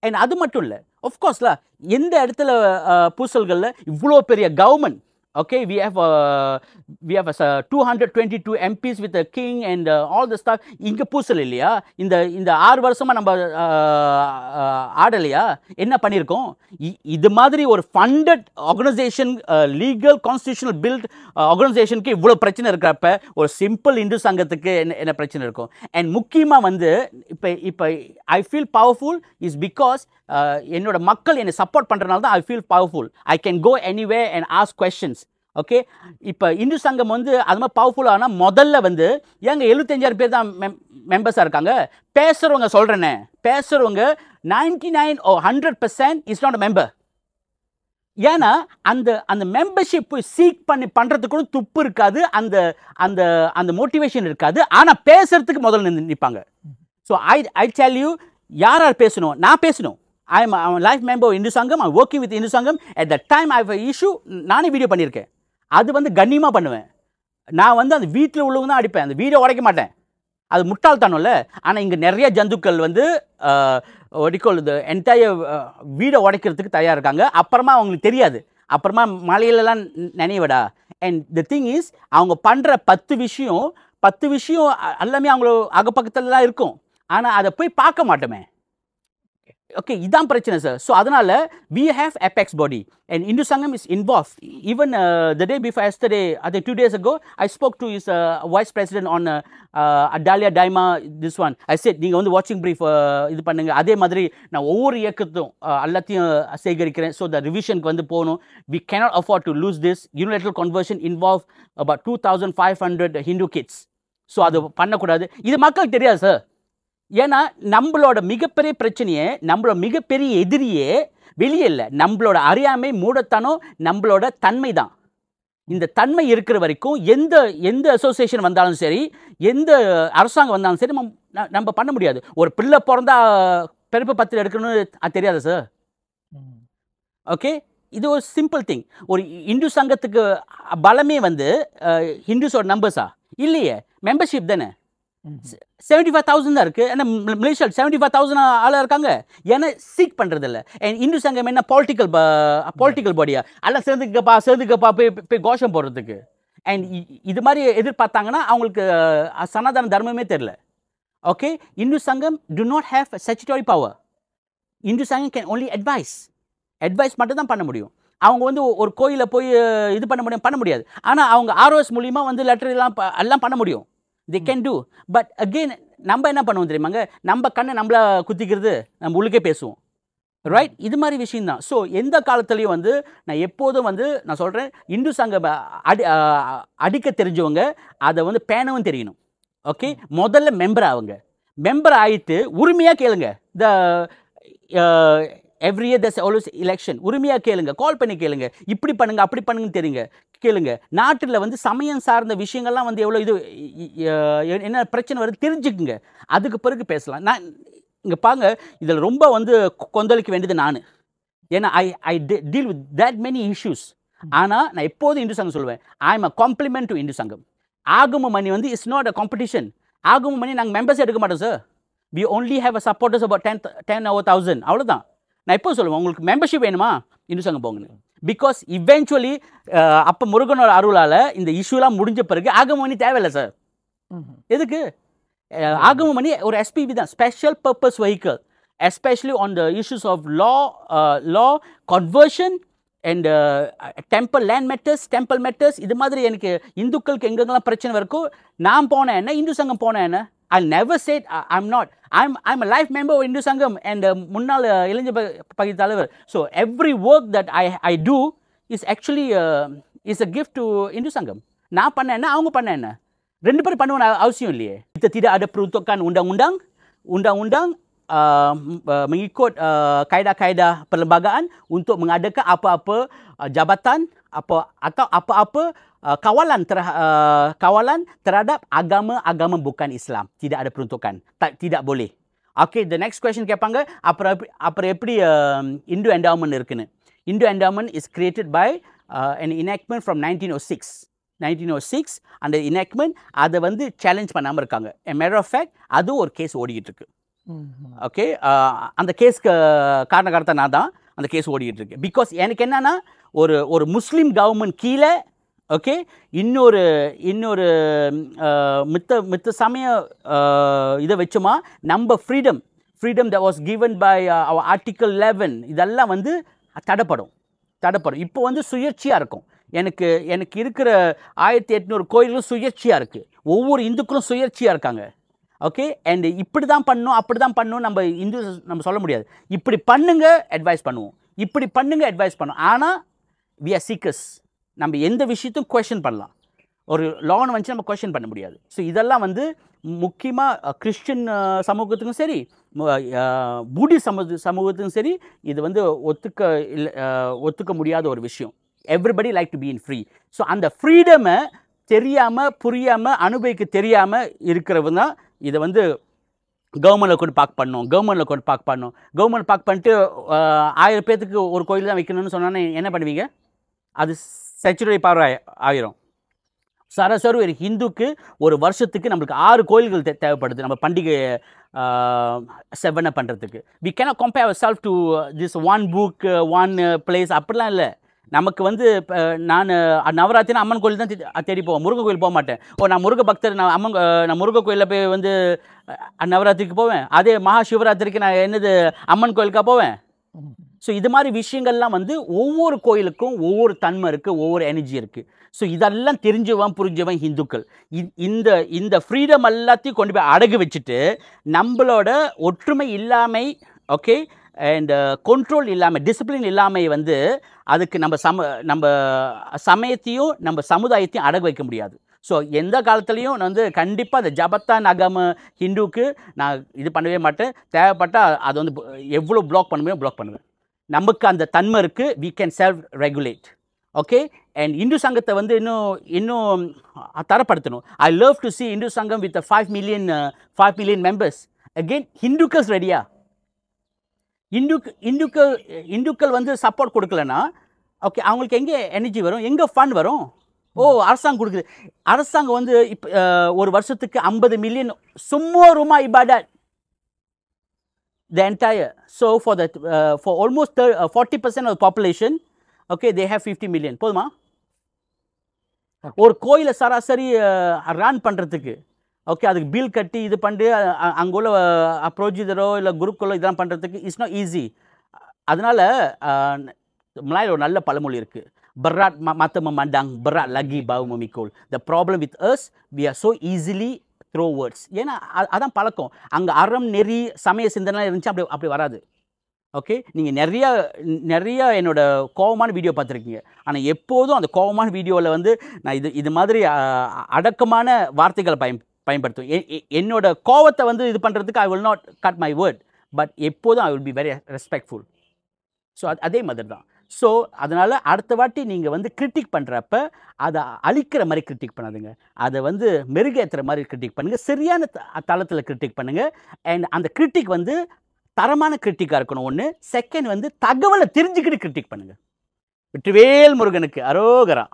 அண்ட் அது மட்டும் இல்லை, ஆஃப்கோர்ஸ்ல எந்த இடத்துல பூசல்களில் இவ்வளோ பெரிய government. Okay, we have 222 MPs with the king and all the stuff. இங்கே பூசல் இல்லையா? இந்த 6 வருஷமாக நம்ம ஆடலையா? என்ன பண்ணியிருக்கோம்? இது மாதிரி ஒரு funded organization, legal constitutional built ஆர்கனைசேஷனுக்கு இவ்வளோ பிரச்சனை இருக்கிறப்ப ஒரு சிம்பிள் இந்து சங்கத்துக்கு என்ன பிரச்சனை இருக்கும்? அண்ட் முக்கியமாக வந்து இப்போ I feel powerful is because என்னோட மக்கள் என்னை சப்போர்ட் பண்ணுறதுனால தான் I feel powerful. I can go anyway and ask questions. Okay, இப்போ இந்து சங்கம் வந்து அது மாதிரி பவர்ஃபுல் ஆனால் முதல்ல வந்து ஏங்க 75,000 பேர் தான் மெம்பர்ஸாக இருக்காங்க. பேசுகிறவங்க சொல்கிறேன்னே, பேசுகிறவங்க 99 or 100% is not a member. ஏன்னா அந்த மெம்பர்ஷிப் சீக் பண்ணுறதுக்கு கூட துப்பு இருக்காது, அந்த மோட்டிவேஷன் இருக்காது. ஆனால் பேசுறதுக்கு முதல்ல நிற்பாங்க. ஸோ ஐ டெல் யூ, யார் பேசணும்? நான் பேசணும். I am a life member of Hindu Sangam. I am working with Hindu Sangam. At that time I have an issue, நானே வீடியோ பண்ணியிருக்கேன். அது வந்து கண்ணியமாக பண்ணுவேன். நான் வந்து அந்த வீட்டில் உள்ளவங்க தான் அடிப்பேன், அந்த வீடியோ உடைக்க மாட்டேன். அது முட்டாள்தானோல்ல. ஆனால் இங்கே நிறைய ஜந்துக்கள் வந்து ஒடிக்கோல் இந்த என்டையர் வீடை உடைக்கிறதுக்கு தயாராக இருக்காங்க. அப்புறமா அவங்களுக்கு தெரியாது, அப்புறமா மலையிலலாம் நினைவடா. அண்ட் த திங் இஸ், அவங்க பண்ணுற 10 விஷயம் எல்லாமே அவங்கள அகப்பக்கத்தில் தான் இருக்கும். ஆனால் அதை போய் பார்க்க மாட்டோமே. ஓகே, இதான் பிரச்சனை சார். ஸோ அதனால் we have apex body and Hindu Sangam is involved. Even the day before yesterday, I think 2 days ago, I spoke to his vice president on Adalia Daima, this one. I said, நீங்கள் வந்து வாட்சிங் brief இது பண்ணுங்க. அதே மாதிரி நான் ஒவ்வொரு இயக்கத்தும் எல்லாத்தையும் சேகரிக்கிறேன். ஸோ த ரிவிஷனுக்கு வந்து போகணும். We cannot afford to lose this. Unilateral conversion involve about 2,500 Hindu kids. So அது பண்ணக்கூடாது. இது மக்களுக்கு தெரியாது சார். ஏன்னா நம்மளோட மிகப்பெரிய பிரச்சனையே, நம்மளோட மிகப்பெரிய எதிரியே வெளியே இல்லை, நம்மளோட அறியாமை, மூடத்தனம், நம்மளோட தன்மை தான். இந்த தன்மை இருக்கிற வரைக்கும் எந்த அசோசியேஷன் வந்தாலும் சரி, எந்த அரசாங்கம் வந்தாலும் சரி, நம்ம பண்ண முடியாது. ஒரு பிள்ளை பிறந்தா பிறப்பு பத்திரம் எடுக்கணும்னு அது தெரியாது சார். ஓகே, இது ஒரு சிம்பிள் திங். ஒரு இந்து சங்கத்துக்கு பலமே வந்து ஹிந்துஸோட நம்பர்ஸா இல்லையே, மெம்பர்ஷிப் தானே. 75,000 தான் இருக்குது. ஏன்னா மலேசியா 75,000 ஆளாக இருக்காங்க. ஏன்னா சீக் பண்ணுறதில்ல. அண்ட் இந்து சங்கம் என்ன பொலிட்டிக்கல் பாடியா எல்லாம் சேர்ந்துக்கப்பா போய் கோஷம் போடுறதுக்கு. அண்ட் இது மாதிரி எதிர்பார்த்தாங்கன்னா அவங்களுக்கு சனாதன தர்மமே தெரில. ஓகே, இந்து சங்கம் to not have statutory power. Hindu சங்கம் கேன் ஒன்லி அட்வைஸ் மட்டும் தான் பண்ண முடியும். அவங்க வந்து ஒரு கோயிலில் போய் இது பண்ண முடியாது. ஆனால் அவங்க ஆர்ஓஎஸ் மூலிமா வந்து லெட்டர் எல்லாம் பண்ண முடியும். they can do. But again நம்ம என்ன பண்ணுவோம் தெரியுமாங்க, நம்ம கண்ணை நம்மள குத்திக்கிறது, நம்ம உள்ளுக்கே பேசுவோம். ரைட், இது மாதிரி விஷயம்தான். ஸோ எந்த காலத்துலேயும் வந்து நான் எப்போதும் வந்து நான் சொல்கிறேன், இந்து சங்கம் அடிக்க தெரிஞ்சவங்க அதை வந்து பேணவும் தெரியணும். ஓகே, முதல்ல மெம்பர் ஆகிட்டு உரிமையாக கேளுங்க. Every year there's always election. உரிமையாக கேளுங்க, கால் பண்ணி கேளுங்க, இப்படி பண்ணுங்க அப்படி பண்ணுங்கன்னு தெரியுங்க கேளுங்க. நாட்டில் வந்து சமயம் சார்ந்த விஷயங்கள்லாம் வந்து எவ்வளோ இது என்ன பிரச்சனை வருது தெரிஞ்சுக்குங்க, அதுக்கு பிறகு பேசலாம். நான் இங்கே பாங்க, இதில் ரொம்ப வந்து கொந்தளிக்க வேண்டியது நான். ஏன்னா ஐ deal with that many issues. ஆனால் நான் எப்போதும் இந்து சங்கம் சொல்லுவேன், I am a complement to Hindu சங்கம். ஆகம மணி வந்து இட்ஸ் நாட் அ காம்படிஷன். ஆகம மணி நாங்கள் மெம்பர்ஸ் எடுக்க மாட்டோம் sir. We only have a supporters about 10 or 1,000 அவ்வளோதான். நான் எப்போ சொல்லுவேன், உங்களுக்கு மெம்பர்ஷிப் வேணுமா இந்து சங்கம் போங்கன்னு. பிகாஸ் இவென்ச்சுவலி அப்போ முருகனோட அருளால் இந்த இஷ்யூலாம் முடிஞ்ச பிறகு ஆகமணி தேவையில்லை சார். எதுக்கு? ஆகமணி ஒரு எஸ்பிவி தான், special purpose vehicle, especially on the issues of law conversion and temple matters. இது மாதிரி எனக்கு இந்துக்களுக்கு எங்கெங்கெல்லாம் பிரச்சனை இருக்கோ நான் போனேன் என்ன, இந்து சங்கம் போனேன் என்ன. I'll never say I'm not. I'm a life member of Hindu Sangam and முன்னாள் இளைஞர் பகுதி தலைவர். So every work that I do is actually is a gift to Hindu Sangam. நான் பண்ண என்ன, அவங்க பண்ண என்ன, ரெண்டு பேரும் பண்ணுவோம் அவசியம் இல்லையே. Tidak ada peruntukan undang-undang mengikut kaedah-kaedah perlembagaan untuk mengadakan apa-apa jabatan atau apa-apa kawalan terhadap agama bukan Islam. Tidak ada peruntukan. Tidak boleh. Okay, the next question கேட்பாங்க, அப்புறம் எப்படி இந்து endowment இருக்குன்னு. Hindu endowment is created by an enactment from 1906. அந்த enactment அதை வந்து challenge பண்ணாமல் இருக்காங்க. A matter of fact, அது ஒரு கேஸ் ஓடிக்கிட்டு இருக்கு. ஓகே, அந்த கேஸ்க்கு காரணக்காரத்தை நான் தான், அந்த கேஸ் ஓடிக்கிட்டு இருக்கு. பிகாஸ் எனக்கு என்னன்னா, ஒரு முஸ்லீம் கவர்மெண்ட் கீழே ஓகே இன்னொரு மித்த சமய இதை வச்சுமா நம்ம freedom that was given by our Article 11 இதெல்லாம் வந்து தடைப்படும். இப்போ வந்து சுயேட்சையாக இருக்கும். எனக்கு இருக்கிற 1800 கோயில்களும் சுயேட்சையாக இருக்குது. ஒவ்வொரு இந்துக்களும் சுயேட்சையாக இருக்காங்க. ஓகே, அண்ட் இப்படி தான் பண்ணணும் அப்படி தான் பண்ணணும் நம்ம சொல்ல முடியாது. இப்படி பண்ணுங்க அட்வைஸ் பண்ணுவோம். ஆனால் we are seekers. நம்ம எந்த விஷயத்தையும் கொஷின் பண்ணலாம். ஒரு லான்னு வந்துச்சு நம்ம கொஷின் பண்ண முடியாது. ஸோ இதெல்லாம் வந்து முக்கியமாக கிறிஸ்டின் சமூகத்துக்கும் சரி, புத்திஸ்ட் சமூகத்துக்கும் சரி, இது வந்து ஒத்துக்க முடியாத ஒரு விஷயம். Everybody like to be in free. So அந்த ஃப்ரீடமை தெரியாமல் புரியாமல் அனுபவிக்க தெரியாமல் இருக்கிறவங்க தான் இதை வந்து கவர்மெண்ட்டில் கொண்டு பார்க் பண்ணணும். கவர்மெண்ட் பார்க் பண்ணிட்டு 1000 பேர்த்துக்கு ஒரு கோயில் தான் வைக்கணும்னு சொன்னானே என்ன பண்ணுவீங்க? அது ஸ்டாச்சுட்டரி பவர் ஆயிரும். சராசரி ஒரு ஹிந்துக்கு ஒரு வருஷத்துக்கு நம்மளுக்கு 6 கோயில்கள் தேவைப்படுது நம்ம பண்டிகை செவனை பண்ணுறதுக்கு. We cannot compare our self to this one book one place அப்படிலாம் இல்லை. நமக்கு வந்து நான் நவராத்திரினா அம்மன் கோயில் தான் தேடி போவேன், முருகன் கோயில் போக மாட்டேன். நான் முருக பக்தர், நான் முருக கோயிலில் போய் வந்து நவராத்திரிக்கு போவேன். அதே மகா சிவராத்திரிக்கு நான் என்னது அம்மன் கோயிலுக்காக போவேன். ஸோ இது மாதிரி விஷயங்கள்லாம் வந்து ஒவ்வொரு கோயிலுக்கும் ஒவ்வொரு தன்மை இருக்குது, ஒவ்வொரு எனர்ஜி இருக்குது. ஸோ இதெல்லாம் புரிஞ்சவன் ஹிந்துக்கள். இந்த ஃப்ரீடம் எல்லாத்தையும் கொண்டு போய் அடகு வச்சுட்டு நம்மளோட ஒற்றுமை இல்லாமை, ஓகே, அண்ட் கண்ட்ரோல் இல்லாமல், டிசிப்ளின் இல்லாமல் வந்து அதுக்கு நம்ம சமயத்தையும் நம்ம சமுதாயத்தையும் அடகு வைக்க முடியாது. ஸோ எந்த காலத்துலேயும் நான் வந்து கண்டிப்பாக அந்த ஜபத்தான் அகம ஹிந்துக்கு நான் இது பண்ணவே மாட்டேன். தேவைப்பட்டால் அதை வந்து எவ்வளோ பிளாக் பண்ணுவேன். நமக்கு அந்த தன்மை இருக்குது. We can self regulate. Okay, and Hindu சங்கத்தை வந்து இன்னும் தரப்படுத்தணும். I love to see Hindu Sangam with 5 million members. Again ஹிந்துக்கல்ஸ் ரெடியா? இந்துக்கள் வந்து சப்போர்ட் கொடுக்கலன்னா ஓகே, அவங்களுக்கு எங்கே எனர்ஜி வரும், எங்கே ஃபண்ட் வரும்? ஓ, அரசாங்கம் கொடுக்குது. அரசாங்கம் வந்து இப்போ ஒரு வருஷத்துக்கு 50 மில்லியன் சும்மா ரூமா இபாடத் the entire. So for almost 40% of the population, okay, they have 50 million. போதுமா? ஒரு கோயிலை சராசரி ரன் பண்ணுறதுக்கு, ஓகே, அதுக்கு பில் கட்டி இது பண்ணி அங்கே உள்ள ப்ரொஜிதரோ இல்லை குருக்களோ இதெல்லாம் பண்ணுறதுக்கு இட்ஸ் நாட் ஈஸி. அதனால் மலாயில் ஒரு நல்ல பழமொழி இருக்குது, berat mata memandang, berat lagi bau memikul. The problem with us, we are so easily throw words. ஏன்னா அதான் பழக்கம். அங்கே அறம் நெறி சமய சிந்தனை இருந்துச்சு, அப்படி வராது. ஓகே, நீங்கள் நிறைய என்னோட கோபமான வீடியோ பார்த்துருக்கீங்க. ஆனால் எப்போதும் அந்த கோபமான வீடியோவில் வந்து நான் இது மாதிரி அடக்கமான வார்த்தைகளை பயன்படுத்துவேன். என்னோட கோவத்தை வந்து இது பண்ணுறதுக்கு I will not cut my word, but எப்போதும் I will be very respectful. So அதே மாதிரி தான். ஸோ அதனால் அடுத்த வாட்டி நீங்கள் வந்து கிரிட்டிக் பண்ணுறப்ப அதை அழிக்கிற மாதிரி கிரிட்டிக் பண்ணாதுங்க, அதை வந்து மெருகேற்றுற மாதிரி கிரிட்டிக் பண்ணுங்கள், சரியான தளத்தில் கிரிட்டிக் பண்ணுங்கள். அண்ட் அந்த கிரிட்டிக் வந்து தரமான கிரிட்டிக்காக இருக்கணும் ஒன்று. செகண்ட் வந்து தகவலை தெரிஞ்சுக்கிட்டு கிரிட்டிக் பண்ணுங்கள். வெற்றிவேல் முருகனுக்கு அரோகரா.